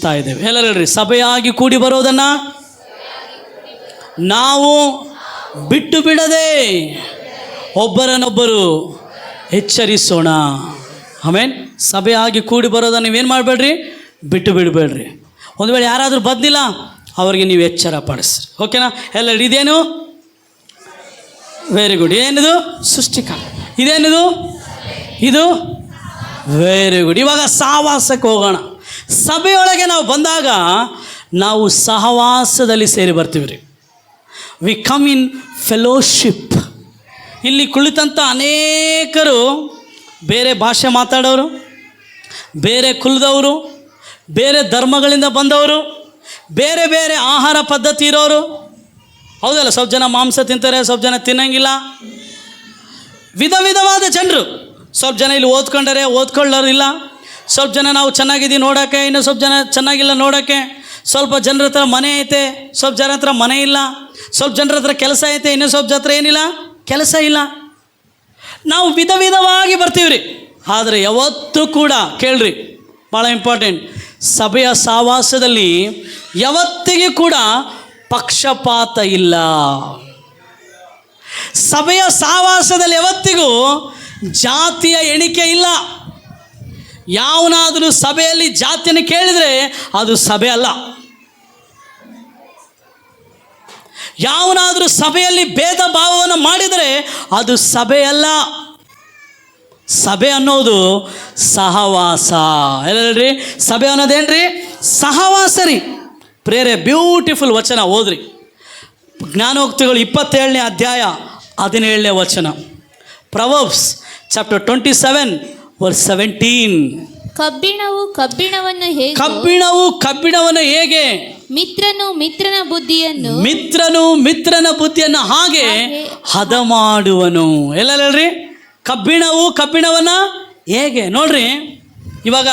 ಧ್ಯಾನಿಸ್ತಾ ಇದ್ದೇವೆ. ಎಲ್ಲರೂ ಹೇಳ್ರಿ, ಸಭೆಯಾಗಿ ಕೂಡಿ ಬರೋದನ್ನು ನಾವು ಬಿಟ್ಟು ಬಿಡದೆ ಒಬ್ಬರನ್ನೊಬ್ಬರು ಎಚ್ಚರಿಸೋಣ. ಆಮೇಲೆ ಸಭೆಯಾಗಿ ಕೂಡಿ ಬರೋದನ್ನು ನೀವೇನು ಮಾಡಬೇಡ್ರಿ, ಬಿಟ್ಟು ಬಿಡಬೇಡ್ರಿ. ಒಂದು ವೇಳೆ ಯಾರಾದರೂ ಬಂದಿಲ್ಲ ಅವರಿಗೆ ನೀವು ಎಚ್ಚರ ಪಡಿಸ್ರಿ. ಓಕೆನಾ? ಎಲ್ಲ ಇದೇನು ವೆರಿ ಗುಡ್. ಏನಿದು? ಸೃಷ್ಟಿಕಾಲ. ಇದೇನಿದು? ಇದು ವೆರಿ ಗುಡ್. ಇವಾಗ ಸಹವಾಸಕ್ಕೆ ಹೋಗೋಣ. ಸಭೆಯೊಳಗೆ ನಾವು ಬಂದಾಗ ನಾವು ಸಹವಾಸದಲ್ಲಿ ಸೇರಿ ಬರ್ತೀವಿ ರೀ. We come in fellowship. ಇಲ್ಲಿ ಕುಳಿತಂಥ ಅನೇಕರು ಬೇರೆ ಭಾಷೆ ಮಾತಾಡೋರು, ಬೇರೆ ಕುಲದವರು, ಬೇರೆ ಧರ್ಮಗಳಿಂದ ಬಂದವರು, ಬೇರೆ ಬೇರೆ ಆಹಾರ ಪದ್ಧತಿ ಇರೋರು. ಹೌದಲ್ಲ? ಸ್ವಲ್ಪ ಜನ ಮಾಂಸ ತಿಂತಾರೆ, ಸ್ವಲ್ಪ ಜನ ತಿನ್ನಂಗಿಲ್ಲ. ವಿಧ ವಿಧವಾದ ಜನರು. ಸ್ವಲ್ಪ ಜನ ಇಲ್ಲಿ ಓದ್ಕೊಂಡರೆ, ಓದ್ಕೊಳ್ಳೋರಿಲ್ಲ. ಸ್ವಲ್ಪ ಜನ ನಾವು ಚೆನ್ನಾಗಿದ್ದೀವಿ ನೋಡೋಕ್ಕೆ, ಇನ್ನು ಸ್ವಲ್ಪ ಜನ ಚೆನ್ನಾಗಿಲ್ಲ ನೋಡೋಕ್ಕೆ. ಸ್ವಲ್ಪ ಜನರ ಹತ್ರ ಮನೆ ಐತೆ, ಸ್ವಲ್ಪ ಜನ ಹತ್ರ ಮನೆ ಇಲ್ಲ. ಸ್ವಲ್ಪ ಜನರ ಹತ್ರ ಕೆಲಸ ಐತೆ, ಇನ್ನೂ ಸ್ವಲ್ಪ ಜನ ಹತ್ರ ಏನಿಲ್ಲ, ಕೆಲಸ ಇಲ್ಲ. ನಾವು ವಿಧ ವಿಧವಾಗಿ ಬರ್ತೀವಿ ರೀ. ಆದರೆ ಯಾವತ್ತೂ ಕೂಡ ಕೇಳ್ರಿ, ಭಾಳ ಇಂಪಾರ್ಟೆಂಟ್, ಸಭೆಯ ಸಹವಾಸದಲ್ಲಿ ಯಾವತ್ತಿಗೂ ಕೂಡ ಪಕ್ಷಪಾತ ಇಲ್ಲ. ಸಭೆಯ ಸಹವಾಸದಲ್ಲಿ ಯಾವತ್ತಿಗೂ ಜಾತಿಯ ಎಣಿಕೆ ಇಲ್ಲ. ಯಾವನಾದರೂ ಸಭೆಯಲ್ಲಿ ಜಾತಿಯನ್ನು ಕೇಳಿದರೆ ಅದು ಸಭೆ ಅಲ್ಲ. ಯಾವನಾದರೂ ಸಭೆಯಲ್ಲಿ ಭೇದ ಭಾವವನ್ನು ಮಾಡಿದರೆ ಅದು ಸಭೆಯಲ್ಲ. ಸಭೆ ಅನ್ನೋದು ಸಹವಾಸ. ಎಲ್ಲರಿ, ಸಭೆ ಅನ್ನೋದೇನ್ರಿ? ಸಹವಾಸ ರೀ. ಪ್ರೇರೆ ಬ್ಯೂಟಿಫುಲ್ ವಚನ ಓದ್ರಿ. ಜ್ಞಾನೋಕ್ತಿಗಳು 27ನೇ ಅಧ್ಯಾಯ 17ನೇ ವಚನ. Proverbs chapter 27 verse 17. ಕಬ್ಬಿಣವು ಕಬ್ಬಿಣವನ್ನು ಹೇಗೆ ಮಿತ್ರನು ಮಿತ್ರನ ಬುದ್ಧಿಯನ್ನು ಹಾಗೆ ಹದ ಮಾಡುವನು. ಎಲ್ಲ ಹೇಳ್ರಿ, ಕಬ್ಬಿಣವು ಕಬ್ಬಿಣವನ್ನು ಹೇಗೆ. ನೋಡ್ರಿ, ಇವಾಗ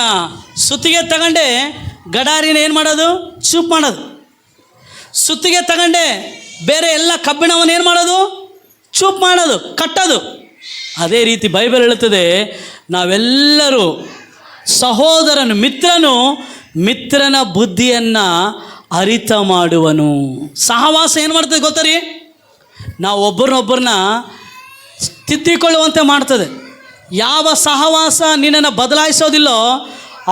ಸುತ್ತಿಗೆ ತಗೊಂಡೆ ಗಡಾರಿನ ಏನು ಮಾಡೋದು? ಚೂಪ್ ಮಾಡೋದು. ಸುತ್ತಿಗೆ ತಗೊಂಡೆ ಬೇರೆ ಎಲ್ಲ ಕಬ್ಬಿಣವನ್ನು ಏನು ಮಾಡೋದು? ಚೂಪ್ ಮಾಡೋದು, ಕಟ್ಟೋದು. ಅದೇ ರೀತಿ ಬೈಬಲ್ ಹೇಳುತ್ತದೆ, ನಾವೆಲ್ಲರೂ ಸಹೋದರನು, ಮಿತ್ರನ ಬುದ್ಧಿಯನ್ನು ಅರಿತ ಮಾಡುವನು. ಸಹವಾಸ ಏನು ಮಾಡ್ತದೆ ಗೊತ್ತಾ ರೀ? ನಾವು ಒಬ್ಬರನ್ನೊಬ್ಬರನ್ನ ತಿದ್ದಿಕೊಳ್ಳುವಂತೆ ಮಾಡ್ತದೆ. ಯಾವ ಸಹವಾಸ ನಿನ್ನನ್ನು ಬದಲಾಯಿಸೋದಿಲ್ಲೋ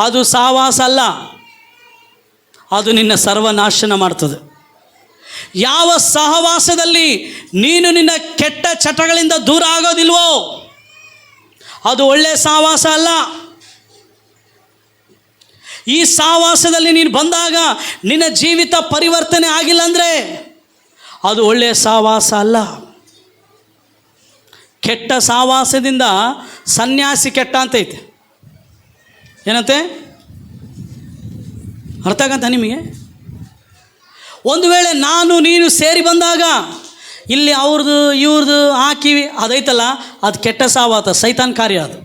ಅದು ಸಹವಾಸ ಅಲ್ಲ, ಅದು ನಿನ್ನ ಸರ್ವನಾಶನ ಮಾಡ್ತದೆ. ಯಾವ ಸಹವಾಸದಲ್ಲಿ ನೀನು ನಿನ್ನ ಕೆಟ್ಟ ಚಟಗಳಿಂದ ದೂರ ಆಗೋದಿಲ್ವೋ ಅದು ಒಳ್ಳೆಯ ಸಹವಾಸ ಅಲ್ಲ. ಈ ಸಹವಾಸದಲ್ಲಿ ನೀನು ಬಂದಾಗ ನಿನ್ನ ಜೀವಿತ ಪರಿವರ್ತನೆ ಆಗಿಲ್ಲ ಅಂದರೆ ಅದು ಒಳ್ಳೆಯ ಸಹವಾಸ ಅಲ್ಲ. ಕೆಟ್ಟ ಸಹವಾಸದಿಂದ ಸನ್ಯಾಸಿ ಕೆಟ್ಟ ಅಂತೈತೆ. ಏನಂತೆ? ಅರ್ಥ ಆಗಂತ ನಿಮಗೆ? ಒಂದು ವೇಳೆ ನಾನು ನೀನು ಸೇರಿ ಬಂದಾಗ ಇಲ್ಲಿ ಅವ್ರದ್ದು ಇವ್ರದ್ದು ಹಾಕಿವಿ ಅದೈತಲ್ಲ, ಅದು ಕೆಟ್ಟ ಸಹವಾಸ, ಸೈತಾನ್ ಕಾರ್ಯ ಅದು.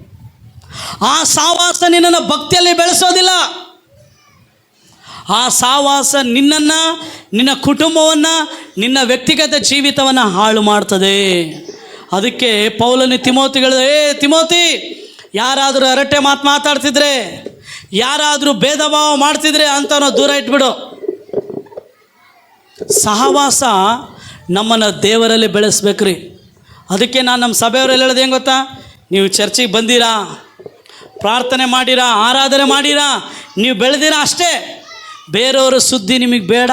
ಆ ಸಹವಾಸ ನಿನ್ನನ್ನು ಭಕ್ತಿಯಲ್ಲಿ ಬೆಳೆಸೋದಿಲ್ಲ. ಆ ಸಹವಾಸ ನಿನ್ನನ್ನು, ನಿನ್ನ ಕುಟುಂಬವನ್ನು, ನಿನ್ನ ವ್ಯಕ್ತಿಗತ ಜೀವಿತವನ್ನು ಹಾಳು ಮಾಡ್ತದೆ. ಅದಕ್ಕೆ ಪೌಲನು ತಿಮೋತಿಗಳು, ತಿಮೋತಿ, ಯಾರಾದರೂ ಹರಟೆ ಮಾತಾಡ್ತಿದ್ರೆ, ಯಾರಾದರೂ ಭೇದ ಭಾವ ಮಾಡ್ತಿದ್ರೆ ಅಂಥವ್ನ ದೂರ ಇಟ್ಬಿಡು. ಸಹವಾಸ ನಮ್ಮನ್ನು ದೇವರಲ್ಲಿ ಬೆಳೆಸ್ಬೇಕ್ರಿ. ಅದಕ್ಕೆ ನಾನು ನಮ್ಮ ಸಭೆಯವರೆಲ್ಲ ಹೇಳೋದು ಏನು ಗೊತ್ತಾ? ನೀವು ಚರ್ಚಿಗೆ ಬಂದಿರಾ, ಪ್ರಾರ್ಥನೆ ಮಾಡಿರಾ, ಆರಾಧನೆ ಮಾಡಿರಾ, ನೀವು ಬೆಳೆದಿರಾ ಅಷ್ಟೇ. ಬೇರೆಯವ್ರ ಸುದ್ದಿ ನಿಮಗೆ ಬೇಡ.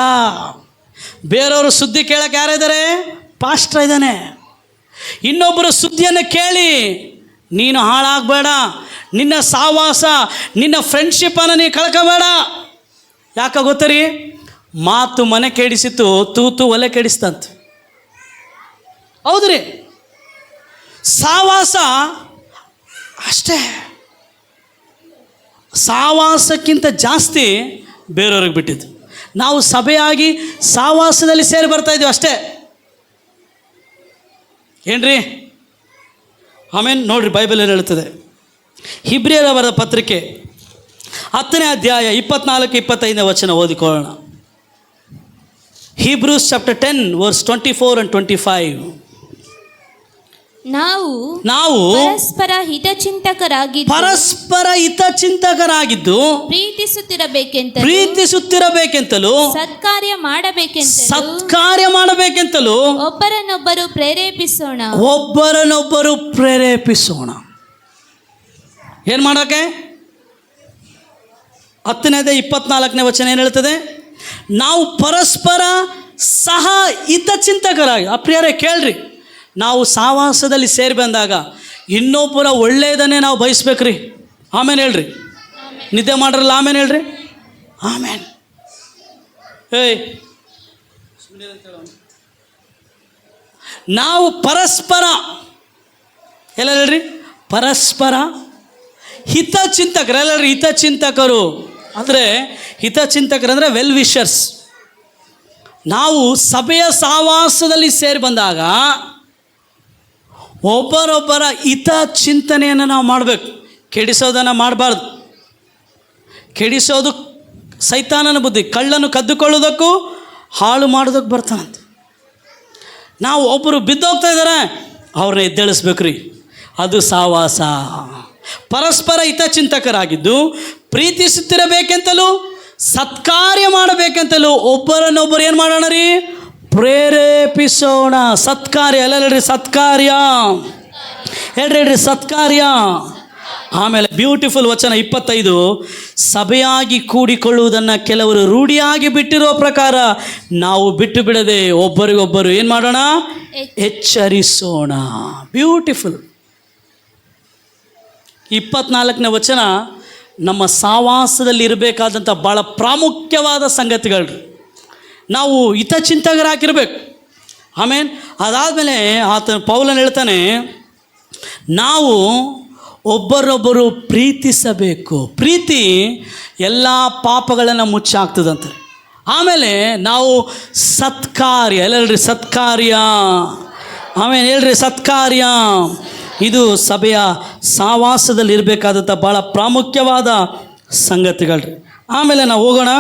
ಬೇರೆಯವ್ರ ಸುದ್ದಿ ಕೇಳೋಕ್ಕೆ ಯಾರಿದ್ದಾರೆ? ಪಾಸ್ಟ್ರ್ ಇದ್ದಾನೆ. ಇನ್ನೊಬ್ಬರ ಸುದ್ದಿಯನ್ನು ಕೇಳಿ ನೀನು ಹಾಳಾಗಬೇಡ. ನಿನ್ನ ಸಹವಾಸ, ನಿನ್ನ ಫ್ರೆಂಡ್ಶಿಪ್ಪನ್ನು ನೀನು ಕಳ್ಕೋಬೇಡ. ಯಾಕೆ ಗೊತ್ತರಿ? ಮಾತು ಮನೆ ಕೆಡಿಸಿತು, ತೂತು ಒಲೆ ಕೆಡಿಸ್ತಂತ. ಹೌದ್ರಿ, ಸಹವಾಸ ಅಷ್ಟೇ. ಸಹವಾಸಕ್ಕಿಂತ ಜಾಸ್ತಿ ಬೇರೆಯವ್ರಿಗೆ ಬಿಟ್ಟಿದ್ದು. ನಾವು ಸಭೆಯಾಗಿ ಸಹವಾಸದಲ್ಲಿ ಸೇರಿ ಬರ್ತಾ ಇದ್ದೀವಿ ಅಷ್ಟೇ. ಏನ್ರಿ? ಆಮೇಲೆ ನೋಡ್ರಿ, ಬೈಬಲ್ ಏನು ಹೇಳ್ತದೆ? ಹಿಬ್ರಿಯರವರ ಪತ್ರಿಕೆ 10ನೇ ಅಧ್ಯಾಯ 24-25 ವಚನ ಓದಿಕೊಳ್ಳೋಣ. Hebrews chapter 10 verse 24 and 25. ನಾವು ಪರಸ್ಪರ ಹಿತಚಿಂತಕರಾಗಿದ್ದು ಪ್ರೀತಿಸುತ್ತಿರಬೇಕೆಂತಲೂ ಸತ್ಕಾರ್ಯ ಮಾಡಬೇಕೆಂತಲೂ ಒಬ್ಬರನ್ನೊಬ್ಬರು ಪ್ರೇರೇಪಿಸೋಣ. ಏನು ಮಾಡೋಕೆ? 10ನೇದೇ 24ನೇ ವಚನ ಏನು ಹೇಳ್ತದೆ? ನಾವು ಪರಸ್ಪರ ಸಹ ಹಿತಚಿಂತಕರಾಗಿ. ಪ್ರಿಯರೇ ಕೇಳ್ರಿ, ನಾವು ಸಹವಾಸದಲ್ಲಿ ಸೇರಿ ಬಂದಾಗ ಇನ್ನೊಬ್ಬರ ಒಳ್ಳೆಯದನ್ನೇ ನಾವು ಬಯಸ್ಬೇಕ್ರಿ. ಆಮೇಲೆ ಹೇಳ್ರಿ, ನಿದ್ದೆ ಮಾಡ್ರಲ್ಲ, ಆಮೇಲೆ ಹೇಳ್ರಿ ಆಮೇಲೆ. ನಾವು ಪರಸ್ಪರ ಎಲ್ಲ ಹೇಳ್ರಿ, ಪರಸ್ಪರ ಹಿತಚಿಂತಕರು. ಎಲ್ಲರೂ ಹಿತಚಿಂತಕರು ಅಂದರೆ ಹಿತಚಿಂತಕರು ವೆಲ್ ವಿಷರ್ಸ್. ನಾವು ಸಭೆಯ ಸಹವಾಸದಲ್ಲಿ ಸೇರಿ ಬಂದಾಗ ಒಬ್ಬರೊಬ್ಬರ ಹಿತ ಚಿಂತನೆಯನ್ನು ನಾವು ಮಾಡಬೇಕು. ಕೆಡಿಸೋದನ್ನು ಮಾಡಬಾರ್ದು. ಕೆಡಿಸೋದು ಸೈತಾನನ ಬುದ್ಧಿ. ಕಳ್ಳನ್ನು ಕದ್ದುಕೊಳ್ಳೋದಕ್ಕೂ ಹಾಳು ಮಾಡೋದಕ್ಕೆ ಬರ್ತಾನಂತ. ನಾವು ಒಬ್ಬರು ಬಿದ್ದೋಗ್ತಾ ಇದ್ದಾರೆ, ಅವ್ರನ್ನ ಎದ್ದೇಳಿಸ್ಬೇಕು ರೀ. ಅದು ಸಹವಾಸ. ಪರಸ್ಪರ ಹಿತಚಿಂತಕರಾಗಿದ್ದು ಪ್ರೀತಿಸುತ್ತಿರಬೇಕೆಂತಲೂ ಸತ್ಕಾರ್ಯ ಮಾಡಬೇಕೆಂತಲೂ ಒಬ್ಬರನ್ನೊಬ್ಬರು ಏನು ಮಾಡೋಣ ರೀ? ಪ್ರೇರೇಪಿಸೋಣ. ಸತ್ಕಾರ್ಯ ಎಲ್ಲ ಹೇಳ್ರಿ, ಸತ್ಕಾರ್ಯ ಹೇಳ್ರಿ, ಸತ್ಕಾರ್ಯ. ಆಮೇಲೆ ಬ್ಯೂಟಿಫುಲ್ ವಚನ 25, ಸಭೆಯಾಗಿ ಕೂಡಿಕೊಳ್ಳುವುದನ್ನು ಕೆಲವರು ರೂಢಿಯಾಗಿ ಬಿಟ್ಟಿರುವ ಪ್ರಕಾರ ನಾವು ಬಿಟ್ಟು ಬಿಡದೆ ಒಬ್ಬರಿಗೊಬ್ಬರು ಏನು ಮಾಡೋಣ? ಎಚ್ಚರಿಸೋಣ. ಬ್ಯೂಟಿಫುಲ್. 24ನೇ ವಚನ ನಮ್ಮ ಸಹವಾಸದಲ್ಲಿ ಇರಬೇಕಾದಂಥ ಭಾಳ ಪ್ರಾಮುಖ್ಯವಾದ ಸಂಗತಿಗಳು. ನಾವು ಹಿತಚಿಂತಕರಾಗಿರ್ಬೇಕು. ಆಮೇಲೆ ಅದಾದಮೇಲೆ ಪೌಲನು ಹೇಳ್ತಾನೆ, ನಾವು ಒಬ್ಬರೊಬ್ಬರು ಪ್ರೀತಿಸಬೇಕು. ಪ್ರೀತಿ ಎಲ್ಲ ಪಾಪಗಳನ್ನು ಮುಚ್ಚಾಕ್ತದಂತೆ. ಆಮೇಲೆ ನಾವು ಸತ್ಕಾರ್ಯ ಎಲ್ಲ ಹೇಳ್ರಿ, ಸತ್ಕಾರ್ಯ. ಆಮೇಲೆ ಹೇಳ್ರಿ, ಸತ್ಕಾರ್ಯ. ಇದು ಸಭೆಯ ಸಹವಾಸದಲ್ಲಿ ಇರಬೇಕಾದಂಥ ಭಾಳ ಪ್ರಾಮುಖ್ಯವಾದ ಸಂಗತಿಗಳು. ಆಮೇಲೆ ನಾವು ಹೋಗೋಣ,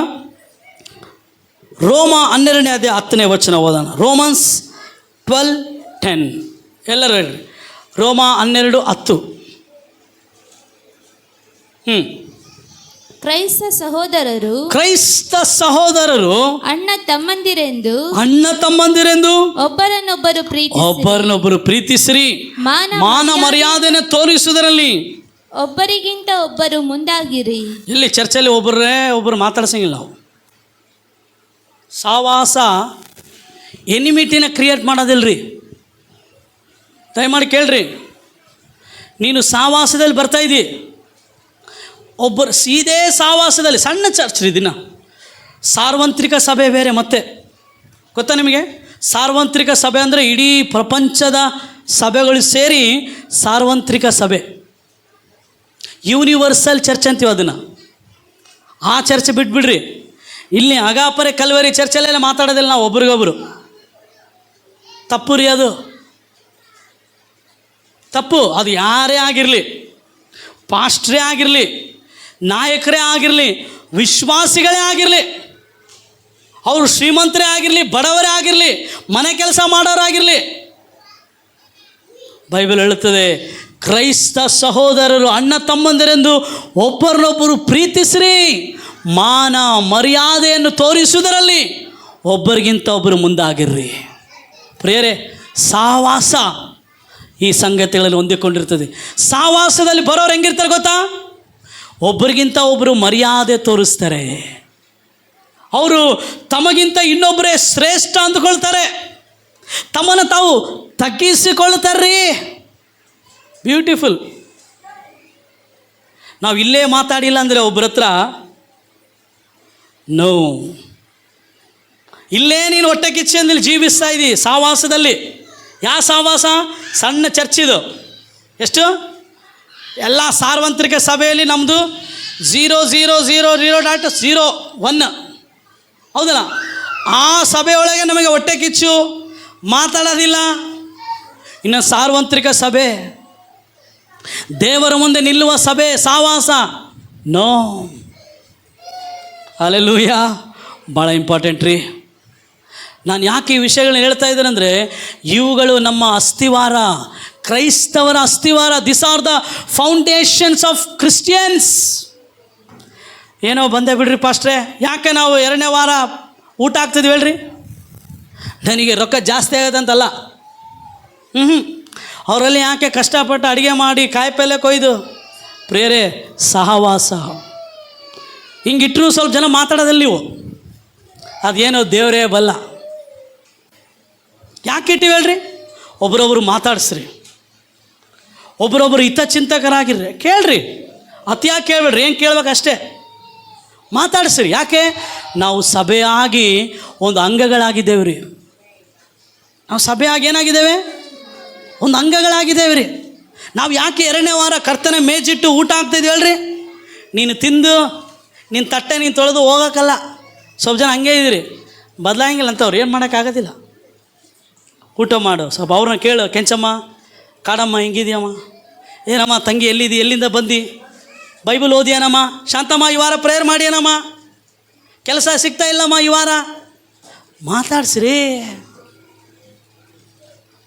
ರೋಮ 12ನೇ ಅಧ್ಯಾಯ 10ನೇ ವಚನ ಓದೋಣ. ರೋಮನ್ಸ್ 12:10 ಎಲ್ಲರೂ ಹೇಳ್ರಿ, ರೋಮ 12:10. ಕ್ರೈಸ್ತ ಸಹೋದರರು ಅಣ್ಣ ತಮ್ಮಂದಿರೆಂದು ಒಬ್ಬರನ್ನೊಬ್ಬರು ಪ್ರೀತಿಸಿರಿ. ಮಾನ ಮರ್ಯಾದೆಯನ್ನು ತೋರಿಸುವುದರಲ್ಲಿ ಒಬ್ಬರಿಗಿಂತ ಒಬ್ಬರು ಮುಂದಾಗಿರಿ. ಇಲ್ಲಿ ಚರ್ಚೆಯಲ್ಲಿ ಒಬ್ಬರು ಮಾತಾಡ್ಸಂಗಿಲ್ಲ. ನಾವು ಸಹವಾಸ ಎನಿಮಿಟಿನ ಕ್ರಿಯೇಟ್ ಮಾಡೋದಿಲ್ರಿ. ದಯಮಾಡಿ ಕೇಳ್ರಿ, ನೀನು ಸಹವಾಸದಲ್ಲಿ ಬರ್ತಾ ಇದ್ದಿ, ಒಬ್ಬರು ಸೀದೇ ಸಹವಾಸದಲ್ಲಿ ಸಣ್ಣ ಚರ್ಚ್ ರೀ. ದಿನ ಸಾರ್ವತ್ರಿಕ ಸಭೆ ಬೇರೆ. ಮತ್ತೆ ಗೊತ್ತಾ ನಿಮಗೆ? ಸಾರ್ವತ್ರಿಕ ಸಭೆ ಅಂದರೆ ಇಡೀ ಪ್ರಪಂಚದ ಸಭೆಗಳು ಸೇರಿ ಸಾರ್ವತ್ರಿಕ ಸಭೆ, ಯೂನಿವರ್ಸಲ್ ಚರ್ಚ್ ಅಂತೀವಿ ಅದನ್ನು. ಆ ಚರ್ಚ್ ಬಿಟ್ಬಿಡ್ರಿ. ಇಲ್ಲಿ ಅಗಾಪರೆ ಕಲ್ವರಿ ಚರ್ಚಲ್ಲೆಲ್ಲ ಮಾತಾಡೋದಿಲ್ಲ ನಾವು ಒಬ್ರಿಗೊಬ್ರು. ತಪ್ಪು ರೀ, ಅದು ತಪ್ಪು. ಅದು ಯಾರೇ ಆಗಿರಲಿ, ಪಾಸ್ಟ್ರೇ ಆಗಿರಲಿ, ನಾಯಕರೇ ಆಗಿರಲಿ, ವಿಶ್ವಾಸಿಗಳೇ ಆಗಿರಲಿ, ಅವರು ಶ್ರೀಮಂತರೇ ಆಗಿರಲಿ, ಬಡವರೇ ಆಗಿರಲಿ, ಮನೆ ಕೆಲಸ ಮಾಡೋರಾಗಿರಲಿ, ಬೈಬಲ್ ಹೇಳುತ್ತದೆ, ಕ್ರೈಸ್ತ ಸಹೋದರರು ಅಣ್ಣ ತಮ್ಮಂದಿರೆಂದು ಒಬ್ಬರನ್ನೊಬ್ಬರು ಪ್ರೀತಿಸಿರಿ. ಮಾನ ಮರ್ಯಾದೆಯನ್ನು ತೋರಿಸುವುದರಲ್ಲಿ ಒಬ್ಬರಿಗಿಂತ ಒಬ್ಬರು ಮುಂದಾಗಿರ್ರಿ. ಪ್ರಿಯರೇ, ಸಹವಾಸ ಈ ಸಂಗತಿಗಳಲ್ಲಿ ಹೊಂದಿಕೊಂಡಿರ್ತದೆ. ಸಹವಾಸದಲ್ಲಿ ಬರೋರು ಹೆಂಗಿರ್ತಾರೆ ಗೊತ್ತಾ? ಒಬ್ಬರಿಗಿಂತ ಒಬ್ಬರು ಮರ್ಯಾದೆ ತೋರಿಸ್ತಾರೆ. ಅವರು ತಮಗಿಂತ ಇನ್ನೊಬ್ಬರೇ ಶ್ರೇಷ್ಠ ಅಂದುಕೊಳ್ತಾರೆ. ತಮ್ಮನ್ನು ತಾವು ತಗ್ಗಿಸಿಕೊಳ್ತಾರ್ರಿ. ಬ್ಯೂಟಿಫುಲ್. ನಾವು ಇಲ್ಲೇ ಮಾತಾಡಿಲ್ಲ ಅಂದರೆ ಒಬ್ಬರ ಹತ್ರ, ನೋ, ಇಲ್ಲೇ ನೀನು ಹೊಟ್ಟೆ ಕಿಚ್ಚಂದಲ್ಲಿ ಜೀವಿಸ್ತಾ ಇದ್ದೀ ಸಹವಾಸದಲ್ಲಿ. ಯಾವ ಸಹವಾಸ? ಸಣ್ಣ ಚರ್ಚಿದು. ಎಷ್ಟು? ಎಲ್ಲ ಸಾರ್ವತ್ರಿಕ ಸಭೆಯಲ್ಲಿ ನಮ್ಮದು 0.000.01 ಹೌದಲ್ಲ? ಆ ಸಭೆಯೊಳಗೆ ನಮಗೆ ಹೊಟ್ಟೆ ಕಿಚ್ಚು, ಮಾತಾಡೋದಿಲ್ಲ. ಇನ್ನು ಸಾರ್ವತ್ರಿಕ ಸಭೆ, ದೇವರ ಮುಂದೆ ನಿಲ್ಲುವ ಸಭೆ, ಸಹವಾಸ, ನೋ. ಹಲ್ಲೆಲೂಯಾ. ಭಾಳ ಇಂಪಾರ್ಟೆಂಟ್ ರೀ. ನಾನು ಯಾಕೆ ಈ ವಿಷಯಗಳನ್ನ ಹೇಳ್ತಾ ಇದ್ದೇನೆಂದರೆ, ಇವುಗಳು ನಮ್ಮ ಅಸ್ಥಿವಾರ, ಕ್ರೈಸ್ತವರ ಅಸ್ಥಿವಾರ. This are the foundations of Christians. ಏನೋ ಬಂದೇ ಬಿಡ್ರಿ ಪಾಸ್ಟ್ರೆ, ಯಾಕೆ ನಾವು 2ನೇ ವಾರ ಊಟ ಆಗ್ತಿದ್ವಿ ಹೇಳ್ರಿ? ನನಗೆ ರೊಕ್ಕ ಜಾಸ್ತಿ ಆಗೋದಂತಲ್ಲ. ಅವರಲ್ಲಿ ಯಾಕೆ ಕಷ್ಟಪಟ್ಟು ಅಡುಗೆ ಮಾಡಿ ಕಾಯಿಪಲ್ಲೆ ಕೊಯ್ದು ಪ್ರೇರೆ ಸಹವಾಸ. ಹಿಂಗಿಟ್ಟರು ಸ್ವಲ್ಪ ಜನ ಮಾತಾಡೋದಿಲ್ಲ ನೀವು, ಅದೇನೋ ದೇವರೇ ಬಲ್ಲ. ಯಾಕೆ ಇಟ್ಟಿವಿ ಹೇಳ್ರಿ? ಒಬ್ರೊಬ್ರು ಮಾತಾಡಿಸ್ರಿ, ಒಬ್ರೊಬ್ರು ಹಿತಚಿಂತಕರಾಗಿರ್ರಿ. ಕೇಳ್ರಿ, ಅತಿಯಾಗಿ ಕೇಳ್ಬೇಡ್ರಿ, ಏನು ಕೇಳ್ಬೇಕಷ್ಟೇ ಮಾತಾಡಿಸ್ರಿ. ಯಾಕೆ? ನಾವು ಸಭೆಯಾಗಿ ಒಂದು ಅಂಗಗಳಾಗಿದ್ದೇವೆ ರೀ. ನಾವು ಸಭೆಯಾಗಿ ಏನಾಗಿದ್ದೇವೆ? ಒಂದು ಅಂಗಗಳಾಗಿದ್ದೇವೆ ರೀ. ನಾವು ಯಾಕೆ 2ನೇ ವಾರ ಕರ್ತನ ಮೇಜಿಟ್ಟು ಊಟ ಆಗ್ತಾಯಿದ್ದೀವಿ ಹೇಳ್ರಿ? ನೀನು ತಿಂದು ನಿನ್ನ ತಟ್ಟೆ ನೀನು ತೊಳೆದು ಹೋಗೋಕ್ಕಲ್ಲ. ಸ್ವಲ್ಪ ಜನ ಹಂಗೆ ಇದ್ದೀರಿ, ಬದಲಾಗಿಲ್ಲ ಅಂತವ್ರು, ಏನು ಮಾಡೋಕ್ಕಾಗೋದಿಲ್ಲ. ಊಟ ಮಾಡು, ಸ್ವಲ್ಪ ಅವ್ರನ್ನ ಕೇಳು, ಕೆಂಚಮ್ಮ ಕಾಡಮ್ಮ ಹೆಂಗಿದೆಯಮ್ಮ, ಏನಮ್ಮ ತಂಗಿ ಎಲ್ಲಿದ್ದಿ, ಎಲ್ಲಿಂದ ಬಂದು, ಬೈಬಲ್ ಓದಿಯಾನಮ್ಮ, ಶಾಂತಮ್ಮ ಈ ವಾರ ಪ್ರೇಯರ್ ಮಾಡಿಯಾನಮ್ಮ, ಕೆಲಸ ಸಿಗ್ತಾ ಇಲ್ಲಮ್ಮ ಈ ವಾರ. ಮಾತಾಡ್ಸ್ರಿ.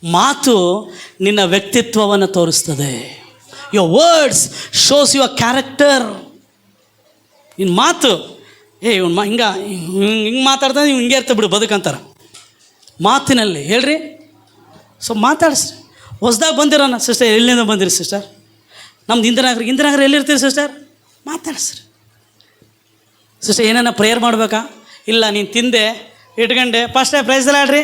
ಮಾತು ನಿನ್ನ ವ್ಯಕ್ತಿತ್ವವನ್ನು ತೋರಿಸ್ತದೆ. Your words shows your character. ನಿನ್ನ ಮಾತು ಇವ್ನು ಹಿಂಗೆ ಮಾತಾಡ್ತಾನೆ, ಇವ್ನು ಹಿಂಗೆ ಇರ್ತ ಬಿಡು ಬದುಕಂತಾರೆ ಮಾತಿನಲ್ಲಿ ಹೇಳ್ರಿ. ಸೊ ಮಾತಾಡಿಸ್ರಿ. ಹೊಸ್ದಾಗಿ ಬಂದಿರೋಣ ಸಿಸ್ಟರ್, ಎಲ್ಲಿಂದ ಬಂದಿರಿ ಸಿಸ್ಟರ್? ನಮ್ದು ಇಂದಿರಾನಗರ ಎಲ್ಲಿರ್ತೀರಿ ಸಿಸ್ಟರ್? ಮಾತಾಡಿಸ್ರಿ. ಸಿಸ್ಟರ್ ಏನಾನ ಪ್ರೇಯರ್ ಮಾಡಬೇಕಾ? ಇಲ್ಲ, ನೀನು ತಿಂದೆ ಇಟ್ಕೊಂಡೆ, ಪಾಸ್ಟೇ ಪ್ರೈಸ್ ಎಲ್ಲ ಆಡ್ರಿ,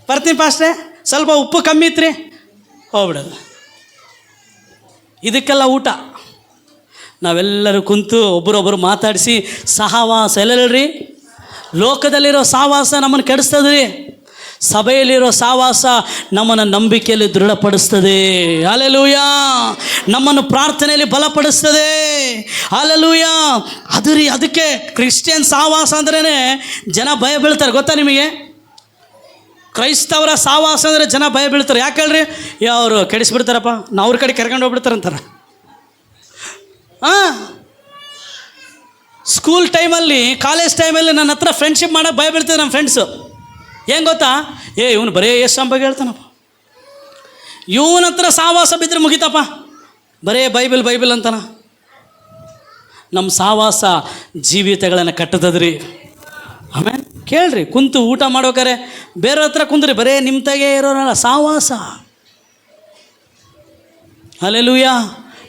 ಬರ್ತೀನಿ ಪಾಸ್ಟೇ, ಸ್ವಲ್ಪ ಉಪ್ಪು ಕಮ್ಮಿ ಇತ್ರಿ, ಹೋಗ್ಬಿಡೋದು. ಇದಕ್ಕೆಲ್ಲ ಊಟ. ನಾವೆಲ್ಲರೂ ಕುಂತು ಒಬ್ಬರೊಬ್ಬರು ಮಾತಾಡಿಸಿ ಸಹವಾಸ. ಎಲ್ಲರಿ ಲೋಕದಲ್ಲಿರೋ ಸಹವಾಸ ನಮ್ಮನ್ನು ಕೆಡಿಸ್ತದೆ. ಸಭೆಯಲ್ಲಿರೋ ಸಹವಾಸ ನಮ್ಮನ್ನು ನಂಬಿಕೆಯಲ್ಲಿ ದೃಢಪಡಿಸ್ತದೆ. ಹಲ್ಲೆಲೂಯಾ. ನಮ್ಮನ್ನು ಪ್ರಾರ್ಥನೆಯಲ್ಲಿ ಬಲಪಡಿಸ್ತದೆ. ಹಲ್ಲೆಲೂಯಾ. ಅದಕ್ಕೆ ಕ್ರಿಶ್ಚಿಯನ್ ಸಹವಾಸ ಅಂದ್ರೇ ಜನ ಭಯ ಬೀಳ್ತಾರೆ. ಗೊತ್ತಾ ನಿಮಗೆ? ಕ್ರೈಸ್ತವರ ಸಹವಾಸ ಅಂದರೆ ಜನ ಭಯ ಬೀಳ್ತಾರೆ. ಯಾಕೆ ಹೇಳ್ರಿ? ಅವರು ಕೆಡಿಸ್ಬಿಡ್ತಾರಪ್ಪ, ನಾವು ಅವ್ರ ಕಡೆ ಕರ್ಕೊಂಡು ಹೋಗ್ಬಿಡ್ತಾರಂತಾರೆ. ಸ್ಕೂಲ್ ಟೈಮಲ್ಲಿ, ಕಾಲೇಜ್ ಟೈಮಲ್ಲಿ ನನ್ನ ಹತ್ರ ಫ್ರೆಂಡ್ಶಿಪ್ ಮಾಡೋಕ್ಕೆ ಭಯ ಬೀಳ್ತದೆ ನಮ್ಮ ಫ್ರೆಂಡ್ಸು. ಏನು ಗೊತ್ತಾ? ಇವನು ಬರೇ ಯೇಸು ಬಗ್ಗೆ ಹೇಳ್ತಾನಪ್ಪ, ಇವನ ಹತ್ರ ಸಹವಾಸ ಬಿದ್ದರೆ ಮುಗಿತಪ್ಪ, ಬರೇ ಬೈಬಲ್ ಅಂತಾನ. ನಮ್ಮ ಸಹವಾಸ ಜೀವಿತಗಳನ್ನು ಕಟ್ಟದದ್ರಿ. ಆಮೇಲೆ ಕೇಳ್ರಿ, ಕುಂತು ಊಟ ಮಾಡ್ಬೇಕಾರೆ ಬೇರೆ ಹತ್ರ ಕುಂದ್ರಿ, ಬರೇ ನಿಮ್ತಾಗೆ ಇರೋನಲ್ಲ ಸಹವಾಸ. ಹಲ್ಲೆಲೂಯಾ.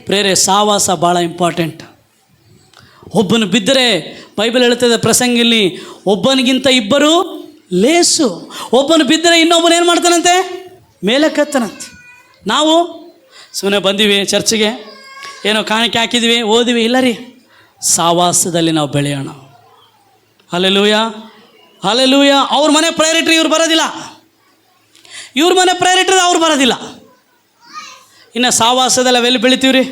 ಪ್ರೇರೆ ಸಹವಾಸ ಭಾಳ ಇಂಪಾರ್ಟೆಂಟ್. ಒಬ್ಬನು ಬಿದ್ದರೆ ಬೈಬಲ್ ಹೇಳ್ತದೆ ಪ್ರಸಂಗಿಲಿ, ಒಬ್ಬನಿಗಿಂತ ಇಬ್ಬರು ಲೇಸು. ಒಬ್ಬನು ಬಿದ್ದರೆ ಇನ್ನೊಬ್ಬನು ಏನು ಮಾಡ್ತಾನಂತೆ? ಮೇಲೆ ಕತ್ತನಂತೆ. ನಾವು ಸುಮ್ಮನೆ ಬಂದೀವಿ ಚರ್ಚಿಗೆ, ಏನೋ ಕಾಣಿಕೆ ಹಾಕಿದ್ವಿ, ಓದಿವಿ, ಇಲ್ಲ ರೀ, ಸಹವಾಸದಲ್ಲಿ ನಾವು ಬೆಳೆಯೋಣ. Hallelujah, hallelujah. ಅವ್ರ ಮನೆ ಪ್ರಯಾರಿಟ್ರಿ, ಇವ್ರು ಬರೋದಿಲ್ಲ. ಇವ್ರ ಮನೆ ಪ್ರಯಾರಿಟ್ರಿ, ಅವ್ರು ಬರೋದಿಲ್ಲ. ಇನ್ನು ಸಹವಾಸದಲ್ಲಿ ಅವೆಲ್ಲಿ ಬೆಳಿತೀವಿ ರೀ?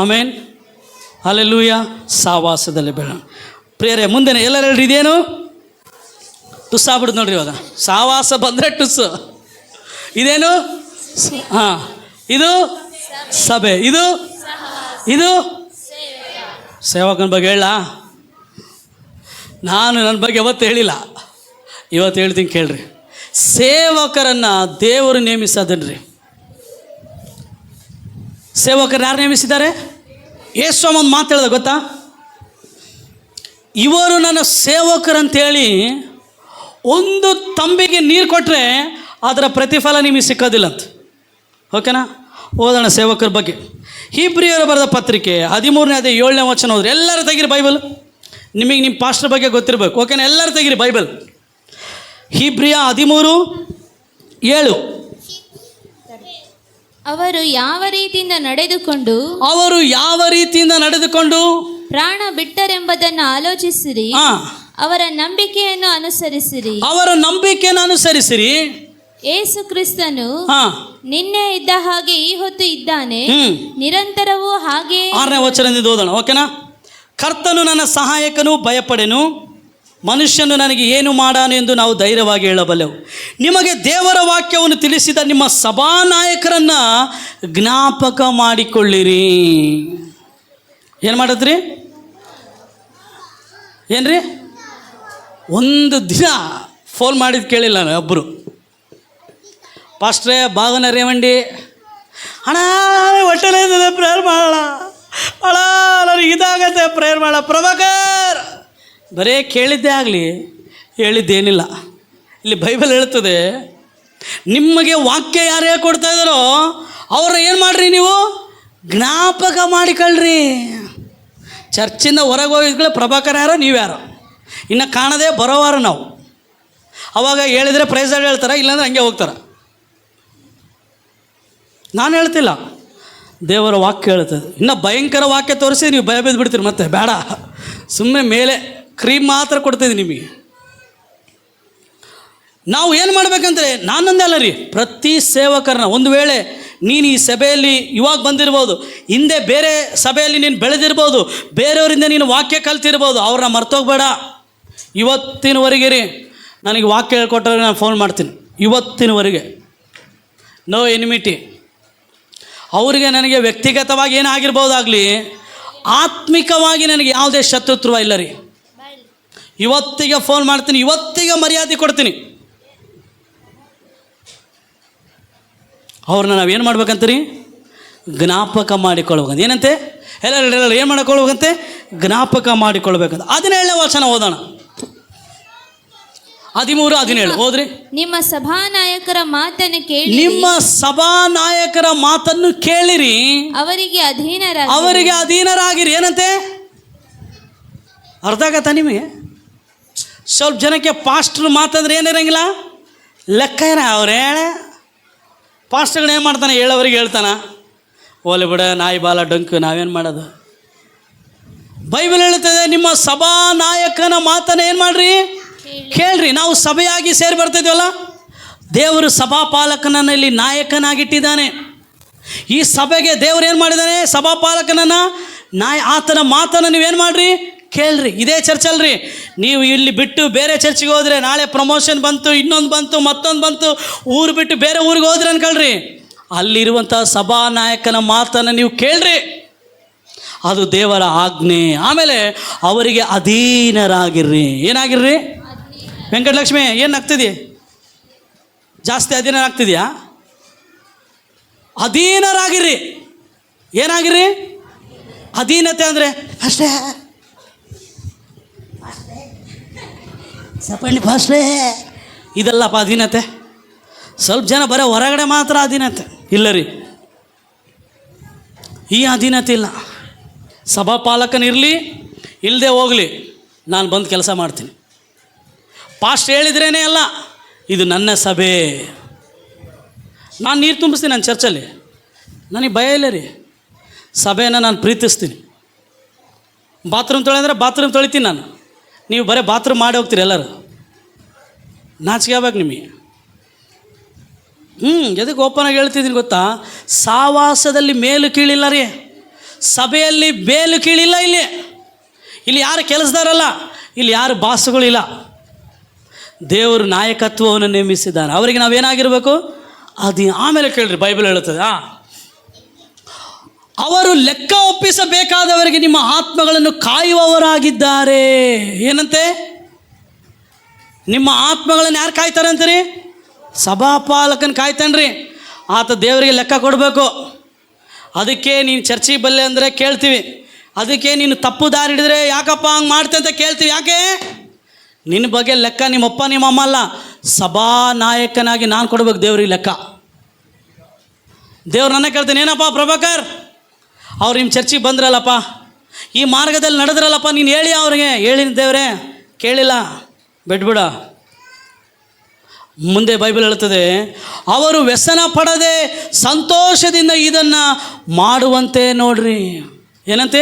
ಆಮೇನ್. ಹಲ್ಲೆಲೂಯಾ. ಸಹವಾಸದಲ್ಲಿ ಬೆಳೆಯೋಣ. ಪ್ರೇರೆ ಮುಂದೆ ಎಲ್ಲರೂ ಹೇಳ್ರಿ, ಇದೇನು ಟುಸ್ಸಾಗ್ಬಿಡುದು ನೋಡ್ರಿ. ಇವಾಗ ಸಹವಾಸ ಬಂದರೆ ಟುಸ್ಸು. ಇದೇನು? ಇದು ಸಭೆ, ಇದು ಸೇವಕನ ಬಗ್ಗೆ ಹೇಳ. ನಾನು ನನ್ನ ಬಗ್ಗೆ ಯಾವತ್ತು ಹೇಳಿಲ್ಲ, ಇವತ್ತು ಹೇಳ್ತೀನಿ ಕೇಳ್ರಿ. ಸೇವಕರನ್ನು ದೇವರು ನೇಮಿಸದನ್ರಿ. ಸೇವಕರು ಯಾರು ನೇಮಿಸಿದ್ದಾರೆ? ಯೇಸು ಒಂದು ಮಾತು ಹೇಳಿದ ಗೊತ್ತಾ? ಇವರು ನನ್ನ ಸೇವಕರಂತೇಳಿ ಒಂದು ತಂಬಿಗೆ ನೀರು ಕೊಟ್ಟರೆ ಅದರ ಪ್ರತಿಫಲ ನಿಮಗೆ ಸಿಕ್ಕೋದಿಲ್ಲ ಅಂತ. ಓಕೆನಾ? ಓದೋಣ ಸೇವಕರ ಬಗ್ಗೆ. ಹೀಬ್ರಿಯರು ಬರೆದ ಪತ್ರಿಕೆ 13ನೇ ಅಧ್ಯಾಯ 7ನೇ ವಚನ ಹೋದ್ರೆ ಎಲ್ಲರೂ ತೆಗೀರಿ ಬೈಬಲ್. ನಿಮಗೆ ನಿಮ್ಮ ಪಾಸ್ಟರ್ ಬಗ್ಗೆ ಗೊತ್ತಿರಬೇಕು. ಓಕೆನಾ? ಎಲ್ಲರೂ ತೆಗೀರಿ ಬೈಬಲ್. ಹೀಬ್ರಿಯ 13:7. ಅವರು ಯಾವ ರೀತಿಯಿಂದ ನಡೆದುಕೊಂಡು ಪ್ರಾಣ ಬಿಟ್ಟರೆಂಬುದನ್ನು ಆಲೋಚಿಸಿರಿ. ಅವರ ನಂಬಿಕೆಯನ್ನು ಅನುಸರಿಸಿರಿ. ಯೇಸು ಕ್ರಿಸ್ತನು ನಿನ್ನೆ ಇದ್ದ ಹಾಗೆ ಈ ಹೊತ್ತು ಇದ್ದಾನೆ, ನಿರಂತರವೂ ಹಾಗೆ. 6ನೇ ವಚನದಿಂದ ಓದೋಣ. ಓಕೆನಾ? ಕರ್ತನು ನನ್ನ ಸಹಾಯಕನು, ಭಯಪಡೆನು. ಮನುಷ್ಯನು ನನಗೆ ಏನು ಮಾಡಾನೆಂದು ನಾವು ಧೈರ್ಯವಾಗಿ ಹೇಳಬಲ್ಲೆವು. ನಿಮಗೆ ದೇವರ ವಾಕ್ಯವನ್ನು ತಿಳಿಸಿದ ನಿಮ್ಮ ಸಭಾನಾಯಕರನ್ನು ಜ್ಞಾಪಕ ಮಾಡಿಕೊಳ್ಳಿರಿ. ಏನು ಮಾಡಿದ್ರಿ? ಏನ್ರಿ? ಒಂದು ದಿನ ಫೋನ್ ಮಾಡಿದ್ದು ಕೇಳಿಲ್ಲ ನಾನು. ಒಬ್ಬರು ಪಾಸ್ಟ್ರೇ ಬಾಗನ ರೇವಂಡಿ, ಅಣ್ಣ ಹೊಟ್ಟೆಲೇ ಇರ್ತದೆ, ಪ್ರೇಯರ್ ಮಾಡೋಣ ಅಣ್ಣ, ನನಗೆ ಇದಾಗತ್ತೆ, ಪ್ರೇಯರ್ ಮಾಡ ಪ್ರಭಾಕರ್. ಬರೇ ಕೇಳಿದ್ದೇ ಆಗಲಿ, ಹೇಳಿದ್ದೇನಿಲ್ಲ. ಇಲ್ಲಿ ಬೈಬಲ್ ಹೇಳ್ತದೆ, ನಿಮಗೆ ವಾಕ್ಯ ಯಾರು ಹೇಳ್ಕೊಡ್ತಾ ಇದ್ದಾರೋ ಅವ್ರನ್ನ ಏನು ಮಾಡಿರಿ, ನೀವು ಜ್ಞಾಪಕ ಮಾಡಿಕೊಳ್ಳ್ರಿ. ಚರ್ಚಿಂದ ಹೊರಗೆ ಹೋಗಿದ್ಗಳೇ ಪ್ರಭಾಕರ್ ಯಾರೋ ನೀವ್ಯಾರೋ, ಇನ್ನು ಕಾಣದೇ ಬರೋವಾರ ನಾವು. ಅವಾಗ ಹೇಳಿದರೆ ಪ್ರೈಸ್ ಹೇಳ್ತಾರೆ, ಇಲ್ಲಾಂದ್ರೆ ಹಂಗೆ ಹೋಗ್ತಾರೆ. ನಾನು ಹೇಳ್ತಿಲ್ಲ, ದೇವರ ವಾಕ್ಯ ಹೇಳ್ತದೆ. ಇನ್ನು ಭಯಂಕರ ವಾಕ್ಯ ತೋರಿಸಿ ನೀವು ಭಯ ಬಿದ್ದು ಬಿಡ್ತೀರಿ. ಮತ್ತೆ ಬೇಡ, ಸುಮ್ಮನೆ ಮೇಲೆ ಕ್ರೀಮ್ ಮಾತ್ರ ಕೊಡ್ತಿದ್ದೀನಿ ನಿಮಗೆ. ನಾವು ಏನು ಮಾಡ್ಬೇಕಂದ್ರೆ, ನಾನೊಂದೇ ಅಲ್ಲ ರೀ, ಪ್ರತಿ ಸೇವಕರನ್ನ, ಒಂದು ವೇಳೆ ನೀನು ಈ ಸಭೆಯಲ್ಲಿ ಇವಾಗ ಬಂದಿರ್ಬೋದು, ಹಿಂದೆ ಬೇರೆ ಸಭೆಯಲ್ಲಿ ನೀನು ಬೆಳೆದಿರ್ಬೋದು, ಬೇರೆಯವರಿಂದ ನೀನು ವಾಕ್ಯ ಕಲ್ತಿರ್ಬೋದು, ಅವ್ರನ್ನ ಮರ್ತೋಗ್ಬೇಡ. ಇವತ್ತಿನವರೆಗೆ ರೀ, ನನಗೆ ವಾಕ್ಯ ಹೇಳ್ಕೊಟ್ರೆ ನಾನು ಫೋನ್ ಮಾಡ್ತೀನಿ. ಇವತ್ತಿನವರೆಗೆ ನೋ ಎನಿಮಿಟಿ. ಅವರಿಗೆ ನನಗೆ ವ್ಯಕ್ತಿಗತವಾಗಿ ಏನಾಗಿರ್ಬೋದಾಗಲಿ, ಆತ್ಮಿಕವಾಗಿ ನನಗೆ ಯಾವುದೇ ಶತ್ರುತ್ವ ಇಲ್ಲ ರೀ. ಇವತ್ತಿಗೆ ಫೋನ್ ಮಾಡ್ತೀನಿ, ಇವತ್ತಿಗೆ ಮರ್ಯಾದೆ ಕೊಡ್ತೀನಿ. ಅವ್ರನ್ನ ನಾವೇನು ಮಾಡ್ಬೇಕಂತೀರಿ, ಜ್ಞಾಪಕ ಮಾಡಿಕೊಳ್ಬೇಕಂತ. ಏನಂತೆ ಎಲ್ಲ ಏನು ಮಾಡಿಕೊಳ್ಬೇಕಂತೆ, ಜ್ಞಾಪಕ ಮಾಡಿಕೊಳ್ಬೇಕಂತ. 17ನೇ ವಚನ ಓದೋಣ. 13-17 ಹೋದ್ರಿ. ನಿಮ್ಮ ಸಭಾನಾಯಕರ ಮಾತನ್ನು ಕೇಳಿ, ನಿಮ್ಮ ಸಭಾನಾಯಕರ ಮಾತನ್ನು ಕೇಳಿರಿ, ಅವರಿಗೆ ಅಧೀನರಾಗಿರಿ. ಏನಂತೆ ಅರ್ಥ ಆಗತ್ತಾ ನಿಮಗೆ? ಸ್ವಲ್ಪ ಜನಕ್ಕೆ ಪಾಸ್ಟ್ರ್ ಮಾತಂದ್ರೆ ಏನಿರಂಗಿಲ್ಲ, ಲೆಕ್ಕ ಏನ. ಅವ್ರು ಪಾಸ್ಟ್ರುಗಳು ಏನು ಮಾಡ್ತಾನೆ, ಹೇಳೋರಿಗೆ ಹೇಳ್ತಾನೆ, ಓಲೆ ಬಿಡ ನಾಯಿ ಬಾಲ ಡೊಂಕು, ನಾವೇನು ಮಾಡೋದು? ಬೈಬಲ್ ಹೇಳುತ್ತದೆ, ನಿಮ್ಮ ಸಭಾನಾಯಕನ ಮಾತನ್ನು ಏನು ಮಾಡ್ರಿ, ಕೇಳ್ರಿ. ನಾವು ಸಭೆಯಾಗಿ ಸೇರಿ ಬರ್ತಿದ್ವಲ್ಲ, ದೇವರು ಸಭಾಪಾಲಕನನ್ನು ಇಲ್ಲಿ ನಾಯಕನಾಗಿಟ್ಟಿದ್ದಾನೆ. ಈ ಸಭೆಗೆ ದೇವರು ಏನು ಮಾಡಿದ್ದಾನೆ, ಸಭಾಪಾಲಕನನ್ನು ಆತನ ಮಾತನ್ನು ನೀವೇನು ಮಾಡಿರಿ, ಕೇಳ್ರಿ. ಇದೇ ಚರ್ಚಲ್ರಿ. ನೀವು ಇಲ್ಲಿ ಬಿಟ್ಟು ಬೇರೆ ಚರ್ಚಿಗೆ ಹೋದರೆ ನಾಳೆ ಪ್ರಮೋಷನ್ ಬಂತು, ಇನ್ನೊಂದು ಬಂತು, ಮತ್ತೊಂದು ಬಂತು, ಊರು ಬಿಟ್ಟು ಬೇರೆ ಊರಿಗೆ ಹೋದ್ರೆ ಅನ್ಕೊಳ್ರಿ, ಅಲ್ಲಿರುವಂಥ ಸಭಾನಾಯಕನ ಮಾತನ್ನು ನೀವು ಕೇಳ್ರಿ. ಅದು ದೇವರ ಆಜ್ಞೆ. ಆಮೇಲೆ ಅವರಿಗೆ ಅಧೀನರಾಗಿರ್ರಿ. ಏನಾಗಿರ್ರಿ? ವೆಂಕಟಲಕ್ಷ್ಮಿ ಏನು ಆಗ್ತಿದೆಯಾ? ಜಾಸ್ತಿ ಅಧೀನರಾಗ್ತಿದೆಯಾ? ಅಧೀನರಾಗಿರ್ರಿ. ಏನಾಗಿರ್ರಿ? ಅಧೀನತೆ ಅಂದರೆ ಅಷ್ಟೇ ಸಪಣಿ ಫಾಸ್ಟ್ರೇ ಇದಲ್ಲಪ್ಪ ಅಧೀನತೆ. ಸ್ವಲ್ಪ ಜನ ಬರೋ ಹೊರಗಡೆ ಮಾತ್ರ ಅಧೀನತೆ. ಇಲ್ಲ ರೀ, ಈ ಅಧೀನತೆ ಇಲ್ಲ. ಸಭಾಪಾಲಕನಿರಲಿ ಇಲ್ಲದೆ ಹೋಗಲಿ, ನಾನು ಬಂದು ಕೆಲಸ ಮಾಡ್ತೀನಿ. ಪಾಸ್ಟ್ ಹೇಳಿದ್ರೇ ಅಲ್ಲ, ಇದು ನನ್ನ ಸಭೆ. ನಾನು ನೀರು ತುಂಬಿಸ್ತೀನಿ ನನ್ನ ಚರ್ಚಲ್ಲಿ, ನನಗೆ ಭಯ ಇಲ್ಲ ರೀ. ಸಭೆಯನ್ನು ನಾನು ಪ್ರೀತಿಸ್ತೀನಿ. ಬಾತ್ರೂಮ್ ತೊಳೆಂದ್ರೆ ಬಾತ್ರೂಮ್ ತೊಳಿತೀನಿ ನಾನು. ನೀವು ಬರೀ ಬಾತ್ರೂಮ್ ಮಾಡಿ ಹೋಗ್ತೀರಿ ಎಲ್ಲರೂ. ನಾಚಿಕೆ ಆಗ್ಬೇಕು ನಿಮಗೆ. ಎದಕ್ಕೆ ಓಪನಾಗಿ ಹೇಳ್ತಿದ್ದೀನಿ ಗೊತ್ತಾ? ಸಾವಾಸದಲ್ಲಿ ಮೇಲು ಕೀಳಿಲ್ಲ ರೀ, ಸಭೆಯಲ್ಲಿ ಮೇಲು ಕೀಳಿಲ್ಲ. ಇಲ್ಲಿ ಯಾರು ಕೆಲಸದಾರಲ್ಲ, ಇಲ್ಲಿ ಯಾರು ಬಾಸುಗಳಿಲ್ಲ. ದೇವರು ನಾಯಕತ್ವವನ್ನು ನೇಮಿಸಿದ್ದಾನೆ. ಅವರಿಗೆ ನಾವೇನಾಗಿರಬೇಕು? ಆಮೇಲೆ ಕೇಳ್ರಿ, ಬೈಬಲ್ ಹೇಳುತ್ತದೆ, ಅವರು ಲೆಕ್ಕ ಒಪ್ಪಿಸಬೇಕಾದವರಿಗೆ ನಿಮ್ಮ ಆತ್ಮಗಳನ್ನು ಕಾಯುವವರಾಗಿದ್ದಾರೆ. ಏನಂತೆ? ನಿಮ್ಮ ಆತ್ಮಗಳನ್ನು ಯಾರು ಕಾಯ್ತಾರೆ ಅಂತೀರಿ? ಸಭಾಪಾಲಕನ ಕಾಯ್ತಾನ್ರಿ. ಆತ ದೇವರಿಗೆ ಲೆಕ್ಕ ಕೊಡಬೇಕು. ಅದಕ್ಕೆ ನೀನು ಚರ್ಚಿಗೆ ಬಲ್ಲೆ ಅಂದರೆ ಕೇಳ್ತೀವಿ. ಅದಕ್ಕೆ ನೀನು ತಪ್ಪು ದಾರಿ ಹಿಡಿದ್ರೆ ಯಾಕಪ್ಪ ಹಂಗೆ ಮಾಡ್ತೆ ಅಂತ ಕೇಳ್ತೀವಿ. ಯಾಕೆ? ನಿನ್ನ ಬಗ್ಗೆ ಲೆಕ್ಕ ನಿಮ್ಮಪ್ಪ ನಿಮ್ಮಮ್ಮ ಅಲ್ಲ, ಸಭಾನಾಯಕನಾಗಿ ನಾನು ಕೊಡ್ಬೇಕು ದೇವ್ರಿಗೆ ಲೆಕ್ಕ. ದೇವ್ರು ನನ್ನ ಕೇಳ್ತೇನೆ, ಏನಪ್ಪ ಪ್ರಭಾಕರ್ ಅವ್ರು ನಿಮ್ಮ ಚರ್ಚಿಗೆ ಬಂದ್ರಲ್ಲಪ್ಪ, ಈ ಮಾರ್ಗದಲ್ಲಿ ನಡೆದ್ರಲ್ಲಪ್ಪ, ನೀನು ಹೇಳಿ ಅವ್ರಿಗೆ. ಹೇಳಿನ ದೇವ್ರೆ, ಕೇಳಿಲ್ಲ, ಬಿಟ್ಬಿಡ. ಮುಂದೆ ಬೈಬಲ್ ಹೇಳ್ತದೆ, ಅವರು ವ್ಯಸನ ಪಡದೆ ಸಂತೋಷದಿಂದ ಇದನ್ನು ಮಾಡುವಂತೆ ನೋಡ್ರಿ. ಏನಂತೆ?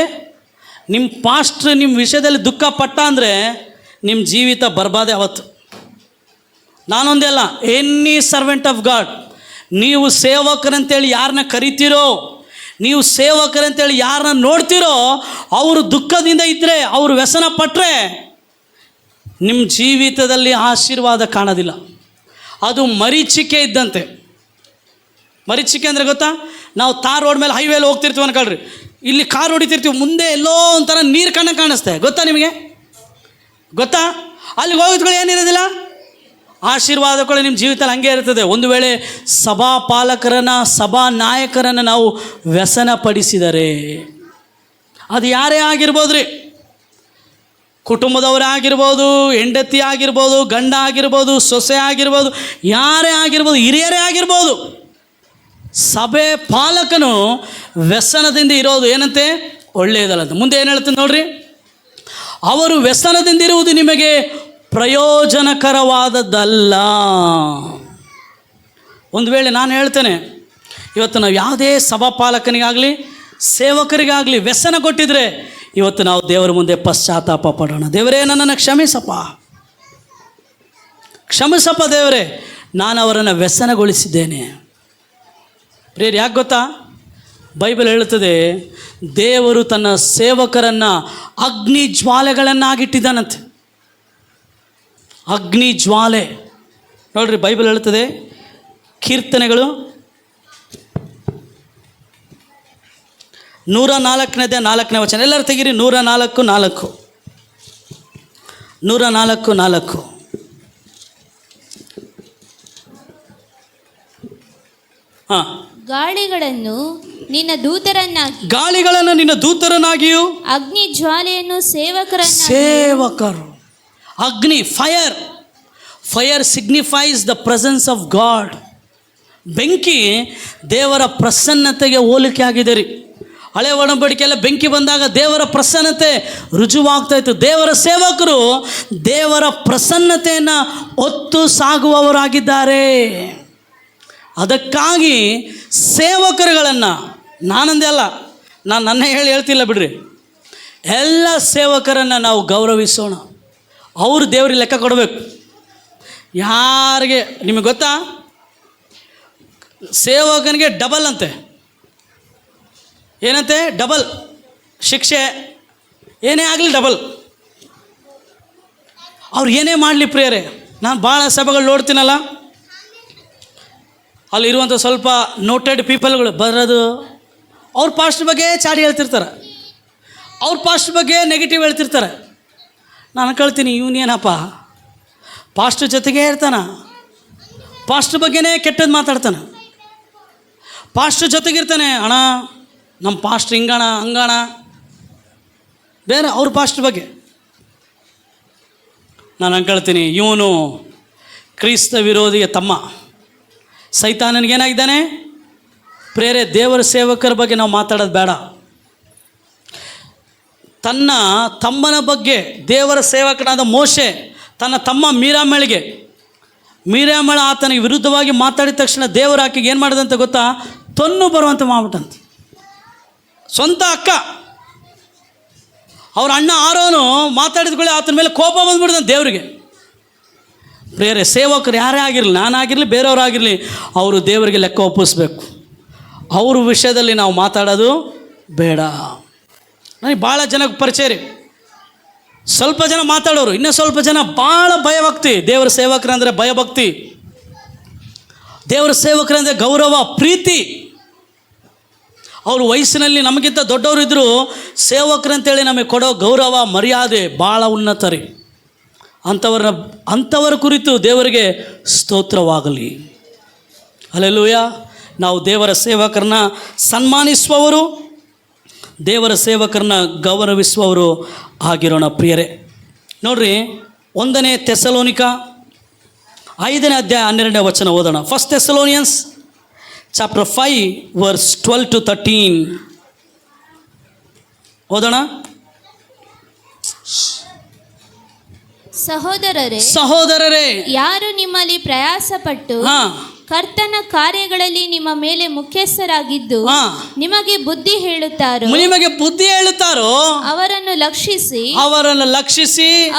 ನಿಮ್ಮ ಪಾಸ್ಟ್ರ್ ನಿಮ್ಮ ವಿಷಯದಲ್ಲಿ ದುಃಖ ಪಟ್ಟ ಅಂದರೆ ನಿಮ್ಮ ಜೀವಿತ ಬರ್ಬಾದೆ ಅವತ್ತು. ನಾನೊಂದೇ ಅಲ್ಲ, ಎನಿ ಸರ್ವೆಂಟ್ ಆಫ್ ಗಾಡ್, ನೀವು ಸೇವಕರಂತೇಳಿ ಯಾರನ್ನ ಕರಿತೀರೋ, ನೀವು ಸೇವಕರಂತೇಳಿ ಯಾರನ್ನ ನೋಡ್ತೀರೋ, ಅವರು ದುಃಖದಿಂದ ಇದ್ದರೆ, ಅವರು ವ್ಯಸನ ಪಟ್ಟರೆ ನಿಮ್ಮ ಜೀವಿತದಲ್ಲಿ ಆಶೀರ್ವಾದ ಕಾಣೋದಿಲ್ಲ. ಅದು ಮರೀಚಿಕೆ ಇದ್ದಂತೆ. ಮರೀಚಿಕೆ ಅಂದರೆ ಗೊತ್ತಾ? ನಾವು ತಾರ್ ರೋಡ್ ಮೇಲೆ ಹೈವೇಲಿ ಹೋಗ್ತಿರ್ತೀವಿ ಅನ್ಕೊಳ್ರಿ, ಇಲ್ಲಿ ಕಾರ್ ಹೊಡಿತಿರ್ತೀವಿ, ಮುಂದೆ ಎಲ್ಲೋ ಒಂಥರ ನೀರು ಕಾಣಿಸ್ತೆ. ಗೊತ್ತಾ ನಿಮಗೆ? ಗೊತ್ತಾ? ಅಲ್ಲಿಗೆ ಹೋಗಿದ್ಗಳು ಏನಿರೋದಿಲ್ಲ, ಆಶೀರ್ವಾದಗಳು ನಿಮ್ಮ ಜೀವಿತದಲ್ಲಿ ಹಂಗೆ ಇರ್ತದೆ. ಒಂದು ವೇಳೆ ಸಭಾ ಪಾಲಕರನ್ನು, ಸಭಾ ನಾಯಕರನ್ನು ನಾವು ವ್ಯಸನಪಡಿಸಿದರೆ, ಅದು ಯಾರೇ ಆಗಿರ್ಬೋದು ರೀ, ಕುಟುಂಬದವರೇ ಆಗಿರ್ಬೋದು, ಹೆಂಡತಿ ಆಗಿರ್ಬೋದು, ಗಂಡ ಆಗಿರ್ಬೋದು, ಸೊಸೆ ಆಗಿರ್ಬೋದು, ಯಾರೇ ಆಗಿರ್ಬೋದು, ಹಿರಿಯರೇ ಆಗಿರ್ಬೋದು, ಸಭೆ ಪಾಲಕನು ವ್ಯಸನದಿಂದ ಇರೋದು ಏನಂತೆ ಒಳ್ಳೆಯದಲ್ಲ. ಮುಂದೆ ಏನು ಹೇಳ್ತೀನಿ ನೋಡ್ರಿ, ಅವರು ವ್ಯಸನದಿಂದ ಇರುವುದು ನಿಮಗೆ ಪ್ರಯೋಜನಕರವಾದದ್ದಲ್ಲ. ಒಂದು ವೇಳೆ ನಾನು ಹೇಳ್ತೇನೆ, ಇವತ್ತು ನಾವು ಯಾವುದೇ ಸಭಾಪಾಲಕನಿಗಾಗಲಿ ಸೇವಕರಿಗಾಗಲಿ ವ್ಯಸನ ಕೊಟ್ಟಿದ್ರೆ, ಇವತ್ತು ನಾವು ದೇವರ ಮುಂದೆ ಪಶ್ಚಾತ್ತಾಪ ಪಡೋಣ. ದೇವರೇ, ನನ್ನನ್ನು ಕ್ಷಮಿಸಪ್ಪ, ಕ್ಷಮಿಸಪ್ಪ ದೇವರೇ, ನಾನು ಅವರನ್ನು ವ್ಯಸನಗೊಳಿಸಿದ್ದೇನೆ. ಪ್ರಿಯರು, ಯಾಕೆ ಗೊತ್ತಾ? ಬೈಬಲ್ ಹೇಳುತ್ತದೆ, ದೇವರು ತನ್ನ ಸೇವಕರನ್ನು ಅಗ್ನಿ ಜ್ವಾಲೆಗಳನ್ನಾಗಿಟ್ಟಿದ್ದಾನಂತೆ. ಅಗ್ನಿ ಜ್ವಾಲೆ ನೋಡ್ರಿ, ಬೈಬಲ್ ಹೇಳುತ್ತದೆ, ಕೀರ್ತನೆಗಳು 104ನೇ ವಚನ. ಎಲ್ಲರೂ ತೆಗೀರಿ, 104:4. 104:4. ಹಾಂ, ಗಾಳಿಗಳನ್ನು ನಿನ್ನ ದೂತರನ್ನಾಗಿಯೂ ಅಗ್ನಿ ಜ್ವಾಲೆಯನ್ನು ಸೇವಕರು. ಅಗ್ನಿ, fire signifies the presence of god. ಬೆಂಕಿ ದೇವರ ಪ್ರಸನ್ನತೆಗೆ ಹೋಲಿಕೆ ಆಗಿದೆ ರೀ. ಹಳೆ ಒಡಂಬಡಿಕೆಲ್ಲ ಬೆಂಕಿ ಬಂದಾಗ ದೇವರ ಪ್ರಸನ್ನತೆ ರುಜುವಾಗ್ತಾ ಇತ್ತು. ದೇವರ ಸೇವಕರು ದೇವರ ಪ್ರಸನ್ನತೆಯನ್ನು ಹೊತ್ತು ಸಾಗುವವರಾಗಿದ್ದಾರೆ. ಅದಕ್ಕಾಗಿ ಸೇವಕರುಗಳನ್ನು, ನಾನಂದೇ ಅಲ್ಲ, ನಾನು ನನ್ನೇ ಹೇಳ್ತಿಲ್ಲ ಬಿಡ್ರಿ, ಎಲ್ಲ ಸೇವಕರನ್ನು ನಾವು ಗೌರವಿಸೋಣ. ಅವರು ದೇವ್ರಿಗೆ ಲೆಕ್ಕ ಕೊಡಬೇಕು. ಯಾರಿಗೆ, ನಿಮಗೆ ಗೊತ್ತಾ, ಸೇವಕನಿಗೆ ಡಬಲ್ ಅಂತೆ. ಏನಂತೆ? ಡಬಲ್ ಶಿಕ್ಷೆ. ಏನೇ ಆಗಲಿ ಡಬಲ್. ಅವ್ರು ಏನೇ ಮಾಡಲಿ ಪ್ರಿಯರೇ, ನಾನು ಭಾಳ ಸಭೆಗಳು ನೋಡ್ತೀನಲ್ಲ, ಅಲ್ಲಿರುವಂಥ ಸ್ವಲ್ಪ ನೋಟೆಡ್ ಪೀಪಲ್ಗಳು ಬರೋದು, ಅವ್ರ ಪಾಸ್ಟ್ ಬಗ್ಗೆ ಚಾಡಿ ಹೇಳ್ತಿರ್ತಾರೆ, ಅವ್ರ ಪಾಸ್ಟ್ ಬಗ್ಗೆ ನೆಗೆಟಿವ್ ಹೇಳ್ತಿರ್ತಾರೆ. ನಾನು ಕೇಳ್ತೀನಿ, ಇವನೇನಪ್ಪ ಪಾಸ್ಟ್ರ್ ಜೊತೆಗೇ ಇರ್ತಾನೆ, ಪಾಸ್ಟ್ರ್ ಬಗ್ಗೆನೇ ಕೆಟ್ಟದ್ದು ಮಾತಾಡ್ತಾನೆ, ಪಾಸ್ಟ್ರ್ ಜೊತೆಗಿರ್ತಾನೆ, ಅಣ್ಣ ನಮ್ಮ ಪಾಸ್ಟ್ರ್ ಹಿಂಗಣ ಹಂಗಣ, ಬೇರೆ ಅವ್ರ ಪಾಸ್ಟ್ರ್ ಬಗ್ಗೆ. ನಾನು ಕೇಳ್ತೀನಿ, ಇವನು ಕ್ರಿಸ್ತ ವಿರೋಧಿಯ ತಮ್ಮ, ಸೈತಾನನಿಗೇನಾಗಿದ್ದಾನೆ ಪ್ರೇರೆ. ದೇವರ ಸೇವಕರ ಬಗ್ಗೆ ನಾವು ಮಾತಾಡೋದು ಬೇಡ. ತನ್ನ ತಮ್ಮನ ಬಗ್ಗೆ ದೇವರ ಸೇವಕನಾದ ಮೋಶೆ ತನ್ನ ತಮ್ಮ ಮೀರಾಮಳ ಆತನಿಗೆ ವಿರುದ್ಧವಾಗಿ ಮಾತಾಡಿದ ತಕ್ಷಣ ದೇವರ ಆಕೆಗೆ ಏನು ಮಾಡಿದಂತ ಗೊತ್ತಾ? ತೊನ್ನು ಬರುವಂತೆ ಮಾಡ್ಬಿಟ್ಟಂತ. ಸ್ವಂತ ಅಕ್ಕ, ಅವ್ರ ಅಣ್ಣ ಆರೋನು ಮಾತಾಡಿದ್ಕೊಳ್ಳಿ ಆತನ ಮೇಲೆ ಕೋಪ ಬಂದ್ಬಿಡ್ದಂತೆ ದೇವರಿಗೆ. ಪ್ರೇರೆ, ಸೇವಕರು ಯಾರೇ ಆಗಿರಲಿ, ನಾನಾಗಿರಲಿ ಬೇರೆಯವರಾಗಿರಲಿ, ಅವರು ದೇವರಿಗೆ ಲೆಕ್ಕ ಒಪ್ಪಿಸ್ಬೇಕು. ಅವ್ರ ವಿಷಯದಲ್ಲಿ ನಾವು ಮಾತಾಡೋದು ಬೇಡ. ನನಗೆ ಭಾಳ ಜನಕ್ಕೆ ಪರಿಚಯ ರೀ. ಸ್ವಲ್ಪ ಜನ ಮಾತಾಡೋರು, ಇನ್ನೂ ಸ್ವಲ್ಪ ಜನ ಭಾಳ ಭಯಭಕ್ತಿ. ದೇವರ ಸೇವಕರಂದರೆ ಭಯಭಕ್ತಿ, ದೇವರ ಸೇವಕರಂದರೆ ಗೌರವ, ಪ್ರೀತಿ. ಅವರು ವಯಸ್ಸಿನಲ್ಲಿ ನಮಗಿಂತ ದೊಡ್ಡವರು ಇದ್ದರೂ ಸೇವಕರಂತೇಳಿ ನಮಗೆ ಕೊಡೋ ಗೌರವ ಮರ್ಯಾದೆ ಭಾಳ ಉನ್ನತ ರೀ. ಅಂಥವರ ಕುರಿತು ದೇವರಿಗೆ ಸ್ತೋತ್ರವಾಗಲಿ. ಹಲ್ಲೆಲೂಯಾ. ನಾವು ದೇವರ ಸೇವಕರನ್ನ ಸನ್ಮಾನಿಸುವವರು, ದೇವರ ಸೇವಕರನ್ನ ಗೌರವಿಸುವವರು ಆಗಿರೋಣ ಪ್ರಿಯರೇ. ನೋಡ್ರಿ, 1 ಥೆಸಲೋನಿಕ 5ನೇ ಅಧ್ಯಾಯ 12ನೇ ವಚನ ಓದೋಣ. 1 Thessalonians chapter 5 verse 12 to 13 ಓದೋಣ. ಸಹೋದರರೇ, ಯಾರು ನಿಮ್ಮಲ್ಲಿ ಪ್ರಯಾಸಪಟ್ಟು ಕರ್ತನ ಕಾರ್ಯಗಳಲ್ಲಿ ನಿಮ್ಮ ಮೇಲೆ ಮುಖ್ಯಸ್ಥರಾಗಿದ್ದು ನಿಮಗೆ ಬುದ್ಧಿ ಹೇಳುತ್ತಾರೋ ಅವರನ್ನು ಲಕ್ಷಿಸಿ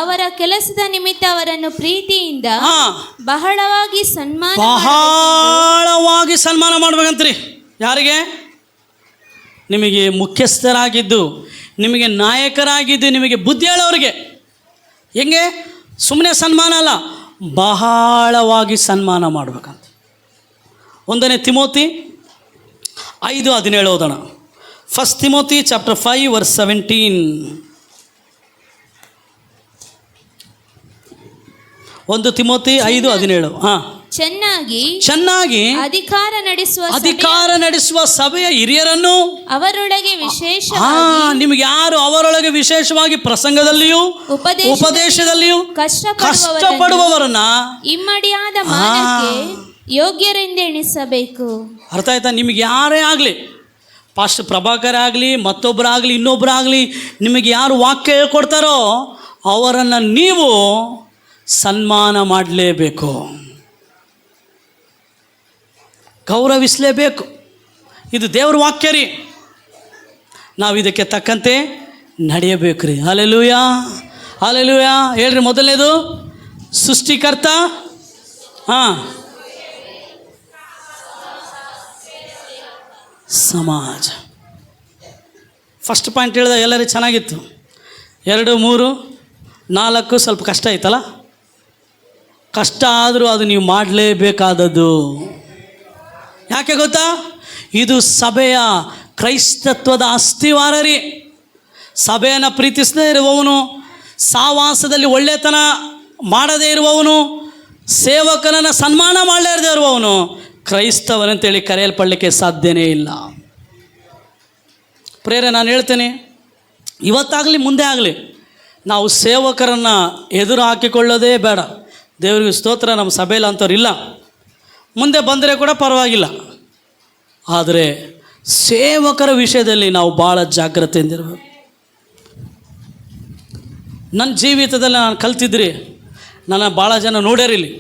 ಅವರ ಕೆಲಸದ ನಿಮಿತ್ತ ಅವರನ್ನು ಪ್ರೀತಿಯಿಂದ ಬಹಳವಾಗಿ ಸನ್ಮಾನ ಮಾಡ್ಬೇಕಂತ್ರಿ. ಯಾರಿಗೆ? ನಿಮಗೆ ಮುಖ್ಯಸ್ಥರಾಗಿದ್ದು, ನಿಮಗೆ ನಾಯಕರಾಗಿದ್ದು, ನಿಮಗೆ ಬುದ್ಧಿ ಹೇಳೋರಿಗೆ. ಹೆಂಗೆ? ಸುಮ್ಮನೆ ಸನ್ಮಾನ ಅಲ್ಲ, ಬಹಳವಾಗಿ ಸನ್ಮಾನ ಮಾಡ್ಬೇಕಂತ. 1 ತಿಮೋತಿ 5:17 ಓದೋಣ. 1 Timothy chapter 5 verse 17 1 ತಿಮೋತಿ 5:17. ಚೆನ್ನಾಗಿ ಅಧಿಕಾರ ನಡೆಸುವ ಸಭೆಯ ಹಿರಿಯರನ್ನು ಅವರೊಳಗೆ ನಿಮಗೆ ಯಾರು ಅವರೊಳಗೆ ವಿಶೇಷವಾಗಿ ಪ್ರಸಂಗದಲ್ಲಿಯೂ ಉಪದೇಶದಲ್ಲಿಯೂ ಕಷ್ಟಪಡುವವರನ್ನ ಇಮ್ಮಡಿಯಾದ ಮಾನಕ್ಕೆ ಯೋಗ್ಯರೆಂದೆಣಿಸಬೇಕು. ಅರ್ಥ ಆಯ್ತಾ? ನಿಮಗೆ ಯಾರೇ ಆಗಲಿ, ಪಾಸ್ಟರ್ ಪ್ರಭಾಕರ್ ಆಗಲಿ, ಮತ್ತೊಬ್ಬರಾಗಲಿ, ಇನ್ನೊಬ್ಬರಾಗಲಿ, ನಿಮಗೆ ಯಾರು ವಾಕ್ಯ ಹೇಳ್ಕೊಡ್ತಾರೋ ಅವರನ್ನು ನೀವು ಸನ್ಮಾನ ಮಾಡಲೇಬೇಕು, ಗೌರವಿಸಲೇಬೇಕು. ಇದು ದೇವ್ರ ವಾಕ್ಯ ರೀ. ನಾವು ಇದಕ್ಕೆ ತಕ್ಕಂತೆ ನಡೆಯಬೇಕು ರೀ. Hallelujah, hallelujah. ಹೇಳ್ರಿ, ಮೊದಲನೇದು ಸೃಷ್ಟಿಕರ್ತ, ಸಮಾಜ. ಫಸ್ಟ್ ಪಾಯಿಂಟ್ ಹೇಳಿದ ಎಲ್ಲರಿಗೂ ಚೆನ್ನಾಗಿತ್ತು. 2, 3, 4 ಸ್ವಲ್ಪ ಕಷ್ಟ ಐತಲ್ಲ. ಕಷ್ಟ ಆದರೂ ಅದು ನೀವು ಮಾಡಲೇಬೇಕಾದದ್ದು. ಯಾಕೆ ಗೊತ್ತಾ? ಇದು ಸಭೆಯ ಕ್ರೈಸ್ತತ್ವದ ಅಸ್ಥಿವಾರ ರೀ. ಸಭೆಯನ್ನು ಪ್ರೀತಿಸದೇ ಇರುವವನು, ಸಾವಾಸದಲ್ಲಿ ಒಳ್ಳೆತನ ಮಾಡದೇ ಇರುವವನು, ಸೇವಕನನ್ನು ಸನ್ಮಾನ ಮಾಡದೇ ಇರುವವನು ಕ್ರೈಸ್ತವನಂತೇಳಿ ಕರೆಯಲ್ಪಡಲಿಕ್ಕೆ ಸಾಧ್ಯನೇ ಇಲ್ಲ. ಪ್ರೇರೆ, ನಾನು ಹೇಳ್ತೇನೆ, ಇವತ್ತಾಗಲಿ ಮುಂದೆ ಆಗಲಿ ನಾವು ಸೇವಕರನ್ನು ಎದುರು ಹಾಕಿಕೊಳ್ಳೋದೇ ಬೇಡ. ದೇವರಿಗೆ ಸ್ತೋತ್ರ, ನಮ್ಮ ಸಭೆಯಲ್ಲಿ ಅಂಥವ್ರಿಲ್ಲ. ಮುಂದೆ ಬಂದರೆ ಕೂಡ ಪರವಾಗಿಲ್ಲ. ಆದರೆ ಸೇವಕರ ವಿಷಯದಲ್ಲಿ ನಾವು ಭಾಳ ಜಾಗ್ರತೆಯಿಂದಿರಬೇಕು. ನನ್ನ ಜೀವಿತದಲ್ಲಿ ನಾನು ಕಲ್ತಿದ್ರಿ, ನನ್ನ ಭಾಳ ಜನ ನೋಡ್ಯಾರಿಲ್ಲಿ.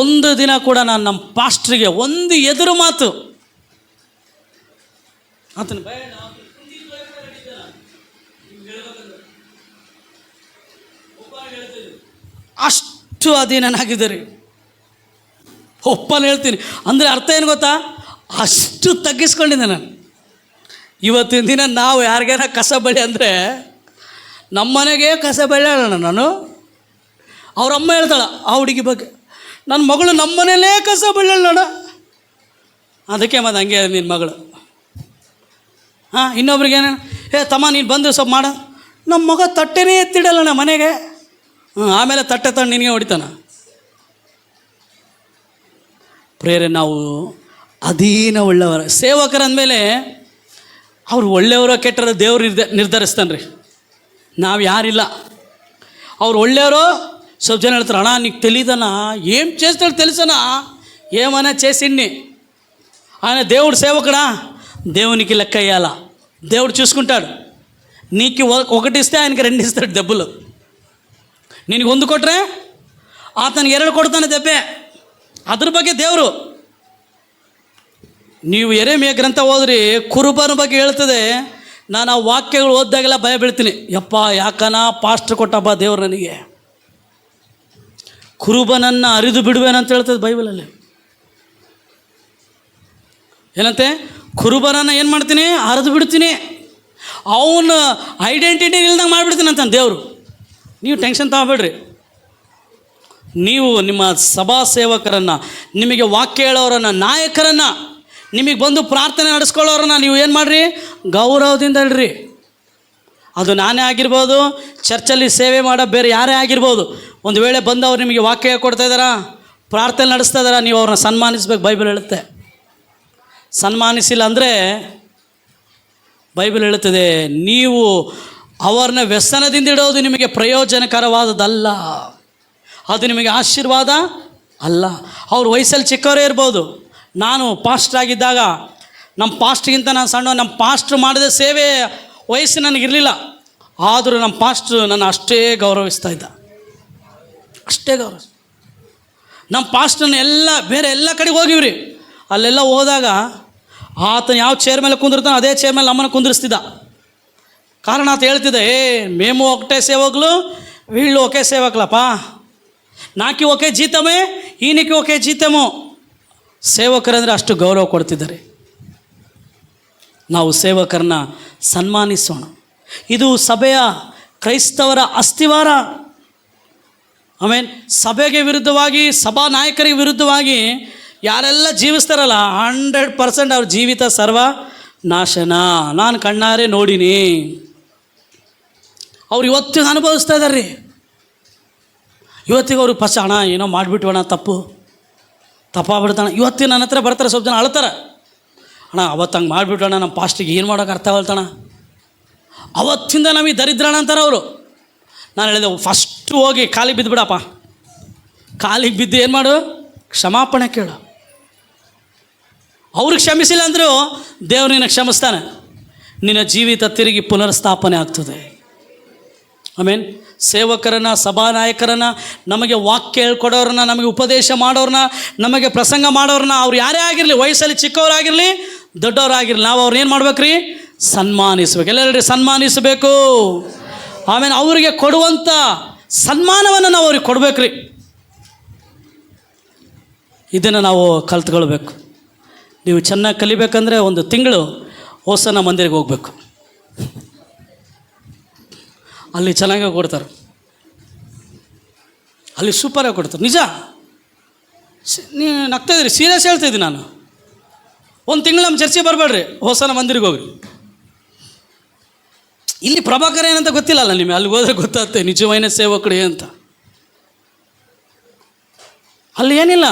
ಒಂದು ದಿನ ಕೂಡ ನಾನು ನಮ್ಮ ಪಾಸ್ಟ್ರಿಗೆ ಒಂದು ಎದುರು ಮಾತು ಆತನ ಅಷ್ಟು ಅಧೀನನಾಗಿದ್ದಾರೆ. ಒಪ್ಪಲ್ಲಿ ಹೇಳ್ತೀನಿ ಅಂದರೆ ಅರ್ಥ ಏನು ಗೊತ್ತಾ? ಅಷ್ಟು ತಗ್ಗಿಸ್ಕೊಂಡಿದ್ದೆ ನಾನು. ಇವತ್ತಿನ ದಿನ ನಾವು ಯಾರಿಗಾರ ಕಸ ಬಳಿ ಅಂದರೆ ನಮ್ಮ ಮನೆಗೆ ಕಸ ಬೆಳೆಯೋಣ. ನಾನು ಅವರಮ್ಮ ಹೇಳ್ತಾಳೆ ಆ ಹುಡುಗಿ ಬಗ್ಗೆ, ನನ್ನ ಮಗಳು ನಮ್ಮ ಮನೇಲೇ ಕಸ ಬೆಳೆಯೋಣ. ಅದಕ್ಕೆ ಮತ್ತೆ ಹಂಗೆ ನಿನ್ನ ಮಗಳು. ಇನ್ನೊಬ್ರಿಗೇನು, ತಮ್ಮ ನೀನು ಬಂದು ಸ್ವಲ್ಪ ಮಾಡ. ನಮ್ಮ ಮಗ ತಟ್ಟೆನೇ ಎತ್ತಿಡಲ್ಲಣ್ಣ ಮನೆಗೆ. ಆಮೇಲೆ ತಟ್ಟೆ ತಂದು ನಿನಗೆ ಹೊಡಿತಾನ. ಪ್ರೇರೆ, ನಾವು ಅಧೀನ ಉಳ್ಳವರ ಸೇವಕರ ಅಂದಮೇಲೆ ಅವ್ರು ಒಳ್ಳೆಯವರೋ ಕೆಟ್ಟರೋ ದೇವ್ರು ನಿರ್ಧರಿಸ್ತಾನೆ ರೀ. ನಾವು ಯಾರಿಲ್ಲ. ಅವ್ರು ఒళ్ళెవరో ಸ್ವಲ್ಪ ಜನ ಹೇಳ್ತಾರೆ, అన్నా నీకు తెలీదన్నా ఏం చేస్తాడు తెలుసనా, ఏమైనా చేసిండి. ఆయన దేవుడు సేవకుడా, దేవునికి లెక్క వేయాలా, దేవుడు చూసుకుంటాడు. నీకు ఒకటి ఇస్తే ఆయనకి 2 ఇస్తాడు దెబ్బలు. ನಿನಗೆ 1 ಕೊಟ್ಟರೆ ಆತನಿಗೆ 2 ಕೊಡ್ತಾನೆ ದೆಬ್ಬೆ. ಅದ್ರ ಬಗ್ಗೆ ದೇವರು. ನೀವು ಯೆರೆಮೀಯ ಗ್ರಂಥ ಓದ್ರಿ, ಕುರುಬನ ಬಗ್ಗೆ ಹೇಳ್ತದೆ. ನಾನು ಆ ವಾಕ್ಯಗಳು ಓದಿದಾಗೆಲ್ಲ ಭಯ ಬೀಳ್ತೀನಿ. ಯಪ್ಪ, ಯಾಕನ ಪಾಸ್ಟ್ರ್ ಕೊಟ್ಟಪ್ಪ ದೇವ್ರು ನನಗೆ. ಕುರುಬನನ್ನು ಅರಿದು ಬಿಡುವೇನಂತ ಹೇಳ್ತದೆ ಬೈಬಲಲ್ಲಿ. ಏನಂತೆ? ಕುರುಬನನ್ನು ಏನು ಮಾಡ್ತೀನಿ? ಅರಿದು ಬಿಡ್ತೀನಿ. ಅವನ ಐಡೆಂಟಿಟಿ ಇಲ್ದಂಗೆ ಮಾಡಿಬಿಡ್ತೀನಿ ಅಂತ ದೇವರು. ನೀವು ಟೆನ್ಷನ್ ತಗೋಬೇಡ್ರಿ. ನೀವು ನಿಮ್ಮ ಸಭಾ ಸೇವಕರನ್ನು, ನಿಮಗೆ ವಾಕ್ಯ ಹೇಳೋರನ್ನು, ನಾಯಕರನ್ನು, ನಿಮಗೆ ಬಂದು ಪ್ರಾರ್ಥನೆ ನಡೆಸ್ಕೊಳ್ಳೋರನ್ನ ನೀವು ಏನು ಮಾಡಿರಿ? ಗೌರವದಿಂದ ಹೇಳ್ರಿ. ಅದು ನಾನೇ ಆಗಿರ್ಬೋದು, ಚರ್ಚಲ್ಲಿ ಸೇವೆ ಮಾಡೋ ಬೇರೆ ಯಾರೇ ಆಗಿರ್ಬೋದು. ಒಂದು ವೇಳೆ ಬಂದು ಅವ್ರು ನಿಮಗೆ ವಾಕ್ಯ ಕೊಡ್ತಾ ಇದ್ದಾರಾ, ಪ್ರಾರ್ಥನೆ ನಡೆಸ್ತಾ ಇದ್ದಾರಾ, ನೀವು ಅವ್ರನ್ನ ಸನ್ಮಾನಿಸ್ಬೇಕು. ಬೈಬಲ್ ಹೇಳುತ್ತೆ. ಸನ್ಮಾನಿಸಿಲ್ಲ ಅಂದರೆ ಬೈಬಲ್ ಹೇಳುತ್ತದೆ, ನೀವು ಅವ್ರನ್ನ ವ್ಯಸನದಿಂದ ಇಡೋದು ನಿಮಗೆ ಪ್ರಯೋಜನಕರವಾದದ್ದಲ್ಲ, ಅದು ನಿಮಗೆ ಆಶೀರ್ವಾದ ಅಲ್ಲ. ಅವ್ರ ವಯಸ್ಸಲ್ಲಿ ಚಿಕ್ಕವರೇ ಇರ್ಬೋದು. ನಾನು ಪಾಸ್ಟ್ರ್ ಆಗಿದ್ದಾಗ ನಮ್ಮ ಪಾಸ್ಟ್ಗಿಂತ ನಾನು ಸಣ್ಣ, ನಮ್ಮ ಪಾಸ್ಟ್ರು ಮಾಡಿದ ಸೇವೆ ವಯಸ್ಸು ನನಗಿರಲಿಲ್ಲ. ಆದರೂ ನಮ್ಮ ಪಾಸ್ಟ್ರು ನನ್ನ ಅಷ್ಟೇ ಗೌರವಿಸ್ತಾ ಇದ್ದ, ಅಷ್ಟೇ ಗೌರವ. ನಮ್ಮ ಪಾಸ್ಟ್ರನ್ನ ಬೇರೆ ಎಲ್ಲ ಕಡೆಗೆ ಹೋಗಿವ್ರಿ. ಅಲ್ಲೆಲ್ಲ ಹೋದಾಗ ಆತನ ಯಾವ ಚೇರ್ ಮೇಲೆ ಕುಂದಿರ್ತಾನೋ ಅದೇ ಚೇರ್ ಮೇಲೆ ನಮ್ಮನ್ನು ಕುಂದಿರಿಸ್ತಿದ್ದ. ಕಾರಣ ಆತ ಹೇಳ್ತಿದ್ದೆ, మేము ఒకటే సేవకులు, వీళ్ళు ఒకే సేవకులప్ప, నాకి ఒకే జీతమే, ఈయనకి ఒకే జీతము. ಸೇವಕರಂದರೆ ಅಷ್ಟು ಗೌರವ ಕೊಡ್ತಿದ್ದಾರೆ. ನಾವು ಸೇವಕರನ್ನ ಸನ್ಮಾನಿಸೋಣ. ಇದು ಸಭೆಯ ಕ್ರೈಸ್ತವರ ಅಸ್ಥಿವಾರ. ಆಮೇಲೆ ಸಭೆಗೆ ವಿರುದ್ಧವಾಗಿ, ಸಭಾ ನಾಯಕರಿಗೆ ವಿರುದ್ಧವಾಗಿ ಯಾರೆಲ್ಲ ಜೀವಿಸ್ತಾರಲ್ಲ, 100% ಅವ್ರ ಜೀವಿತ ಸರ್ವ ನಾಶನ. ನಾನು ಕಣ್ಣಾರೆ ನೋಡಿನಿ. ಅವ್ರು ಇವತ್ತು ಅನುಭವಿಸ್ತಾ ಇದ್ದಾರೆ ರೀ. ಇವತ್ತಿಗೆ ಅವ್ರಿಗೆ ಫಸ್ಟ್ ಅಣ್ಣ ಏನೋ ಮಾಡಿಬಿಟ್ಟು ಅಣ್ಣ ತಪ್ಪಾಗ್ಬಿಡ್ತಾಣ. ಇವತ್ತಿಗೆ ನನ್ನ ಹತ್ರ ಬರ್ತಾರೆ, ಸ್ವಲ್ಪ ಜನ ಅಳ್ತಾರೆ, ಅಣ್ಣ ಅವತ್ತು ಹಂಗೆ ಮಾಡಿಬಿಟ್ಟು ಅಣ್ಣ ನಮ್ಮ ಪಾಸ್ಟಿಗೆ ಏನು ಮಾಡೋಕೆ ಅರ್ಥ ಆಗಲ್ತಣ್ಣ, ಅವತ್ತಿಂದ ನಮಗೆ ದರಿದ್ರಣ ಅಂತಾರೆ ಅವರು. ನಾನು ಹೇಳಿದೆ ಫಸ್ಟು ಹೋಗಿ ಕಾಲಿಗೆ ಬಿದ್ದುಬಿಡಪ್ಪ, ಕಾಲಿಗೆ ಬಿದ್ದು ಏನು ಮಾಡು, ಕ್ಷಮಾಪಣೆ ಕೇಳು. ಅವ್ರಿಗೆ ಕ್ಷಮಿಸಿಲ್ಲ ಅಂದರೂ ದೇವ್ರು ನಿನ್ನ ಕ್ಷಮಿಸ್ತಾನೆ, ನಿನ್ನ ಜೀವಿತ ತಿರುಗಿ ಪುನರ್ಸ್ಥಾಪನೆ ಆಗ್ತದೆ. ಆಮೇನ್. ಸೇವಕರನ್ನ, ಸಭಾನಾಯಕರನ್ನ, ನಮಗೆ ವಾಕ್ಯ ಹೇಳ್ಕೊಡೋರನ್ನ, ನಮಗೆ ಉಪದೇಶ ಮಾಡೋರನ್ನ, ನಮಗೆ ಪ್ರಸಂಗ ಮಾಡೋರನ್ನ, ಅವ್ರು ಯಾರೇ ಆಗಿರಲಿ, ವಯಸ್ಸಲ್ಲಿ ಚಿಕ್ಕವರಾಗಿರಲಿ ದೊಡ್ಡವರಾಗಿರಲಿ, ನಾವು ಅವ್ರನ್ನ ಏನು ಮಾಡ್ಬೇಕ್ರಿ, ಸನ್ಮಾನಿಸ್ಬೇಕು. ಎಲ್ಲರೂ ಸನ್ಮಾನಿಸಬೇಕು. ಆಮೇಲೆ ಅವರಿಗೆ ಕೊಡುವಂಥ ಸನ್ಮಾನವನ್ನು ನಾವು ಅವ್ರಿಗೆ ಕೊಡ್ಬೇಕ್ರಿ. ಇದನ್ನು ನಾವು ಕಲ್ತ್ಕೊಳ್ಬೇಕು. ನೀವು ಚೆನ್ನಾಗಿ ಕಲಿಬೇಕಂದ್ರೆ 1 ತಿಂಗಳು ಹೋಸನ ಮಂದಿರಿಗೆ ಹೋಗ್ಬೇಕು, ಅಲ್ಲಿ ಚೆನ್ನಾಗಿ ಕೊಡ್ತಾರೆ, ಅಲ್ಲಿ ಸೂಪರಾಗಿ ಕೊಡ್ತಾರೆ. ನಿಜ, ನೀವು ನಗ್ತಾಯಿದ್ರಿ, ಸೀರಿಯಸ್ ಹೇಳ್ತಾಯಿದ್ದೀನಿ ನಾನು. 1 ತಿಂಗಳು ನಮ್ಮ ಚರ್ಚೆ ಬರಬೇಡ್ರಿ, ಹೋಸನ ಮಂದಿರಿಗೆ ಹೋಗ್ರಿ. ಇಲ್ಲಿ ಪ್ರಭಾಕರ ಏನಂತ ಗೊತ್ತಿಲ್ಲಲ್ಲ ನಿಮಗೆ, ಅಲ್ಲಿ ಹೋದ್ರೆ ಗೊತ್ತಾಗುತ್ತೆ ನಿಜವಾದ ಸೇವಕರು ಅಂತ. ಅಲ್ಲಿ ಏನಿಲ್ಲ,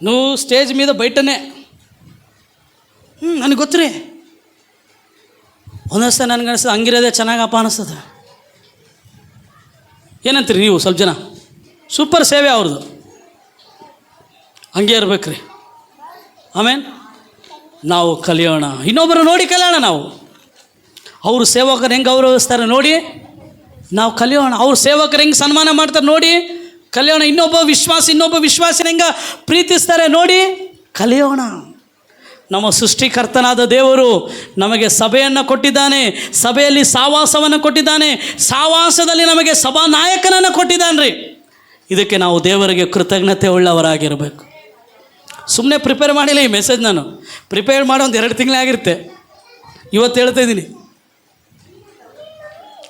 నువ్వు స్టేజ్ మీద బయటనే ನನಗೆ ಗೊತ್ತ್ರಿ. ಒಂದೊಂದ್ಸಲ ನನಗೆ ಅನಿಸ್ತದೆ ಹಂಗಿರೋದೇ ಚೆನ್ನಾಗಪ್ಪ ಅನಿಸ್ತದೆ. ಏನಂತೀರಿ ನೀವು? ಸ್ವಲ್ಪ ಜನ ಸೂಪರ್ ಸೇವೆ ಅವ್ರದ್ದು, ಹಂಗೆ ಇರ್ಬೇಕ್ರಿ. ಆಮೇಲೆ ನಾವು ಕಲಿಯೋಣ, ಇನ್ನೊಬ್ಬರು ನೋಡಿ ಕಲಿಯೋಣ. ನಾವು ಅವರು ಸೇವಕರು ಹೆಂಗೆ ಗೌರವಿಸ್ತಾರೆ ನೋಡಿ ನಾವು ಕಲಿಯೋಣ. ಅವ್ರ ಸೇವಕರು ಹೆಂಗೆ ಸನ್ಮಾನ ಮಾಡ್ತಾರೆ ನೋಡಿ ಕಲಿಯೋಣ. ಇನ್ನೊಬ್ಬ ವಿಶ್ವಾಸಿನ ಹೆಂಗೆ ಪ್ರೀತಿಸ್ತಾರೆ ನೋಡಿ ಕಲಿಯೋಣ. ನಮ್ಮ ಸೃಷ್ಟಿಕರ್ತನಾದ ದೇವರು ನಮಗೆ ಸಭೆಯನ್ನು ಕೊಟ್ಟಿದ್ದಾನೆ, ಸಭೆಯಲ್ಲಿ ಸಹವಾಸವನ್ನು ಕೊಟ್ಟಿದ್ದಾನೆ, ಸಹವಾಸದಲ್ಲಿ ನಮಗೆ ಸಭಾ ನಾಯಕನನ್ನು ಕೊಟ್ಟಿದ್ದಾನೆ ರೀ. ಇದಕ್ಕೆ ನಾವು ದೇವರಿಗೆ ಕೃತಜ್ಞತೆ ಉಳ್ಳವರಾಗಿರಬೇಕು. ಸುಮ್ಮನೆ ಪ್ರಿಪೇರ್ ಮಾಡಿಲ್ಲ ಈ ಮೆಸೇಜ್, ನಾನು ಪ್ರಿಪೇರ್ ಮಾಡೋ 2 ತಿಂಗಳೇ ಆಗಿರುತ್ತೆ. ಇವತ್ತು ಹೇಳ್ತಾಯಿದ್ದೀನಿ.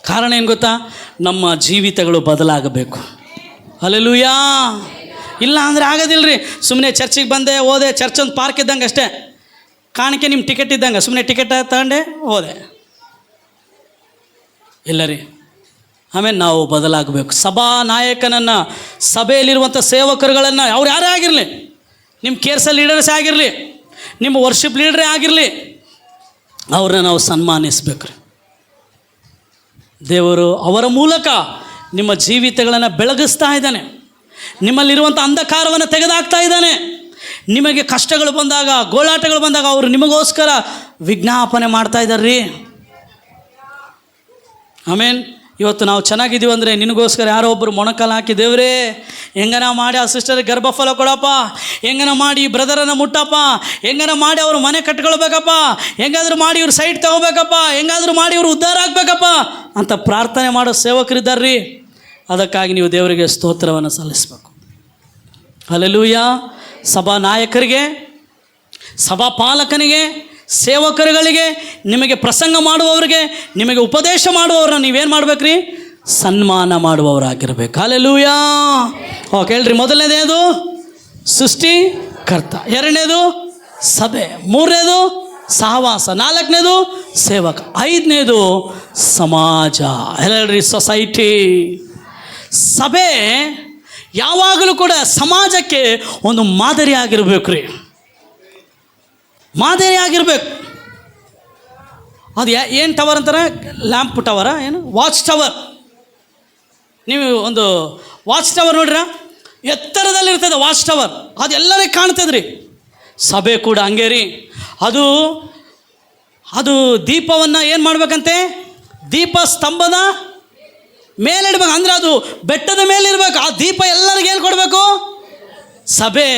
ಕಾರಣ ಏನು ಗೊತ್ತಾ? ನಮ್ಮ ಜೀವಿತಗಳು ಬದಲಾಗಬೇಕು. ಹಲ್ಲೆಲೂಯಾ. ಇಲ್ಲ ಅಂದರೆ ಆಗೋದಿಲ್ಲ ರೀ. ಸುಮ್ಮನೆ ಚರ್ಚಿಗೆ ಬಂದೆ ಹೋದೆ, ಚರ್ಚ್ ಒಂದು ಪಾರ್ಕ್ ಇದ್ದಂಗೆ ಅಷ್ಟೇ, ಕಾಣಿಕೆ ನಿಮ್ಮ ಟಿಕೆಟ್ ಇದ್ದಂಗೆ, ಸುಮ್ಮನೆ ಟಿಕೆಟ್ ತಗೊಂಡೆ ಹೋದೆ, ಇಲ್ಲ ರೀ. ಆಮೇಲೆ ನಾವು ಬದಲಾಗಬೇಕು. ಸಭಾ ನಾಯಕನನ್ನು, ಸಭೆಯಲ್ಲಿರುವಂಥ ಸೇವಕರುಗಳನ್ನು, ಅವ್ರು ಯಾರೇ ಆಗಿರಲಿ, ನಿಮ್ಮ ಕೇರ್ಸಲ್ ಲೀಡರ್ಸ್ ಆಗಿರಲಿ, ನಿಮ್ಮ ವರ್ಷಿಪ್ ಲೀಡರೇ ಆಗಿರಲಿ, ಅವ್ರನ್ನ ನಾವು ಸನ್ಮಾನಿಸ್ಬೇಕು ರೀ. ದೇವರು ಅವರ ಮೂಲಕ ನಿಮ್ಮ ಜೀವಿತಗಳನ್ನು ಬೆಳಗಿಸ್ತಾ ಇದ್ದಾನೆ, ನಿಮ್ಮಲ್ಲಿರುವಂಥ ಅಂಧಕಾರವನ್ನು ತೆಗೆದಾಕ್ತಾ ಇದ್ದಾನೆ. ನಿಮಗೆ ಕಷ್ಟಗಳು ಬಂದಾಗ, ಗೋಳಾಟಗಳು ಬಂದಾಗ ಅವರು ನಿಮಗೋಸ್ಕರ ವಿಜ್ಞಾಪನೆ ಮಾಡ್ತಾ ಇದ್ದಾರೆ ರೀ. ಆಮೇನ್. ಇವತ್ತು ನಾವು ಚೆನ್ನಾಗಿದ್ದೀವಿ ಅಂದರೆ ನಿನಗೋಸ್ಕರ ಯಾರೋ ಒಬ್ಬರು ಮೊಣಕಾಲು ಹಾಕಿ, ದೇವರೇ ಹೆಂಗನ ಮಾಡಿ ಆ ಸಿಸ್ಟರ್ಗೆ ಗರ್ಭಫಲ ಕೊಡಪ್ಪ, ಹೆಂಗನ ಮಾಡಿ ಈ ಬ್ರದರನ್ನು ಮುಟ್ಟಪ್ಪ, ಹೆಂಗನ ಮಾಡಿ ಅವರು ಮನೆ ಕಟ್ಕೊಳ್ಬೇಕಪ್ಪ, ಹೆಂಗಾದರೂ ಮಾಡಿ ಇವ್ರು ಸೈಟ್ ತೊಗೋಬೇಕಪ್ಪ, ಹೆಂಗಾದರೂ ಮಾಡಿ ಇವರು ಉದ್ಧಾರ ಆಗಬೇಕಪ್ಪ ಅಂತ ಪ್ರಾರ್ಥನೆ ಮಾಡೋ ಸೇವಕರಿದ್ದಾರೆ ರೀ. ಅದಕ್ಕಾಗಿ ನೀವು ದೇವರಿಗೆ ಸ್ತೋತ್ರವನ್ನು ಸಲ್ಲಿಸಬೇಕು. ಹಲ್ಲೆಲೂಯಾ. ಸಭಾ ನಾಯಕರಿಗೆ, ಸಭಾ ಪಾಲಕನಿಗೆ, ಸೇವಕರುಗಳಿಗೆ, ನಿಮಗೆ ಪ್ರಸಂಗ ಮಾಡುವವರಿಗೆ, ನಿಮಗೆ ಉಪದೇಶ ಮಾಡುವವ್ರನ್ನ ನೀವೇನು ಮಾಡ್ಬೇಕ್ರಿ? ಸನ್ಮಾನ ಮಾಡುವವರಾಗಿರ್ಬೇಕು. ಹಲ್ಲೆಲೂಯಾ. ಓಕೆ, ಹೇಳ್ರಿ. ಮೊದಲನೇದೇದು ಸೃಷ್ಟಿಕರ್ತ, 2ನೇದು ಸಭೆ, 3ನೇದು ಸಹವಾಸ, 4ನೇದು ಸೇವಕ, 5ನೇದು ಸಮಾಜ. ಹೇಳ್ರಿ, ಸೊಸೈಟಿ. ಸಭೆ ಯಾವಾಗಲೂ ಕೂಡ ಸಮಾಜಕ್ಕೆ ಒಂದು ಮಾದರಿ ಆಗಿರ್ಬೇಕು ರೀ, ಮಾದರಿ ಆಗಿರ್ಬೇಕು. ಅದು ಏನು ಟವರ್ ಅಂತಾರೆ? ಲ್ಯಾಂಪ್ ಟವರ, ಏನು ವಾಚ್ ಟವರ್. ನೀವು ಒಂದು ವಾಚ್ ಟವರ್ ನೋಡ್ರ, ಎತ್ತರದಲ್ಲಿರ್ತದೆ ವಾಚ್ ಟವರ್, ಅದು ಎಲ್ಲರಿಗೆ ಕಾಣ್ತದೆ ರೀ. ಸಭೆ ಕೂಡ ಹಂಗೆ ರೀ. ಅದು ದೀಪವನ್ನು ಏನು ಮಾಡ್ಬೇಕಂತೆ? ದೀಪ ಸ್ತಂಭದ ಮೇಲಿಡ್ಬೇಕು. ಅಂದರೆ ಅದು ಬೆಟ್ಟದ ಮೇಲಿರ್ಬೇಕು. ಆ ದೀಪ ಎಲ್ಲರಿಗೂ ಏನು ಕೊಡಬೇಕು? ಸಭೆ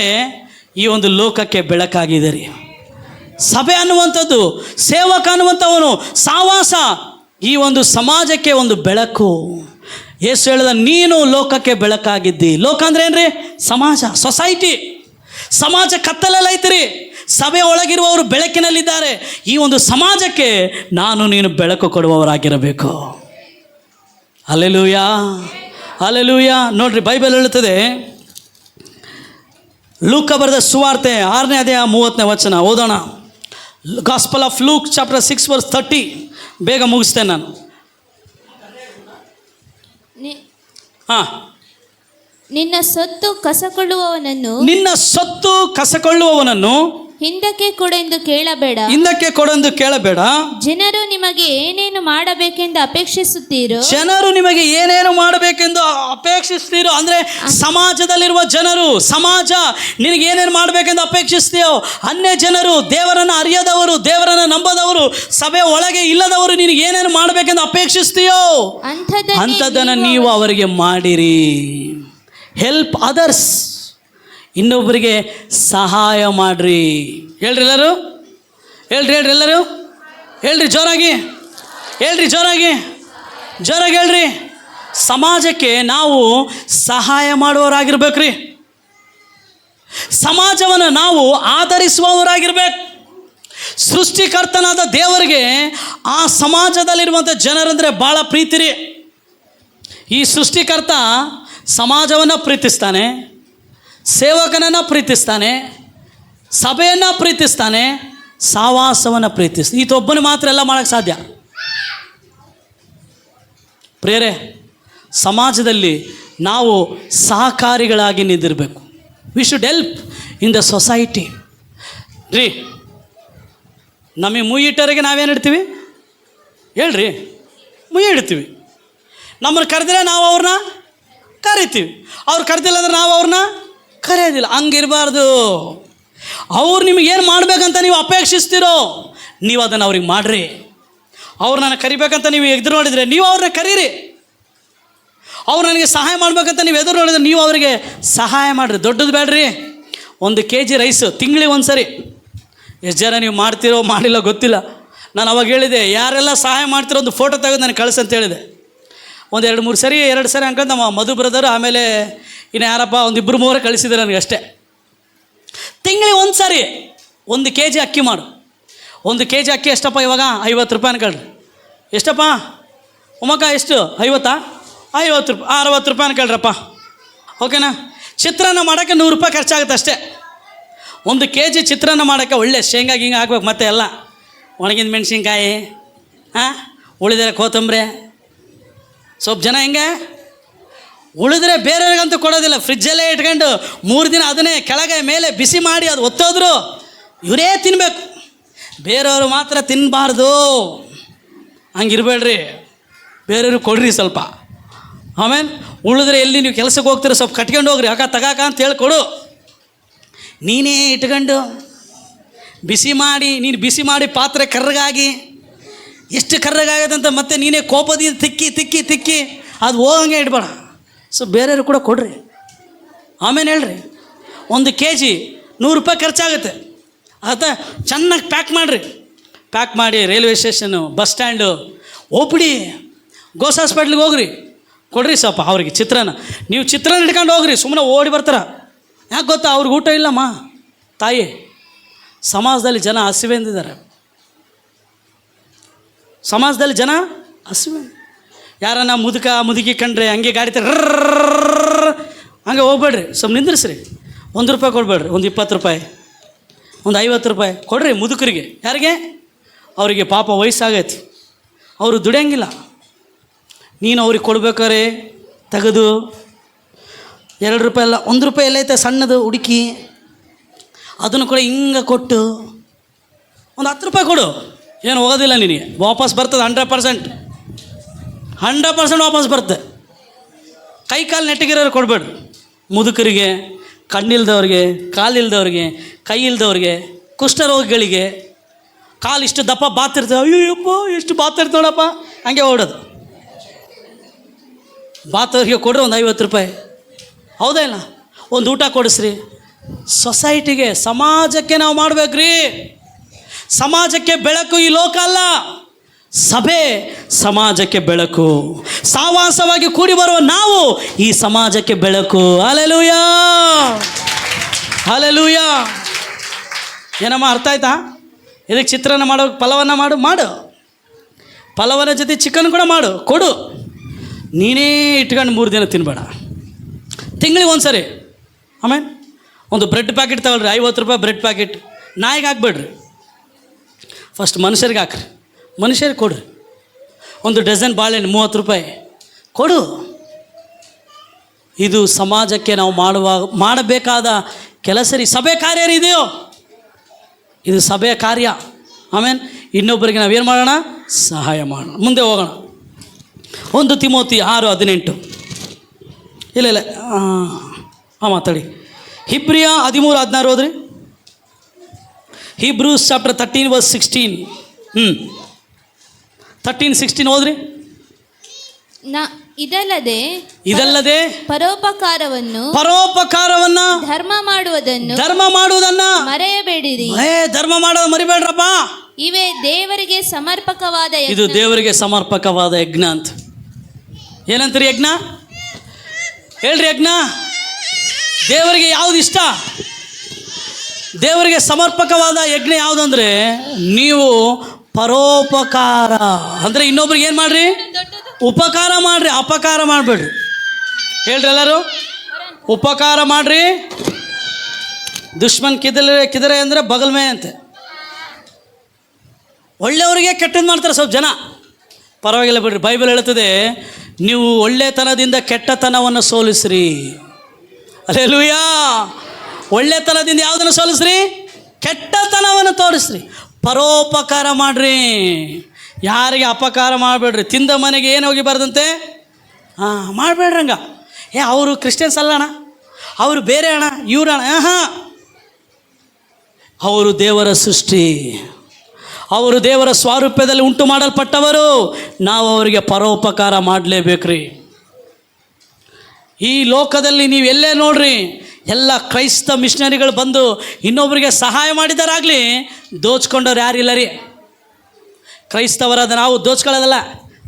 ಈ ಒಂದು ಲೋಕಕ್ಕೆ ಬೆಳಕಾಗಿದೆ ರೀ. ಸಭೆ ಅನ್ನುವಂಥದ್ದು, ಸೇವಕ ಅನ್ನುವಂಥವನು, ಸಹವಾಸ ಈ ಒಂದು ಸಮಾಜಕ್ಕೆ ಒಂದು ಬೆಳಕು. ಯೇಸು ಹೇಳಿದ, ನೀನು ಲೋಕಕ್ಕೆ ಬೆಳಕಾಗಿದ್ದಿ. ಲೋಕ ಅಂದರೆ ಏನ್ರಿ? ಸಮಾಜ, ಸೊಸೈಟಿ. ಸಮಾಜ ಕತ್ತಲೆಲ್ಲ ಐತ್ರಿ, ಸಭೆ ಒಳಗಿರುವವರು ಬೆಳಕಿನಲ್ಲಿದ್ದಾರೆ. ಈ ಒಂದು ಸಮಾಜಕ್ಕೆ ನಾನು ನೀನು ಬೆಳಕು ಕೊಡುವವರಾಗಿರಬೇಕು. Hallelujah, hallelujah. ನೋಡ್ರಿ, ಬೈಬಲ್ ಹೇಳುತ್ತದೆ, ಲೂಕ ಬರೆದ ಸುವಾರ್ತೆ 6ನೇ ಅಧ್ಯಾಯ 30ನೇ ವಚನ ಓದೋಣ. Gospel of Luke chapter 6 verse 30. ಬೇಗ ಮುಗಿಸ್ತೇನೆ ನಾನು. ಹಾಂ, ನಿನ್ನ ಸೊತ್ತು ಕಸಕೊಳ್ಳುವವನನ್ನು ಹಿಂದಕ್ಕೆ ಕೊಡೆಂದು ಕೇಳಬೇಡ. ಜನರು ನಿಮಗೆ ಏನೇನು ಮಾಡಬೇಕೆಂದು ಅಪೇಕ್ಷಿಸ್ತೀರೋ ಅಂದ್ರೆ ಸಮಾಜದಲ್ಲಿರುವ ಜನರು, ಸಮಾಜ ನಿನಗೆ ಏನೇನು ಮಾಡಬೇಕೆಂದು ಅಪೇಕ್ಷಿಸ್ತೀಯೋ, ಅನ್ಯ ಜನರು, ದೇವರನ್ನು ಅರಿಯದವರು, ದೇವರನ್ನು ನಂಬದವರು, ಸಭೆ ಒಳಗೆ ಇಲ್ಲದವರು ನಿನಗೆ ಏನೇನು ಮಾಡಬೇಕೆಂದು ಅಪೇಕ್ಷಿಸ್ತೀಯೋ ಅಂಥದ್ದನ್ನು ನೀವು ಅವರಿಗೆ ಮಾಡಿರಿ. ಹೆಲ್ಪ್ ಅದರ್ಸ್, ಇನ್ನೊಬ್ಬರಿಗೆ ಸಹಾಯ ಮಾಡ್ರಿ. ಹೇಳ್ರಿ ಎಲ್ಲರೂ, ಎಲ್ಲರೂ ಹೇಳ್ರಿ ಜೋರಾಗಿ ಹೇಳ್ರಿ. ಸಮಾಜಕ್ಕೆ ನಾವು ಸಹಾಯ ಮಾಡುವವರಾಗಿರ್ಬೇಕ್ರಿ. ಸಮಾಜವನ್ನು ನಾವು ಆಧರಿಸುವವರಾಗಿರ್ಬೇಕು. ಸೃಷ್ಟಿಕರ್ತನಾದ ದೇವರಿಗೆ ಆ ಸಮಾಜದಲ್ಲಿರುವಂಥ ಜನರಂದರೆ ಭಾಳ ಪ್ರೀತಿ ರೀ. ಈ ಸೃಷ್ಟಿಕರ್ತ ಸಮಾಜವನ್ನು ಪ್ರೀತಿಸ್ತಾನೆ, ಸೇವಕನನ್ನು ಪ್ರೀತಿಸ್ತಾನೆ, ಸಭೆಯನ್ನು ಪ್ರೀತಿಸ್ತಾನೆ, ಸಹವಾಸವನ್ನು ಪ್ರೀತಿಸ್ತಾನೆ. ಈತೊಬ್ಬನು ಮಾತ್ರ ಎಲ್ಲ ಮಾಡೋಕ್ಕೆ ಸಾಧ್ಯ. ಪ್ರಿಯರೇ, ಸಮಾಜದಲ್ಲಿ ನಾವು ಸಹಕಾರಿಗಳಾಗಿ ನಿಂತಿರಬೇಕು. We should help in the society ರೀ. ನಮಗೆ ಮುಯ್ಯಿಟ್ಟರಿಗೆ ನಾವೇನು ಇಡ್ತೀವಿ ಹೇಳ್ರಿ? ಮುಯ್ಯಿ ಇಡ್ತೀವಿ. ನಮ್ಮನ್ನು ಕರೆದ್ರೆ ನಾವು ಅವ್ರನ್ನ ಕರಿತೀವಿ, ಅವ್ರು ಕರೆದಿಲ್ಲ ಅಂದ್ರೆ ನಾವು ಅವ್ರನ್ನ ಕರೆಯೋದಿಲ್ಲ. ಹಂಗಿರಬಾರ್ದು. ಅವ್ರು ನಿಮಗೇನು ಮಾಡಬೇಕಂತ ನೀವು ಅಪೇಕ್ಷಿಸ್ತೀರೋ ನೀವು ಅದನ್ನು ಅವ್ರಿಗೆ ಮಾಡಿರಿ. ಅವ್ರು ನನಗೆ ಕರಿಬೇಕಂತ ನೀವು ಎದುರು ನೋಡಿದರೆ ನೀವು ಅವ್ರನ್ನ ಕರೀರಿ. ಅವ್ರು ನನಗೆ ಸಹಾಯ ಮಾಡ್ಬೇಕಂತ ನೀವು ಎದುರು ನೋಡಿದ್ರೆ ನೀವು ಅವರಿಗೆ ಸಹಾಯ ಮಾಡಿರಿ. ದೊಡ್ಡದು ಬೇಡ್ರಿ. 1 kg ರೈಸು ತಿಂಗಳಿಗೆ ಒಂದು ಸರಿ. ಎಷ್ಟು ಜನ ನೀವು ಮಾಡ್ತೀರೋ ಮಾಡಿಲ್ಲ ಗೊತ್ತಿಲ್ಲ. ನಾನು ಅವಾಗ ಹೇಳಿದೆ, ಯಾರೆಲ್ಲ ಸಹಾಯ ಮಾಡ್ತಿರೋ ಒಂದು ಫೋಟೋ ತೆಗೆದು ನನಗೆ ಕಳಿಸಂತ ಹೇಳಿದೆ. 2 ಸರಿ ಅನ್ಕೊಂಡು ನಮ್ಮ ಮಧು ಬ್ರದರು, ಆಮೇಲೆ ಇನ್ನು ಯಾರಪ್ಪ 1-2-3 ಕಳಿಸಿದ್ದಾರೆ ನನಗೆ ಅಷ್ಟೇ. ತಿಂಗಳಿಗೆ ಒಂದು ಸರಿ 1 kg ಅಕ್ಕಿ ಮಾಡು. 1 kg ಅಕ್ಕಿ ಎಷ್ಟಪ್ಪ ಇವಾಗ? 50 ರೂಪಾಯಿ ಅನ್ಕೊಳ್ರಿ. ಎಷ್ಟಪ್ಪ ಉಮ್ಮಕ್ಕ? ಎಷ್ಟು? 50 ರೂಪಾಯಿ, 60 ರೂಪಾಯಿ ಅನ್ಕೊಳ್ರಪ್ಪ. ಓಕೆನಾ? ಚಿತ್ರಾನ್ನ ಮಾಡೋಕ್ಕೆ 100 ರೂಪಾಯಿ ಖರ್ಚಾಗುತ್ತೆ ಅಷ್ಟೇ. 1 kg ಚಿತ್ರಾನ್ನ ಮಾಡೋಕ್ಕೆ ಒಳ್ಳೆ ಶೇಂಗಾ ಗಿಂಗ ಹಾಕ್ಬೇಕು, ಮತ್ತೆ ಎಲ್ಲ ಒಣಗಿದ ಮೆಣಸಿನ್ಕಾಯಿ, ಉಳಿದರೆ ಕೊತ್ತಂಬರಿ. ಸ್ವಲ್ಪ ಜನ ಹೆಂಗೆ ಉಳಿದ್ರೆ ಬೇರೆಯವ್ರಿಗಂತೂ ಕೊಡೋದಿಲ್ಲ, ಫ್ರಿಜ್ಜಲ್ಲೇ ಇಟ್ಕೊಂಡು 3 ದಿನ ಅದನ್ನೇ ಕೆಳಗೆ ಮೇಲೆ ಬಿಸಿ ಮಾಡಿ ಅದು ಒತ್ತೋದ್ರು ಇವರೇ ತಿನ್ನಬೇಕು, ಬೇರೆಯವರು ಮಾತ್ರ ತಿನ್ನಬಾರ್ದು. ಹಂಗಿರ್ಬೇಡ್ರಿ, ಬೇರೆಯವ್ರಿಗೆ ಕೊಡ್ರಿ ಸ್ವಲ್ಪ. ಆಮೇಲೆ ಉಳಿದ್ರೆ ಎಲ್ಲಿ ನೀವು ಕೆಲಸಕ್ಕೆ ಹೋಗ್ತೀರ ಸ್ವಲ್ಪ ಕಟ್ಕೊಂಡು ಹೋಗ್ರಿ, ತಗಾಕ ಅಂತ ಹೇಳ್ಕೊಡು. ನೀನೇ ಇಟ್ಕೊಂಡು ಬಿಸಿ ಮಾಡಿ ಪಾತ್ರೆ ಕರ್ರಗಾಗಿ ಎಷ್ಟು ಕರ್ರಗಾಗದಂತ ಮತ್ತೆ ನೀನೇ ಕೋಪದಿಂದ ತಿಕ್ಕಿ ಅದು ಹೋಗಂಗೆ ಇಡಬೇಡ. ಸೊ ಬೇರೆಯವರು ಕೂಡ ಕೊಡ್ರಿ. ಆಮೇಲೆ ಹೇಳ್ರಿ, 1 kg 100 ರೂಪಾಯಿ ಖರ್ಚಾಗುತ್ತೆ. ಆಯ್ತಾ? ಚೆನ್ನಾಗಿ ಪ್ಯಾಕ್ ಮಾಡಿ railway station, bus stand, OPD, goes ಹಾಸ್ಪಿಟ್ಲಿಗೆ ಹೋಗ್ರಿ, ಕೊಡ್ರಿ ಸ್ವಲ್ಪ ಅವ್ರಿಗೆ ಚಿತ್ರಾನ್ನ. ನೀವು ಚಿತ್ರಾನ್ನ ಹಿಡ್ಕೊಂಡು ಹೋಗ್ರಿ, ಸುಮ್ಮನೆ ಓಡಿ ಬರ್ತಾರ. ಯಾಕೆ ಗೊತ್ತಾ? ಅವ್ರಿಗೆ ಊಟ ಇಲ್ಲಮ್ಮ ತಾಯಿ. ಸಮಾಜದಲ್ಲಿ ಜನ ಹಸಿವೆಂದಿದ್ದಾರೆ. ಸಮಾಜದಲ್ಲಿ ಜನ ಹಸಿವೆ. ಯಾರನ್ನ ಮುದುಕಿ ಕಂಡ್ರೆ ಹಂಗೆ ಗಾಡಿ ಹಂಗೆ ಹೋಗ್ಬೇಡ್ರಿ, ಸ್ವಲ್ಪ ನಿಂದ್ರಿಸ್ರಿ. 1 ರೂಪಾಯಿ ಕೊಡ್ಬೇಡ್ರಿ, 20 ರೂಪಾಯಿ, 50 ರೂಪಾಯಿ ಕೊಡ್ರಿ ಮುದುಕರಿಗೆ. ಯಾರಿಗೆ? ಅವರಿಗೆ ಪಾಪ ವಯಸ್ಸಾಗೈತಿ, ಅವರು ದುಡಿಯಂಗಿಲ್ಲ. ನೀನು ಅವ್ರಿಗೆ ಕೊಡ್ಬೇಕಾರೆ ತೆಗೆದು 2 ರೂಪಾಯಿ ಎಲ್ಲ 1 ರೂಪಾಯಿ ಎಲ್ಲೈತೆ ಸಣ್ಣದು ಹುಡುಕಿ ಅದನ್ನು ಕೂಡ ಹಿಂಗೆ ಕೊಟ್ಟು 10 ರೂಪಾಯಿ ಕೊಡು. ಏನು ಹೋಗೋದಿಲ್ಲ ನಿನಗೆ, ವಾಪಸ್ ಬರ್ತದೆ 100% ವಾಪಸ್ ಬರ್ತದೆ. ಕೈ ಕಾಲು ನೆಟ್ಟಗಿರೋರು ಕೊಡಬೇಡ್ರಿ. ಮುದುಕರಿಗೆ, ಕಣ್ಣಿಲ್ದವ್ರಿಗೆ, ಕಾಲಿಲ್ದವ್ರಿಗೆ, ಕೈ ಇಲ್ದವ್ರಿಗೆ, ಕುಷ್ಠರೋಗಿಗಳಿಗೆ, ಕಾಲು ಇಷ್ಟು ದಪ್ಪ ಬಾತಿರ್ತವೆ. ಅಯ್ಯಪ್ಪ ಎಷ್ಟು ಬಾತಿರ್ತ ನೋಡಪ್ಪ, ಹಂಗೆ ಓಡೋದು. ಬಾತವ್ರಿಗೆ ಕೊಡ್ರಿ 50 ರೂಪಾಯಿ. ಹೌದಾ ಇಲ್ಲ? ಒಂದು ಊಟ ಕೊಡಿಸ್ರಿ. ಸೊಸೈಟಿಗೆ, ಸಮಾಜಕ್ಕೆ ನಾವು ಮಾಡ್ಬೇಕ್ರಿ. ಸಮಾಜಕ್ಕೆ ಬೆಳಕು ಈ ಲೋಕ ಅಲ್ಲ, ಸಭೆ ಸಮಾಜಕ್ಕೆ ಬೆಳಕು. ಸಹವಾಸವಾಗಿ ಕೂಡಿ ಬರುವ ನಾವು ಈ ಸಮಾಜಕ್ಕೆ ಬೆಳಕು. Hallelujah, hallelujah. ಏನಮ್ಮ ಅರ್ಥ ಆಯ್ತಾ? ಇದಕ್ಕೆ ಚಿತ್ರಾನ್ನ ಮಾಡೋ, ಪಲಾವನ್ನ ಮಾಡು, ಪಲಾವನ ಜೊತೆ ಚಿಕನ್ ಕೂಡ ಕೊಡು. ನೀನೇ ಇಟ್ಕೊಂಡು 3 ದಿನ ತಿನ್ನಬೇಡ, ತಿಂಗಳಿಗೆ ಒಂದು ಸರಿ. ಆಮೇಲೆ ಒಂದು ಬ್ರೆಡ್ ಪ್ಯಾಕೆಟ್ ತಗೊಳ್ರಿ, 50 ರೂಪಾಯಿ ಬ್ರೆಡ್ ಪ್ಯಾಕೆಟ್. ನಾಯಿಗೆ ಹಾಕ್ಬೇಡ್ರಿ, ಫಸ್ಟ್ ಮನುಷ್ಯರಿಗೆ ಹಾಕ್ರಿ, ಮನುಷ್ಯರಿಗೆ ಕೊಡ್ರಿ. 1 ಡಜನ್ ಬಾಳೆಹಣ್ಣು 30 ರೂಪಾಯಿ ಕೊಡು. ಇದು ಸಮಾಜಕ್ಕೆ ನಾವು ಮಾಡಬೇಕಾದ ಕೆಲಸ ರೀ. ಸಭೆ ಕಾರ್ಯ ರೀ ಇದೆಯೋ, ಇದು ಸಭೆಯ ಕಾರ್ಯ. ಆಮೇಲೆ ಇನ್ನೊಬ್ಬರಿಗೆ ನಾವೇನು ಮಾಡೋಣ? ಸಹಾಯ ಮಾಡೋಣ. ಮುಂದೆ ಹೋಗೋಣ. 1 ತಿಮೋತಿ 6:18. ಇಲ್ಲ ಮಾತಾಡಿ. ಹಿಬ್ರಿಯ 13:16 ಹೋದ್ರಿ. Hebrews chapter 13 verse 16. 13:16 ಹೋದ್ರಿ. ಇದಲ್ಲದೆ ಪರೋಪಕಾರವನ್ನು ಧರ್ಮ ಮಾಡುವುದನ್ನ ಮರೆಯಬೇಡಿರಿ. ಧರ್ಮ ಮಾಡೋದು ಮರಿಬೇಡ್ರಪ್ಪ. ಇವೇ ದೇವರಿಗೆ ಸಮರ್ಪಕವಾದ ಯಜ್ಞ. ಇದು ದೇವರಿಗೆ ಸಮರ್ಪಕವಾದ ಯಜ್ಞ ಅಂತ. ಏನಂತೀರಿ ಯಜ್ಞ? ಹೇಳ್ರಿ. ಯಜ್ಞ ದೇವರಿಗೆ ಯಾವ್ದು ಇಷ್ಟ? ದೇವರಿಗೆ ಸಮರ್ಪಕವಾದ ಯಜ್ಞ ಯಾವುದಂದ್ರೆ ನೀವು ಪರೋಪಕಾರ ಅಂದರೆ ಇನ್ನೊಬ್ರಿಗೆ ಏನು ಮಾಡ್ರಿ? ಉಪಕಾರ ಮಾಡ್ರಿ, ಅಪಕಾರ ಮಾಡಬೇಡ್ರಿ. ಹೇಳ್ರಿ ಎಲ್ಲರೂ, ಉಪಕಾರ ಮಾಡ್ರಿ. ದುಶ್ಮನ್ ಕಿದರೆ ಅಂದರೆ ಬಗಲ್ಮೇ ಅಂತೆ. ಒಳ್ಳೆಯವರಿಗೆ ಕೆಟ್ಟದ್ದು ಮಾಡ್ತಾರೆ ಸ್ವಲ್ಪ ಜನ. ಪರವಾಗಿಲ್ಲ ಬಿಡ್ರಿ. ಬೈಬಲ್ ಹೇಳ್ತದೆ, ನೀವು ಒಳ್ಳೆತನದಿಂದ ಕೆಟ್ಟತನವನ್ನು ಸೋಲಿಸ್ರಿ. ಹಲ್ಲೆಲೂಯಾ. ಒಳ್ಳೆತನದಿಂದ ಯಾವುದನ್ನು ಸೋಲಿಸ್ರಿ? ಕೆಟ್ಟತನವನ್ನು ತೋರಿಸ್ರಿ. ಪರೋಪಕಾರ ಮಾಡ್ರಿ, ಯಾರಿಗೆ ಅಪಕಾರ ಮಾಡಬೇಡ್ರಿ. ತಿಂದ ಮನೆಗೆ ಏನು ಹೋಗಿ ಬರದಂತೆ ಮಾಡಬೇಡ್ರಿ. ಹಂಗ ಅವರು ಕ್ರಿಶ್ಚಿಯನ್ಸ್ ಅಲ್ಲ ಅಣ್ಣ, ಅವರು ಬೇರೆ ಅಣ್ಣ, ಇವ್ರು ಅಣ್ಣ. ಅವರು ದೇವರ ಸೃಷ್ಟಿ, ಅವರು ದೇವರ ಸ್ವಾರೂಪ್ಯದಲ್ಲಿ ಉಂಟು ಮಾಡಲ್ಪಟ್ಟವರು. ನಾವು ಅವರಿಗೆ ಪರೋಪಕಾರ ಮಾಡಲೇಬೇಕ್ರಿ. ಈ ಲೋಕದಲ್ಲಿ ನೀವು ಎಲ್ಲೇ ನೋಡ್ರಿ, ಎಲ್ಲ ಕ್ರೈಸ್ತ ಮಿಷನರಿಗಳು ಬಂದು ಇನ್ನೊಬ್ಬರಿಗೆ ಸಹಾಯ ಮಾಡಿದಾರಾಗಲಿ ದೋಚ್ಕೊಂಡವ್ರು ಯಾರಿಲ್ಲ ರೀ. ಕ್ರೈಸ್ತವರಾದ ನಾವು ದೋಚ್ಕೊಳ್ಳೋದಲ್ಲ.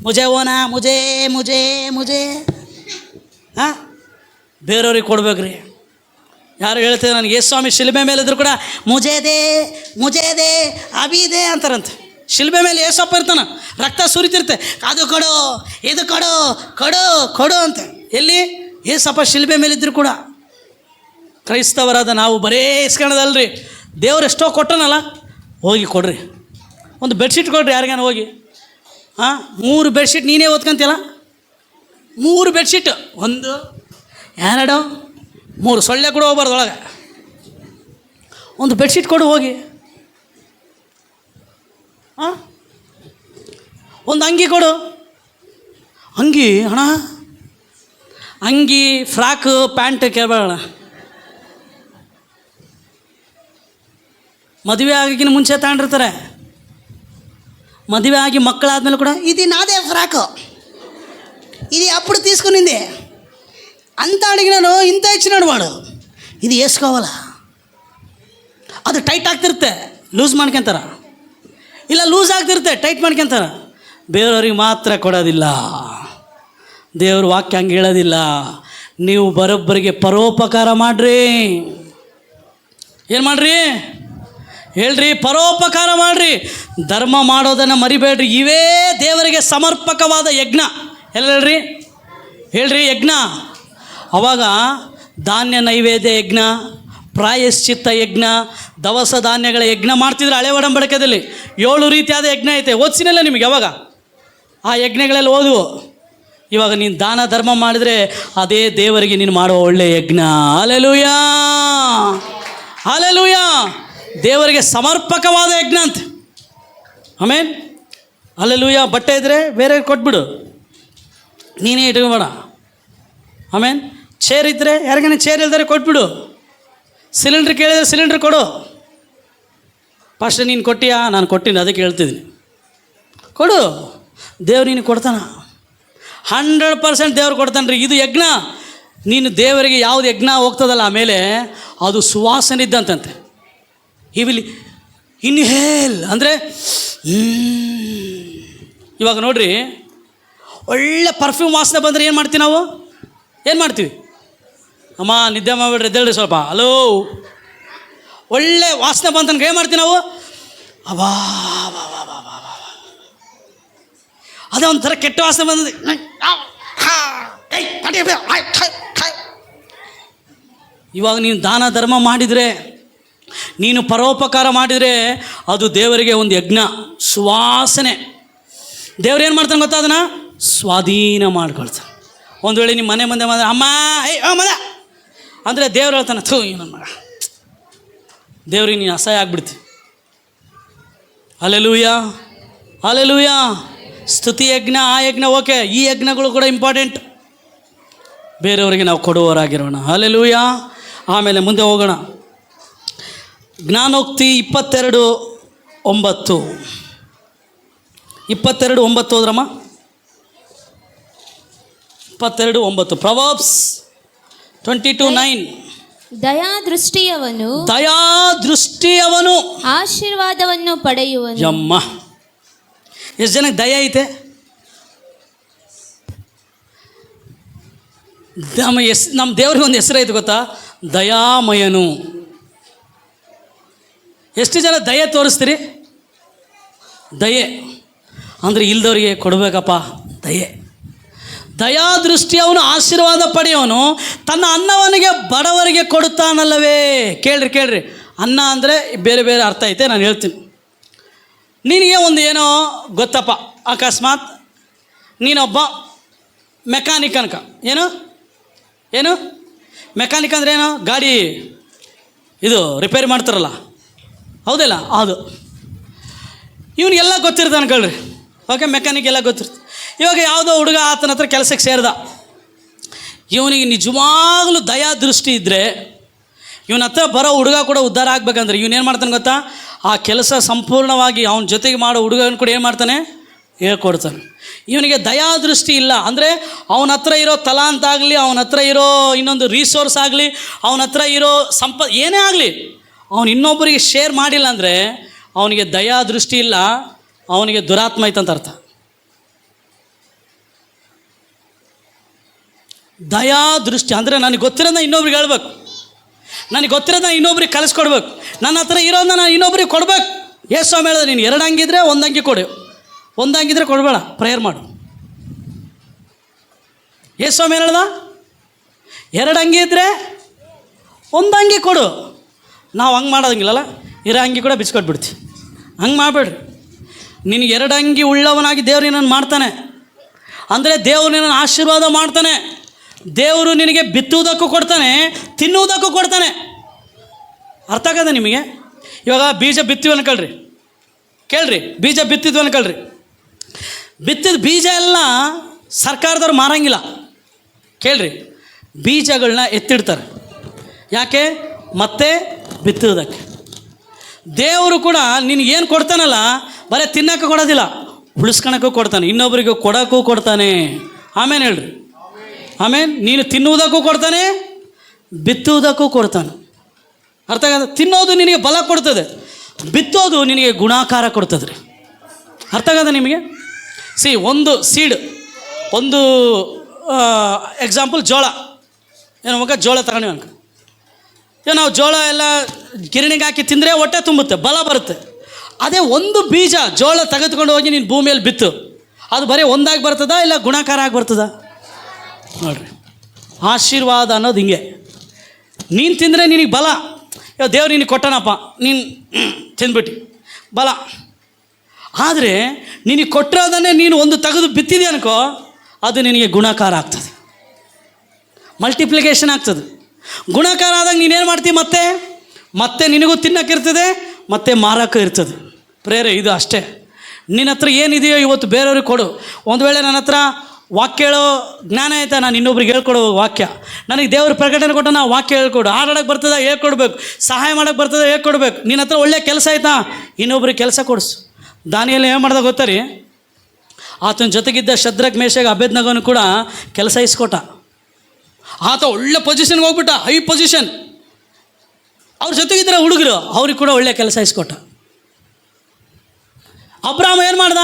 ಮುಜೆ ಓನಾ ಮುಜೆ ಮುಜೆ ಮುಜೆ ಬೇರೆಯವ್ರಿಗೆ ಕೊಡ್ಬೇಕ್ರಿ. ಯಾರು ಹೇಳ್ತಾರೆ ನನಗೆ ಯೇಸ್ವಾಮಿ ಶಿಲ್ಬೆ ಮೇಲೆ ಇದ್ರು ಕೂಡ ಮುಜೇದೆ ಅಬಿದೆ ಅಂತಾರಂತೆ. ಶಿಲ್ಬೆ ಮೇಲೆ ಏಸಪ್ಪ ಇರ್ತಾನೆ, ರಕ್ತ ಸುರಿತಿರ್ತೆ, ಅದು ಕೊಡು ಇದು ಕೊಡು ಕೊಡು ಕೊಡು ಅಂತ. ಎಲ್ಲಿ? ಏಸಪ್ಪ ಶಿಲ್ಬೆ ಮೇಲಿದ್ರು ಕೂಡ. ಕ್ರೈಸ್ತವರಾದ ನಾವು ಬರೇ ಇಸ್ಕೊಳ್ಳೋದಲ್ರಿ. ದೇವ್ರು ಎಷ್ಟೋ ಕೊಟ್ಟನಲ್ಲ, ಹೋಗಿ ಕೊಡ್ರಿ. ಒಂದು ಬೆಡ್ಶೀಟ್ ಕೊಡ್ರಿ ಯಾರಿಗಾನ ಹೋಗಿ. 3 ಬೆಡ್ಶೀಟ್ ನೀನೇ ಓದ್ಕೊಂತಿಲ್ಲ. 3 ಬೆಡ್ಶೀಟ್, 1 2 3 ಸೊಳ್ಳೆ ಕೂಡ ಹೋಗ್ಬಾರ್ದು ಒಳಗೆ. ಒಂದು ಬೆಡ್ಶೀಟ್ ಕೊಡು ಹೋಗಿ. ಒಂದು ಅಂಗಿ ಕೊಡು. ಅಂಗಿ ಅಣ್ಣ, ಅಂಗಿ ಫ್ರಾಕ್ ಪ್ಯಾಂಟ್ ಕೇಳಬೇಡ. ಮದುವೆ ಆಗಿನ ಮುಂಚೆ ತಗೊಂಡಿರ್ತಾರೆ. మదువే ఆగి మక్కళాದ್ಮೇಲೆ కూడా ఇది నాదే ఫ్రాక్, ఇది అప్పుడు తీసుకునింది అంత అడిగినాను, ఇంత ఇచ్చినాడు వాడు, ఇది వేసుకోవాలా. ಅದು ಟೈಟ್ ಆಗ್ತಿರುತ್ತೆ, ಲೂಸ್ ಮಾಡ್ಕೊಂತಾರ. ಇಲ್ಲ ಲೂಸ್ ಆಗ್ತಿರುತ್ತೆ, ಟೈಟ್ ಮಾಡ್ಕೊಂತಾರ. ಬೇರೆಯವ್ರಿಗೆ ಮಾತ್ರ ಕೊಡೋದಿಲ್ಲ. ದೇವ್ರ ವಾಕ್ಯ ಹಂಗೆ ಹೇಳೋದಿಲ್ಲ. ನೀವು ಬರೋಬ್ಬರಿಗೆ ಪರೋಪಕಾರ ಮಾಡಿರಿ. ಏನು ಮಾಡಿರಿ ಹೇಳ್ರಿ? ಪರೋಪಕಾರ ಮಾಡಿರಿ. ಧರ್ಮ ಮಾಡೋದನ್ನು ಮರಿಬೇಡ್ರಿ. ಇವೇ ದೇವರಿಗೆ ಸಮರ್ಪಕವಾದ ಯಜ್ಞ. ಎಲ್ಲ ಹೇಳ್ರಿ ಯಜ್ಞ. ಅವಾಗ ಧಾನ್ಯ ನೈವೇದ್ಯ ಯಜ್ಞ, ಪ್ರಾಯಶ್ಚಿತ್ತ ಯಜ್ಞ, ದವಸ ಧಾನ್ಯಗಳ ಯಜ್ಞ ಮಾಡ್ತಿದ್ರು ಹಳೆ ಒಡಂಬಡಿಕೆಯಲ್ಲಿ. 7 ರೀತಿಯಾದ ಯಜ್ಞ ಐತೆ. ಓದಿಸಿನಲ್ಲ ನಿಮಗೆ ಅವಾಗ. ಆ ಯಜ್ಞಗಳೆಲ್ಲ ಓದುವು. ಇವಾಗ ನೀನು ದಾನ ಧರ್ಮ ಮಾಡಿದರೆ ಅದೇ ದೇವರಿಗೆ ನೀನು ಮಾಡುವ ಒಳ್ಳೆಯ ಯಜ್ಞ. Hallelujah, hallelujah. ದೇವರಿಗೆ ಸಮರ್ಪಕವಾದ ಯಜ್ಞ ಅಂತ. ಆಮೇನ್, ಹಲ್ಲೆಲೂಯಾ. ಬಟ್ಟೆ ಇದ್ದರೆ ಬೇರೆ ಕೊಟ್ಬಿಡು, ನೀನೇ ಇಟ್ಕೋಬೇಡ. ಆಮೇನ್. ಚೇರ್ ಇದ್ದರೆ ಯಾರಿಗಾನೆ ಚೇರ್ ಇಲ್ದರೆ ಕೊಟ್ಬಿಡು. ಸಿಲಿಂಡ್ರ್ ಕೇಳಿದರೆ ಸಿಲಿಂಡ್ರ್ ಕೊಡು. ಫಸ್ಟ್ ನೀನು ಕೊಟ್ಟಿಯಾ? ನಾನು ಕೊಟ್ಟಿನಿ, ಅದಕ್ಕೆ ಹೇಳ್ತಿದ್ದೀನಿ. ಕೊಡು, ದೇವ್ರು ನೀನು ಕೊಡ್ತಾನ. 100% ದೇವ್ರು ಕೊಡ್ತಾನೆ ರೀ. ಇದು ಯಜ್ಞ. ನೀನು ದೇವರಿಗೆ ಯಾವುದು ಯಜ್ಞ ಹೋಗ್ತದಲ್ಲ ಆಮೇಲೆ ಅದು ಸುವಾಸನೆ ಇದ್ದಂತೆ. ಈ ವಿಲ್ ಇನ್ಹೇಲ್ ಅಂದರೆ ಇವಾಗ ನೋಡ್ರಿ, ಒಳ್ಳೆ ಪರ್ಫ್ಯೂಮ್ ವಾಸನೆ ಬಂದರೆ ಏನು ಮಾಡ್ತೀವಿ ನಾವು? ಏನು ಮಾಡ್ತೀವಿ? ಅಮ್ಮ ನಿದ್ದೆ ಮಾಡಿಬಿಡ್ರಿ, ಎದ್ದೇಳ್ರಿ ಸ್ವಲ್ಪ. ಹಲೋ, ಒಳ್ಳೆ ವಾಸನೆ ಬಂತನ್ಗೆ ಏನು ಮಾಡ್ತೀವಿ ನಾವು? ಅಬಾ ಅದೇ ಒಂಥರ ಕೆಟ್ಟ ವಾಸನೆ ಬಂದದೆ. ಇವಾಗ ನೀನು ದಾನ ಧರ್ಮ ಮಾಡಿದರೆ, ನೀನು ಪರೋಪಕಾರ ಮಾಡಿದರೆ ಅದು ದೇವರಿಗೆ ಒಂದು ಯಜ್ಞ, ಸುವಾಸನೆ. ದೇವ್ರು ಏನು ಮಾಡ್ತಾನೆ ಗೊತ್ತಾ? ಅದನ್ನು ಸ್ವಾಧೀನ ಮಾಡ್ಕೊಳ್ತಾನೆ. ಒಂದು ವೇಳೆ ನಿಮ್ಮ ಮನೆ ಮುಂದೆ ಅಮ್ಮ ಮದ ಅಂದರೆ ದೇವ್ರು ಹೇಳ್ತಾನೆ, ಥೂ ನನ್ನ ಮಗ, ದೇವ್ರಿಗೆ ನೀನು ಅಸಹ್ಯ ಆಗ್ಬಿಡ್ತೀವಿ. Hallelujah, hallelujah. ಸ್ತುತಿ ಯಜ್ಞ, ಆ ಯಜ್ಞ ಓಕೆ, ಈ ಯಜ್ಞಗಳು ಕೂಡ ಇಂಪಾರ್ಟೆಂಟ್. ಬೇರೆಯವರಿಗೆ ನಾವು ಕೊಡುವವರಾಗಿರೋಣ. ಹಲ್ಲೆಲೂಯಾ. ಆಮೇಲೆ ಮುಂದೆ ಹೋಗೋಣ. ಜ್ಞಾನೋಕ್ತಿ 22:9. 22:9 ಹೋದ್ರಮ್ಮ. 22:9. ಪ್ರೊವರ್ಬ್ಸ್ 22:9. ದಯಾದೃಷ್ಟಿಯವನು ಆಶೀರ್ವಾದವನ್ನು ಪಡೆಯುವನು. ಯಮ್ಮ, ಎಷ್ಟು ಜನಕ್ಕೆ ದಯ ಐತೆ? ನಮ್ಮ ದೇವ್ರಿಗೆ ಒಂದು ಹೆಸರು ಐತೆ ಗೊತ್ತಾ? ದಯಾಮಯನು. ಎಷ್ಟು ಜನ ದಯೆ ತೋರಿಸ್ತೀರಿ? ದಯೆ ಅಂದರೆ ಇಲ್ದವರಿಗೆ ಕೊಡಬೇಕಪ್ಪ, ದಯೆ. ದಯಾದೃಷ್ಟಿಯವನು ಆಶೀರ್ವಾದ ಪಡೆಯವನು ತನ್ನ ಅನ್ನವನಿಗೆ ಬಡವರಿಗೆ ಕೊಡುತ್ತಾನಲ್ಲವೇ. ಕೇಳ್ರಿ, ಅನ್ನ ಅಂದರೆ ಬೇರೆ ಬೇರೆ ಅರ್ಥ ಐತೆ, ನಾನು ಹೇಳ್ತೀನಿ. ನಿನಗೆ ಒಂದು ಏನೋ ಗೊತ್ತಪ್ಪ, ಅಕಸ್ಮಾತ್ ನೀನೊಬ್ಬ ಮೆಕ್ಯಾನಿಕ್ ಅನ್ಕ. ಏನು ಮೆಕ್ಯಾನಿಕ್ ಅಂದರೆ ಏನು? ಗಾಡಿ ಇದು ರಿಪೇರಿ ಮಾಡ್ತಾರಲ್ಲ, ಹೌದಿಲ್ಲ? ಅದು ಇವನಿಗೆಲ್ಲ ಗೊತ್ತಿರುತ್ತೆ ಅನ್ಕೊಳ್ರಿ. ಓಕೆ, ಮೆಕ್ಯಾನಿಕ್ ಎಲ್ಲ ಗೊತ್ತಿರುತ್ತೆ. ಇವಾಗ ಯಾವುದೋ ಹುಡುಗ ಆತನ ಹತ್ರ ಕೆಲಸಕ್ಕೆ ಸೇರಿದ. ಇವನಿಗೆ ನಿಜವಾಗ್ಲೂ ದಯಾದೃಷ್ಟಿ ಇದ್ದರೆ ಇವನ ಹತ್ರ ಬರೋ ಹುಡುಗ ಕೂಡ ಉದ್ಧಾರ ಆಗ್ಬೇಕಂದ್ರೆ ಇವನೇನು ಮಾಡ್ತಾನೆ ಗೊತ್ತಾ? ಆ ಕೆಲಸ ಸಂಪೂರ್ಣವಾಗಿ ಅವನ ಜೊತೆಗೆ ಮಾಡೋ ಹುಡುಗನ ಕೂಡ ಏನು ಮಾಡ್ತಾನೆ? ಹೇಳ್ಕೊಡ್ತಾನೆ. ಇವನಿಗೆ ದಯಾದೃಷ್ಟಿ ಇಲ್ಲ ಅಂದರೆ ಅವನ ಹತ್ರ ಇರೋ ತಲಾಂತ ಆಗಲಿ, ಅವನ ಹತ್ರ ಇರೋ ಇನ್ನೊಂದು ರಿಸೋರ್ಸ್ ಆಗಲಿ, ಅವನ ಹತ್ರ ಇರೋ ಏನೇ ಆಗಲಿ, ಅವನು ಇನ್ನೊಬ್ಬರಿಗೆ ಶೇರ್ ಮಾಡಿಲ್ಲ ಅಂದರೆ ಅವನಿಗೆ ದಯಾದೃಷ್ಟಿ ಇಲ್ಲ, ಅವನಿಗೆ ದುರಾತ್ಮ ಐತಂತ ಅರ್ಥ. ದಯಾದೃಷ್ಟಿ ಅಂದರೆ ನನಗೆ ಗೊತ್ತಿರೋದನ್ನ ಇನ್ನೊಬ್ರಿಗೆ ಹೇಳ್ಬೇಕು, ನನಗೆ ಗೊತ್ತಿರೋದನ್ನ ಇನ್ನೊಬ್ರಿಗೆ ಕಲಿಸ್ಕೊಡ್ಬೇಕು, ನನ್ನ ಹತ್ರ ಇರೋದನ್ನ ನಾನು ಇನ್ನೊಬ್ರಿಗೆ ಕೊಡ್ಬೇಕು. ಯೇಸು ಸ್ವಾಮಿ ಹೇಳಿದ್ರೆ, ನೀನು 2 ಅಂಗಿದ್ರೆ 1 ಅಂಗಿ ಕೊಡು, 1 ಅಂಗಿದ್ರೆ ಕೊಡಬೇಡ, ಪ್ರೇಯರ್ ಮಾಡು. ಯೇಸು ಸ್ವಾಮಿ ಹೇಳ್ದ, 2 ಅಂಗಿ ಇದ್ದರೆ 1 ಅಂಗಿ ಕೊಡು. ನಾವು ಹಂಗೆ ಮಾಡೋದಂಗಿಲ್ಲಲ್ಲ, ಇರೋ ಅಂಗಿ ಕೂಡ ಬಿಚ್ಕೊಟ್ಬಿಡ್ತೀವಿ. ಹಂಗೆ ಮಾಡಬೇಡ್ರಿ. ನಿನಗೆ 2 ಅಂಗಿ ಉಳ್ಳವನಾಗಿ ದೇವ್ರು ನಿನ್ನನ್ನು ಮಾಡ್ತಾನೆ ಅಂದರೆ ದೇವರು ನಿನ್ನನ್ನು ಆಶೀರ್ವಾದ ಮಾಡ್ತಾನೆ. ದೇವರು ನಿನಗೆ ಬಿತ್ತುವುದಕ್ಕೂ ಕೊಡ್ತಾನೆ, ತಿನ್ನುವುದಕ್ಕೂ ಕೊಡ್ತಾನೆ. ಅರ್ಥ ಆಗದ ನಿಮಗೆ? ಇವಾಗ ಬೀಜ ಬಿತ್ತೀವಿ ಅನ್ಕೊಳ್ರಿ, ಕೇಳ್ರಿ, ಬೀಜ ಬಿತ್ತಿದ್ವಿ ಅನ್ಕೊಳ್ರಿ. ಬಿತ್ತಿದ ಬೀಜ ಎಲ್ಲ ಸರ್ಕಾರದವ್ರು ಮಾರಂಗಿಲ್ಲ. ಕೇಳ್ರಿ, ಬೀಜಗಳನ್ನ ಎತ್ತಿಡ್ತಾರೆ. ಯಾಕೆ? ಮತ್ತೆ ಬಿತ್ತುವುದಕ್ಕೆ. ದೇವರು ಕೂಡ ನಿನಗೇನು ಕೊಡ್ತಾನಲ್ಲ, ಬರೀ ತಿನ್ನೋಕ್ಕೂ ಕೊಡೋದಿಲ್ಲ, ಉಳಿಸ್ಕೊಳಕ್ಕೂ ಕೊಡ್ತಾನೆ, ಇನ್ನೊಬ್ಬರಿಗೂ ಕೊಡೋಕ್ಕೂ ಕೊಡ್ತಾನೆ. ಆಮೇಲೆ ಹೇಳ್ರಿ, ಆಮೇಲೆ ನೀನು ತಿನ್ನುವುದಕ್ಕೂ ಕೊಡ್ತಾನೆ, ಬಿತ್ತುವುದಕ್ಕೂ ಕೊಡ್ತಾನೆ. ಅರ್ಥ ಆಗದ? ತಿನ್ನೋದು ನಿನಗೆ ಬಲ ಕೊಡ್ತದೆ, ಬಿತ್ತೋದು ನಿನಗೆ ಗುಣಾಕಾರ ಕೊಡ್ತದೆ ರೀ. ಅರ್ಥ ಆಗದ ನಿಮಗೆ? ಒಂದು ಸೀಡ್, ಒಂದು ಎಕ್ಸಾಂಪಲ್ ಜೋಳ, ಏನೋ ಮಗ ಜೋಳ ತಗೊಂಡಿವಿ ಅನ್ಕ. ನಾವು ಜೋಳ ಎಲ್ಲ ಗಿರಣಿಗೆ ಹಾಕಿ ತಿಂದರೆ ಹೊಟ್ಟೆ ತುಂಬುತ್ತೆ, ಬಲ ಬರುತ್ತೆ. ಅದೇ ಒಂದು ಬೀಜ ಜೋಳ ತೆಗೆದುಕೊಂಡು ಹೋಗಿ ನೀನು ಭೂಮಿಯಲ್ಲಿ ಬಿತ್ತು, ಅದು ಬರೀ ಒಂದಾಗಿ ಬರ್ತದ ಇಲ್ಲ ಗುಣಾಕಾರ ಆಗಿ ಬರ್ತದ? ನೋಡ್ರಿ, ಆಶೀರ್ವಾದ ಅನ್ನೋದು ಹಿಂಗೆ. ನೀನು ತಿಂದರೆ ನಿನಗೆ ಬಲ. ಇವಾಗ ದೇವ್ರು ನಿನಗೆ ಕೊಟ್ಟನಪ್ಪ, ನೀನು ತಿಂದ್ಬಿಟ್ಟು ಬಲ. ಆದರೆ ನಿನಗೆ ಕೊಟ್ಟಿರೋದನ್ನೇ ನೀನು ಒಂದು ತೆಗೆದು ಬಿತ್ತಿದೆ ಅನ್ಕೋ, ಅದು ನಿನಗೆ ಗುಣಾಕಾರ ಆಗ್ತದೆ, ಮಲ್ಟಿಪ್ಲಿಕೇಶನ್ ಆಗ್ತದೆ. ಗುಣಾಕಾರ ಆದಾಗ ನೀನೇನು ಮಾಡ್ತೀವಿ? ಮತ್ತೆ ನಿನಗೂ ತಿನ್ನೋಕ್ಕಿರ್ತದೆ, ಮತ್ತೆ ಮಾರೋಕ್ಕೂ ಇರ್ತದೆ. ಪ್ರೇರೆ, ಇದು ಅಷ್ಟೇ. ನಿನ್ನ ಹತ್ರ ಏನಿದೆಯೋ ಇವತ್ತು ಬೇರೆಯವ್ರಿಗೆ ಕೊಡು. ಒಂದು ವೇಳೆ ನನ್ನ ಹತ್ರ ವಾಕ್ಯ ಹೇಳೋ ಜ್ಞಾನ ಆಯ್ತಾ, ನಾನು ಇನ್ನೊಬ್ರಿಗೆ ಹೇಳ್ಕೊಡೋ ವಾಕ್ಯ. ನನಗೆ ದೇವ್ರ ಪ್ರಕಟಣೆ ಕೊಟ್ಟು ನಾವು ವಾಕ್ಯ ಹೇಳ್ಕೊಡು. ಹಾಡೋಕ್ಕೆ ಬರ್ತದೆ, ಹೇಳ್ಕೊಡ್ಬೇಕು. ಸಹಾಯ ಮಾಡೋಕ್ಕೆ ಬರ್ತದೆ, ಹೇಳ್ಕೊಡ್ಬೇಕು. ನಿನ್ನ ಹತ್ರ ಒಳ್ಳೆಯ ಕೆಲಸ ಆಯ್ತಾ, ಇನ್ನೊಬ್ರಿಗೆ ಕೆಲಸ ಕೊಡಿಸು. ದಾನಿಯೇಲ ಏನು ಮಾಡ್ದೆ ಗೊತ್ತಾ ರೀ? ಆತನ ಜೊತೆಗಿದ್ದ ಶದ್ರಕ್, ಮೇಷಕ್, ಅಬೇದ್ನಗೋನು ಕೂಡ ಕೆಲಸ ಇಸ್ಕೊಟ್ಟ. ಆತ ಒಳ್ಳೆ ಪೊಸಿಷನ್ಗೆ ಹೋಗ್ಬಿಟ್ಟ, ಹೈ ಪೊಸಿಷನ್. ಅವ್ರ ಜೊತೆಗಿದ್ರೆ ಹುಡುಗರು, ಅವ್ರಿಗೆ ಕೂಡ ಒಳ್ಳೆ ಕೆಲಸ ಇಸ್ಕೊಟ್ಟ. ಅಬ್ರಾಮ ಏನು ಮಾಡ್ದ?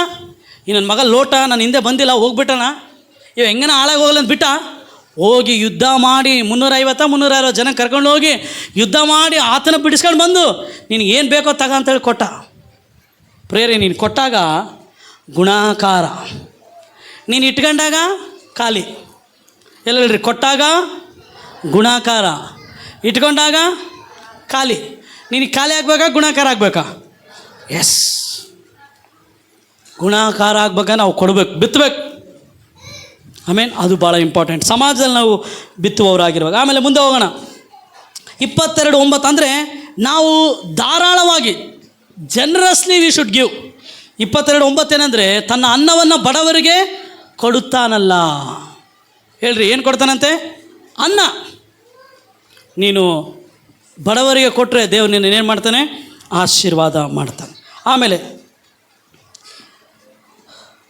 ಈ ನನ್ನ ಮಗ ಲೋಟ ನನ್ನ ಹಿಂದೆ ಬಂದಿಲ್ಲ, ಹೋಗ್ಬಿಟ್ಟಣ, ಇವ ಹೆಂಗನ ಹಾಳಾಗಿ ಹೋಗಲ್ಲ ಅಂತ ಬಿಟ್ಟ. ಹೋಗಿ ಯುದ್ಧ ಮಾಡಿ 350-360 ಜನ ಕರ್ಕೊಂಡು ಹೋಗಿ ಯುದ್ಧ ಮಾಡಿ ಆತನ ಬಿಡಿಸ್ಕೊಂಡು ಬಂದು ನಿನಗೆ ಏನು ಬೇಕೋ ತಗ ಅಂತೇಳಿ ಕೊಟ್ಟ. ಪ್ರೇರೆ, ನೀನು ಕೊಟ್ಟಾಗ ಗುಣಾಕಾರ, ನೀನು ಇಟ್ಕೊಂಡಾಗ ಖಾಲಿ. ಎಲ್ಲ ಹೇಳ್ರಿ, ಕೊಟ್ಟಾಗ ಗುಣಾಕಾರ, ಇಟ್ಕೊಂಡಾಗ ಖಾಲಿ. ನೀನು ಖಾಲಿ ಆಗ್ಬೇಕಾ ಗುಣಾಕಾರ ಆಗಬೇಕಾ? ಎಸ್, ಗುಣಾಕಾರ ಆಗ್ಬೇಕಾ? ನಾವು ಕೊಡ್ಬೇಕು, ಬಿತ್ತಬೇಕು. ಅದು ಭಾಳ ಇಂಪಾರ್ಟೆಂಟ್, ಸಮಾಜದಲ್ಲಿ ನಾವು ಬಿತ್ತುವವರಾಗಿರುವಾಗ. ಆಮೇಲೆ ಮುಂದೆ ಹೋಗೋಣ. 22:9 ಅಂದರೆ ನಾವು ಧಾರಾಳವಾಗಿ, ಜನರಸ್ಲಿ ವಿ ಶುಡ್ ಗಿವ್. 22:9 ಏನಂದರೆ ತನ್ನ ಅನ್ನವನ್ನು ಬಡವರಿಗೆ ಕೊಡುತ್ತಾನಲ್ಲ. ಹೇಳ್ರಿ, ಏನು ಕೊಡ್ತಾನಂತೆ? ಅನ್ನ. ನೀನು ಬಡವರಿಗೆ ಕೊಟ್ಟರೆ ದೇವ್ರು ನಿನ್ನ ಏನು ಮಾಡ್ತಾನೆ? ಆಶೀರ್ವಾದ ಮಾಡ್ತಾನೆ. ಆಮೇಲೆ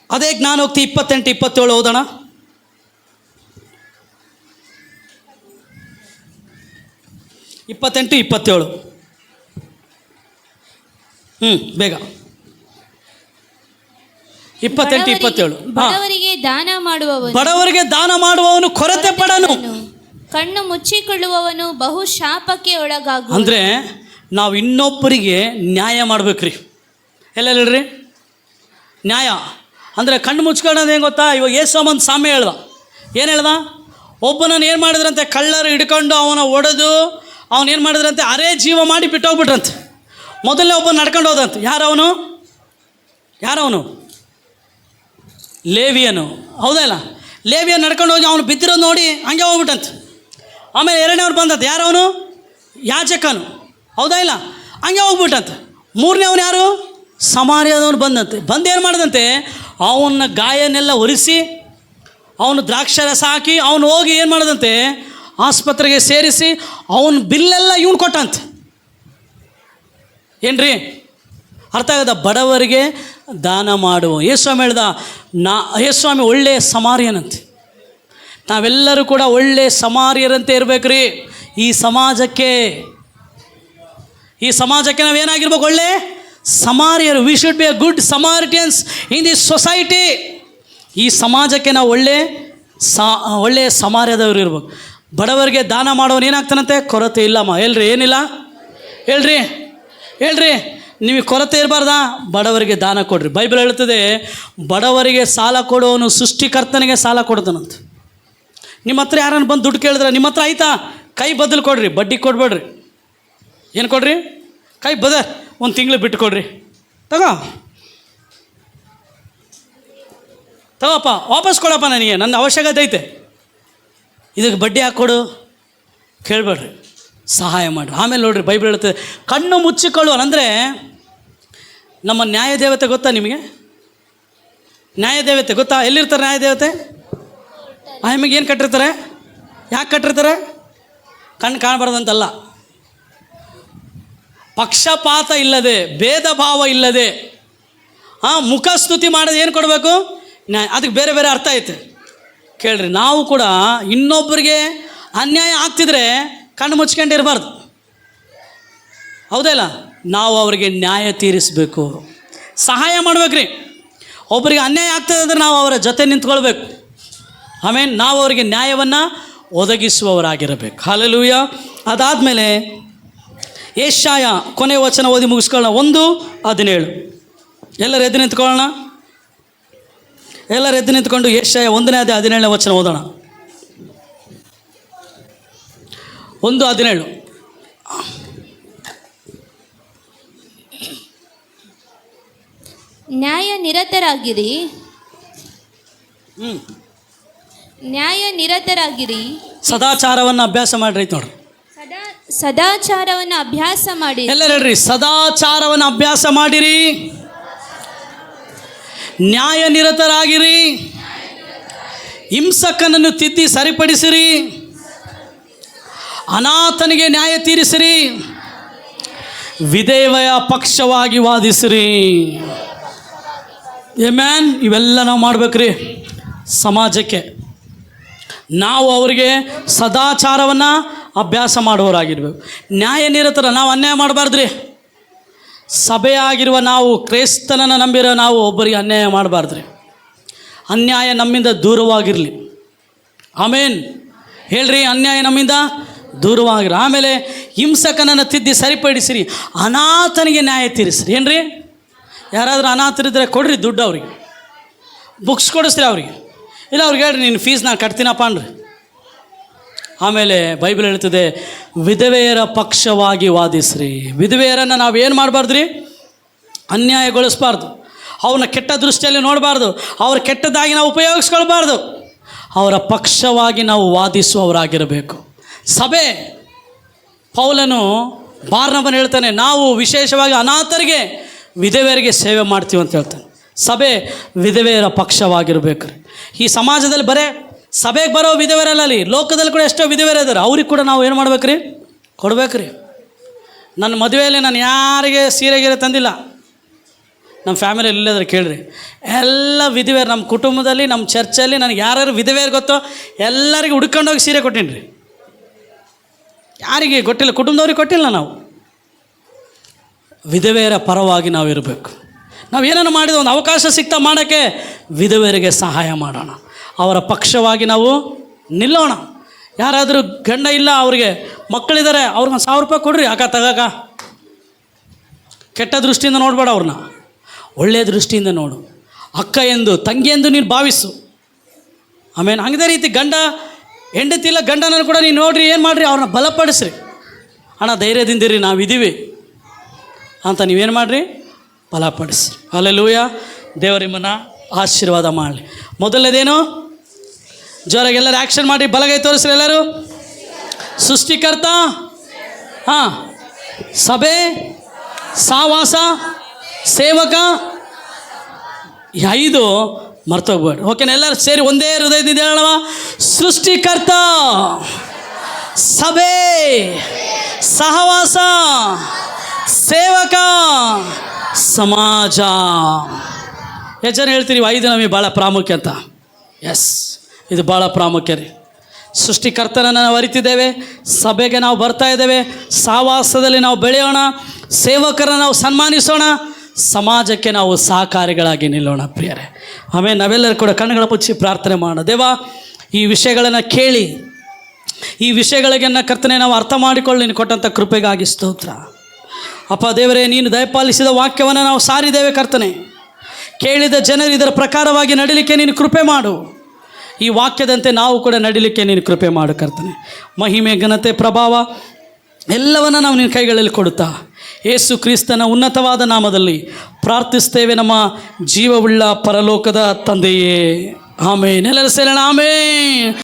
ಅದೇ ಜ್ಞಾನೋಕ್ತಿ 28-27 ಓದೋಣ. ಬೇಗ 28-27. ಬಡವರಿಗೆ ದಾನ ಮಾಡುವವನು ಕೊರತೆ ಪಡನು, ಕಣ್ಣು ಮುಚ್ಚಿಕೊಳ್ಳುವವನು ಬಹು ಶಾಪಕ್ಕೆ ಒಳಗಾಗು. ಅಂದರೆ ನಾವು ಇನ್ನೊಬ್ಬರಿಗೆ ನ್ಯಾಯ ಮಾಡ್ಬೇಕ್ರಿ. ಎಲ್ಲ ಹೇಳ್ರಿ, ನ್ಯಾಯ ಅಂದರೆ ಕಣ್ಣು ಮುಚ್ಕೊಳ್ಳೋದು ಏನು ಗೊತ್ತಾ? ಇವಾಗ ಯೇಸು ಸಾಮ್ಯ ಹೇಳ್ದ. ಏನು ಹೇಳ್ದ? ಒಬ್ಬನನ್ನು ಏನು ಮಾಡಿದ್ರಂತೆ? ಕಳ್ಳರು ಹಿಡ್ಕೊಂಡು ಅವನ ಒಡೆದು ಅವನೇನು ಮಾಡಿದ್ರಂತೆ? ಅರೇ ಜೀವ ಮಾಡಿ ಬಿಟ್ಟೋಗ್ಬಿಟ್ರಂತೆ. ಮೊದಲನೇ ಒಬ್ಬನು ನಡ್ಕೊಂಡು ಹೋದಂತೆ. ಯಾರವನು? ಲೇವಿಯನು. ಹೌದಲ್ಲ? ಲೇವಿಯನ್ ನಡ್ಕೊಂಡು ಹೋಗಿ ಅವನು ಬಿದ್ದಿರೋದು ನೋಡಿ ಹಂಗೆ ಹೋಗ್ಬಿಟ್ಟಂತೆ. ಆಮೇಲೆ ಎರಡನೇವ್ರು ಬಂದಂತೆ. ಯಾರವನು? ಯಾಜಕನು. ಹೌದಾ ಇಲ್ಲ? ಹಂಗೆ ಹೋಗ್ಬಿಟ್ಟಂತೆ. ಮೂರನೇವನು ಯಾರು? ಸಮಾರ್ಯದವನು ಬಂದಂತೆ. ಏನು ಮಾಡಿದಂತೆ? ಅವನ ಗಾಯನೆಲ್ಲ ಒರೆಸಿ ಅವನು ದ್ರಾಕ್ಷಾರಸ ಹಾಕಿ ಅವನು ಹೋಗಿ ಏನು ಮಾಡೋದಂತೆ? ಆಸ್ಪತ್ರೆಗೆ ಸೇರಿಸಿ ಅವನ ಬಿಲ್ಲೆಲ್ಲ ಇವನು ಕೊಟ್ಟಂತೆ. ಏನ್ರಿ ಅರ್ಥ ಆಗದ? ಬಡವರಿಗೆ ದಾನ ಮಾಡುವ ಯೇಸುಸ್ವಾಮಿ ಹೇಳ್ದ. ಯೇಸುಸ್ವಾಮಿ ಒಳ್ಳೆಯ ಸಮಾರ್ಯನಂತೆ. ನಾವೆಲ್ಲರೂ ಕೂಡ ಒಳ್ಳೆಯ ಸಮಾರ್ಯರಂತೆ ಇರಬೇಕ್ರಿ. ಈ ಸಮಾಜಕ್ಕೆ ನಾವೇನಾಗಿರ್ಬೇಕು? ಒಳ್ಳೆ ಸಮಾರ್ಯರು. We should be a good Samaritans in this society. ಈ ಸಮಾಜಕ್ಕೆ ನಾವು ಒಳ್ಳೆಯ ಸಮಾರ್ಯದವರು ಇರ್ಬೇಕು. ಬಡವರಿಗೆ ದಾನ ಮಾಡೋನು ಏನಾಗ್ತಾನಂತೆ? ಕೊರತೆ ಇಲ್ಲಮ್ಮ. ಹೇಳ್ರಿ, ಏನಿಲ್ಲ? ಹೇಳ್ರಿ ನಿಮಗೆ ಕೊರತೆ ಇರಬಾರ್ದಾ? ಬಡವರಿಗೆ ದಾನ ಕೊಡ್ರಿ. ಬೈಬಲ್ ಹೇಳ್ತದೆ, ಬಡವರಿಗೆ ಸಾಲ ಕೊಡೋನು ಸೃಷ್ಟಿಕರ್ತನಿಗೆ ಸಾಲ ಕೊಡ್ತಾನಂತ. ನಿಮ್ಮ ಹತ್ರ ಯಾರನ್ನು ಬಂದು ದುಡ್ಡು ಕೇಳಿದ್ರೆ ನಿಮ್ಮ ಹತ್ರ ಆಯ್ತಾ? ಕೈ ಬದಲು ಕೊಡ್ರಿ, ಬಡ್ಡಿ ಕೊಡಬೇಡ್ರಿ. ಏನು ಕೊಡ್ರಿ? ಕೈ ಒಂದು ತಿಂಗಳು ಬಿಟ್ಟು ಕೊಡ್ರಿ. ತಗೋಪ್ಪ, ವಾಪಸ್ ಕೊಡಪ್ಪ, ನನಗೆ ನನ್ನ ಅವಶ್ಯಕತೆ ಐತೆ, ಇದಕ್ಕೆ ಬಡ್ಡಿ ಹಾಕ್ಕೊಡು. ಕೇಳಬೇಡ್ರಿ, ಸಹಾಯ ಮಾಡಿರಿ. ಆಮೇಲೆ ನೋಡ್ರಿ, ಬೈಬಲ್ ಹೇಳ್ತದೆ ಕಣ್ಣು ಮುಚ್ಚಿಕೊಳ್ಳುವ. ಅಂದರೆ ನಮ್ಮ ನ್ಯಾಯದೇವತೆ ಗೊತ್ತಾ ನಿಮಗೆ? ನ್ಯಾಯದೇವತೆ ಗೊತ್ತಾ? ಎಲ್ಲಿರ್ತಾರೆ ನ್ಯಾಯದೇವತೆ? ನಿಮಗೆ ಏನು ಕಟ್ಟಿರ್ತಾರೆ? ಯಾಕೆ ಕಟ್ಟಿರ್ತಾರೆ? ಕಣ್ಣು ಕಾಣಬಾರ್ದಂತಲ್ಲ, ಪಕ್ಷಪಾತ ಇಲ್ಲದೆ, ಭೇದ ಭಾವ ಇಲ್ಲದೆ, ಮುಖಸ್ತುತಿ ಮಾಡೋದು ಏನು ಕೊಡಬೇಕು? ನ್ಯಾಯ. ಅದಕ್ಕೆ ಬೇರೆ ಬೇರೆ ಅರ್ಥ ಐತೆ. ಕೇಳ್ರಿ, ನಾವು ಕೂಡ ಇನ್ನೊಬ್ಬರಿಗೆ ಅನ್ಯಾಯ ಆಗ್ತಿದ್ರೆ ಕಣ್ಣು ಮುಚ್ಕೊಂಡಿರಬಾರ್ದು. ಹೌದಲ್ಲ? ನಾವು ಅವರಿಗೆ ನ್ಯಾಯ ತೀರಿಸಬೇಕು, ಸಹಾಯ ಮಾಡ್ಬೇಕ್ರಿ. ಒಬ್ಬರಿಗೆ ಅನ್ಯಾಯ ಆಗ್ತದೆ ಅಂದರೆ ನಾವು ಅವರ ಜೊತೆ ನಿಂತ್ಕೊಳ್ಬೇಕು. ಆಮೇಲೆ ನಾವು ಅವರಿಗೆ ನ್ಯಾಯವನ್ನು ಒದಗಿಸುವವರಾಗಿರಬೇಕು. ಹಲ್ಲೆಲೂಯಾ. ಅದಾದಮೇಲೆ ಯೆಶಾಯ ಕೊನೆಯ ವಚನ ಓದಿ ಮುಗಿಸ್ಕೊಳ್ಳೋಣ. 1:17. ಎಲ್ಲರೂ ಎದ್ದು ನಿಂತ್ಕೊಳ್ಳೋಣ. ಎಲ್ಲರೂ ಎದ್ದು ನಿಂತ್ಕೊಂಡು ಯೆಶಾಯ 1:17 ವಚನ ಓದೋಣ. 1:17. ನ್ಯಾಯ ನಿರತರಾಗಿರಿ, ಸದಾಚಾರವನ್ನು ಅಭ್ಯಾಸ ಮಾಡ್ರಿ. ನೋಡ್ರಿ, ಸದಾಚಾರವನ್ನು ಅಭ್ಯಾಸ ಮಾಡಿ. ಎಲ್ಲರೂ ಹೇಳ್ರಿ, ಸದಾಚಾರವನ್ನು ಅಭ್ಯಾಸ ಮಾಡಿರಿ, ನ್ಯಾಯ ನಿರತರಾಗಿರಿ, ಹಿಂಸಕನನ್ನು ತಿದ್ದಿ ಸರಿಪಡಿಸಿರಿ, ಅನಾಥನಿಗೆ ನ್ಯಾಯ ತೀರಿಸಿರಿ, ವಿಧವೆಯ ಪಕ್ಷವಾಗಿ ವಾದಿಸಿರಿ. ಆಮೆನ್. ಇವೆಲ್ಲ ನಾವು ಮಾಡ್ಬೇಕ್ರಿ. ಸಮಾಜಕ್ಕೆ ನಾವು ಅವರಿಗೆ ಸದಾಚಾರವನ್ನು ಅಭ್ಯಾಸ ಮಾಡುವವರಾಗಿರ್ಬೇಕು. ನ್ಯಾಯ ನಿರತರ. ನಾವು ಅನ್ಯಾಯ ಮಾಡಬಾರ್ದ್ರಿ. ಸಭೆಯಾಗಿರುವ ನಾವು, ಕ್ರೈಸ್ತನನ್ನು ನಂಬಿರೋ ನಾವು ಒಬ್ಬರಿಗೆ ಅನ್ಯಾಯ ಮಾಡಬಾರ್ದ್ರಿ. ಅನ್ಯಾಯ ನಮ್ಮಿಂದ ದೂರವಾಗಿರಲಿ. ಆಮೇನ್. ಹೇಳ್ರಿ, ಅನ್ಯಾಯ ನಮ್ಮಿಂದ ದೂರವಾಗಿರಿ. ಆಮೇಲೆ ಹಿಂಸಕನನ್ನು ತಿದ್ದಿ ಸರಿಪಡಿಸಿರಿ, ಅನಾಥನಿಗೆ ನ್ಯಾಯ ತೀರಿಸಿರಿ. ಏನ್ರಿ, ಯಾರಾದರೂ ಅನಾಥರಿದ್ದರೆ ಕೊಡ್ರಿ ದುಡ್ಡು, ಅವ್ರಿಗೆ ಬುಕ್ಸ್ ಕೊಡಿಸ್ರಿ ಅವ್ರಿಗೆ. ಇಲ್ಲ ಅವ್ರಿಗೆ ಹೇಳ್ರಿ, ನೀನು ಫೀಸ್ ನಾನು ಕಟ್ತೀನಪ್ಪ ಅನ್ರಿ. ಆಮೇಲೆ ಬೈಬಲ್ ಹೇಳ್ತದೆ, ವಿಧವೆಯರ ಪಕ್ಷವಾಗಿ ವಾದಿಸ್ರಿ. ವಿಧವೆಯರನ್ನು ನಾವು ಏನು ಮಾಡಬಾರ್ದು ರೀ? ಅನ್ಯಾಯಗೊಳಿಸಬಾರ್ದು. ಅವನ್ನ ಕೆಟ್ಟ ದೃಷ್ಟಿಯಲ್ಲಿ ನೋಡಬಾರ್ದು. ಅವ್ರ ಕೆಟ್ಟದಾಗಿ ನಾವು ಉಪಯೋಗಿಸ್ಕೊಳ್ಬಾರ್ದು. ಅವರ ಪಕ್ಷವಾಗಿ ನಾವು ವಾದಿಸುವವರಾಗಿರಬೇಕು. ಸಭೆ, ಪೌಲನು ಬಾರ್ನಬನ ಹೇಳ್ತಾನೆ, ನಾವು ವಿಶೇಷವಾಗಿ ಅನಾಥರಿಗೆ ವಿಧವೆಯರಿಗೆ ಸೇವೆ ಮಾಡ್ತೀವಿ ಅಂತ ಹೇಳ್ತಾನೆ. ಸಭೆ ವಿಧವೆಯರ ಪಕ್ಷವಾಗಿರಬೇಕು ರೀ. ಈ ಸಮಾಜದಲ್ಲಿ ಬರೇ ಸಭೆಗೆ ಬರೋ ವಿಧವೆಯರಲ್ಲಿ ಲೋಕದಲ್ಲಿ ಕೂಡ ಎಷ್ಟೋ ವಿಧವೆಯರಿದ್ದಾರೆ, ಅವ್ರಿಗೆ ಕೂಡ ನಾವು ಏನು ಮಾಡ್ಬೇಕು ರೀ? ಕೊಡ್ಬೇಕು ರೀ. ನನ್ನ ಮದುವೆಯಲ್ಲಿ ನಾನು ಯಾರಿಗೆ ಸೀರೆಗೀರೆ ತಂದಿಲ್ಲ. ನಮ್ಮ ಫ್ಯಾಮಿಲಿಯಲ್ಲಿ ಇಲ್ಲದ್ರೆ ಕೇಳಿರಿ, ಎಲ್ಲ ವಿಧವೆಯರು ನಮ್ಮ ಕುಟುಂಬದಲ್ಲಿ, ನಮ್ಮ ಚರ್ಚಲ್ಲಿ ನನಗೆ ಯಾರ್ಯಾರು ವಿಧವೆಯರು ಗೊತ್ತೋ ಎಲ್ಲರಿಗೆ ಹುಡ್ಕೊಂಡೋಗಿ ಸೀರೆ ಕೊಟ್ಟೀನಿ ರೀ. ಯಾರಿಗೆ ಕೊಟ್ಟಿಲ್ಲ, ಕುಟುಂಬದವ್ರಿಗೆ ಕೊಟ್ಟಿಲ್ಲ. ನಾವು ವಿಧವೆಯರ ಪರವಾಗಿ ನಾವು ಇರಬೇಕು. ನಾವು ಏನನ್ನು ಮಾಡಿದ ಒಂದು ಅವಕಾಶ ಸಿಗ್ತಾ ಮಾಡೋಕ್ಕೆ ವಿಧವೆಯರಿಗೆ ಸಹಾಯ ಮಾಡೋಣ, ಅವರ ಪಕ್ಷವಾಗಿ ನಾವು ನಿಲ್ಲೋಣ. ಯಾರಾದರೂ ಗಂಡ ಇಲ್ಲ, ಅವ್ರಿಗೆ ಮಕ್ಕಳಿದ್ದಾರೆ, ಅವ್ರಿಗೆ 1,000 ರೂಪಾಯಿ ಕೊಡ್ರಿ, ಅಕ್ಕ ತಗಾಕ. ಕೆಟ್ಟ ದೃಷ್ಟಿಯಿಂದ ನೋಡಬೇಡ, ಅವ್ರನ್ನ ಒಳ್ಳೆಯ ದೃಷ್ಟಿಯಿಂದ ನೋಡು. ಅಕ್ಕ ಎಂದು, ತಂಗಿ ಎಂದು ನೀನು ಭಾವಿಸು. ಆಮೇಲೆ ಹಂಗದೇ ರೀತಿ ಗಂಡ ಹೆಂಡತಿ ಇಲ್ಲ, ಗಂಡನನ್ನು ಕೂಡ ನೀವು ನೋಡಿರಿ, ಏನು ಮಾಡಿರಿ, ಅವ್ರನ್ನ ಬಲಪಡಿಸ್ರಿ. ಅಣ್ಣ ಧೈರ್ಯದಿಂದಿರಿ, ನಾವಿದ್ದೀವಿ ಅಂತ ನೀವೇನು ಮಾಡಿರಿ, ಬಲಪಡಿಸ್ರಿ. ಹಲ್ಲೆಲೂಯ. ದೇವರು ನಿಮ್ಮನ್ನು ಆಶೀರ್ವಾದ ಮಾಡಲಿ. ಮೊದಲನೇದೇನು? ಜೋರಾಗಿ ಎಲ್ಲರೂ ಆ್ಯಕ್ಷನ್ ಮಾಡಿ, ಬಲಗೈ ತೋರಿಸ್ರಿ ಎಲ್ಲರೂ. ಸೃಷ್ಟಿಕರ್ತ, ಹಾಂ, ಸಭೆ, ಸಹವಾಸ, ಸೇವಕ, ಈ 5 ಮರ್ತೋಗ್ಬೇಡಿ. ಓಕೆನಾ? ಎಲ್ಲರೂ ಸೇರಿ ಒಂದೇ ಹೃದಯದಿಂದ ಹೇಳೋಣ. ಸೃಷ್ಟಿಕರ್ತ, ಸಭೆ, ಸಹವಾಸ, ಸೇವಕ, ಸಮಾಜ. ಎಷ್ಟು ಜನ ಹೇಳ್ತೀರಿ 5 ನಮಗೆ ಭಾಳ ಪ್ರಾಮುಖ್ಯ ಅಂತ? ಎಸ್, ಇದು ಭಾಳ ಪ್ರಾಮುಖ್ಯ ರೀ. ಸೃಷ್ಟಿಕರ್ತನನ್ನು ನಾವು ಅರಿತಿದ್ದೇವೆ, ಸಭೆಗೆ ನಾವು ಬರ್ತಾ ಇದ್ದೇವೆ, ಸಹವಾಸದಲ್ಲಿ ನಾವು ಬೆಳೆಯೋಣ, ಸೇವಕರನ್ನು ನಾವು ಸನ್ಮಾನಿಸೋಣ, ಸಮಾಜಕ್ಕೆ ನಾವು ಸಹಕಾರಿಗಳಾಗಿ ನಿಲ್ಲೋಣ ಪ್ರಿಯರೇ. ಆಮೇಲೆ ನಾವೆಲ್ಲರೂ ಕೂಡ ಕಣ್ಣುಗಳ ಮುಚ್ಚಿ ಪ್ರಾರ್ಥನೆ ಮಾಡೋಣ. ದೇವ, ಈ ವಿಷಯಗಳನ್ನು ಕೇಳಿ, ಈ ವಿಷಯಗಳಿಗೆನ್ನ ಕರ್ತನೆ ನಾವು ಅರ್ಥ ಮಾಡಿಕೊಳ್ಳಿ, ನೀನು ಕೊಟ್ಟಂಥ ಕೃಪೆಗಾಗಿ ಸ್ತೋತ್ರ. ಅಪ್ಪ ದೇವರೇ, ನೀನು ದಯಪಾಲಿಸಿದ ವಾಕ್ಯವನ್ನು ನಾವು ಸಾರಿದ್ದೇವೆ ಕರ್ತನೆ. ಕೇಳಿದ ಜನರು ಇದರ ಪ್ರಕಾರವಾಗಿ ನಡಿಲಿಕ್ಕೆ ನೀನು ಕೃಪೆ ಮಾಡು. ಈ ವಾಕ್ಯದಂತೆ ನಾವು ಕೂಡ ನಡಿಲಿಕ್ಕೆ ನೀನು ಕೃಪೆ ಮಾಡು ಕರ್ತನೆ. ಮಹಿಮೆ, ಘನತೆ, ಪ್ರಭಾವ ಎಲ್ಲವನ್ನು ನಾವು ನಿನ್ನ ಕೈಗಳಲ್ಲಿ ಕೊಡುತ್ತಾ ಯೇಸು ಕ್ರಿಸ್ತನ ಉನ್ನತವಾದ ನಾಮದಲ್ಲಿ ಪ್ರಾರ್ಥಿಸ್ತೇವೆ ನಮ್ಮ ಜೀವವುಳ್ಳ ಪರಲೋಕದ ತಂದೆಯೇ. ಆಮೇನ್. ಎಲ್ಲರೂ ಸೇರೋಣ. ಆಮೇನ್.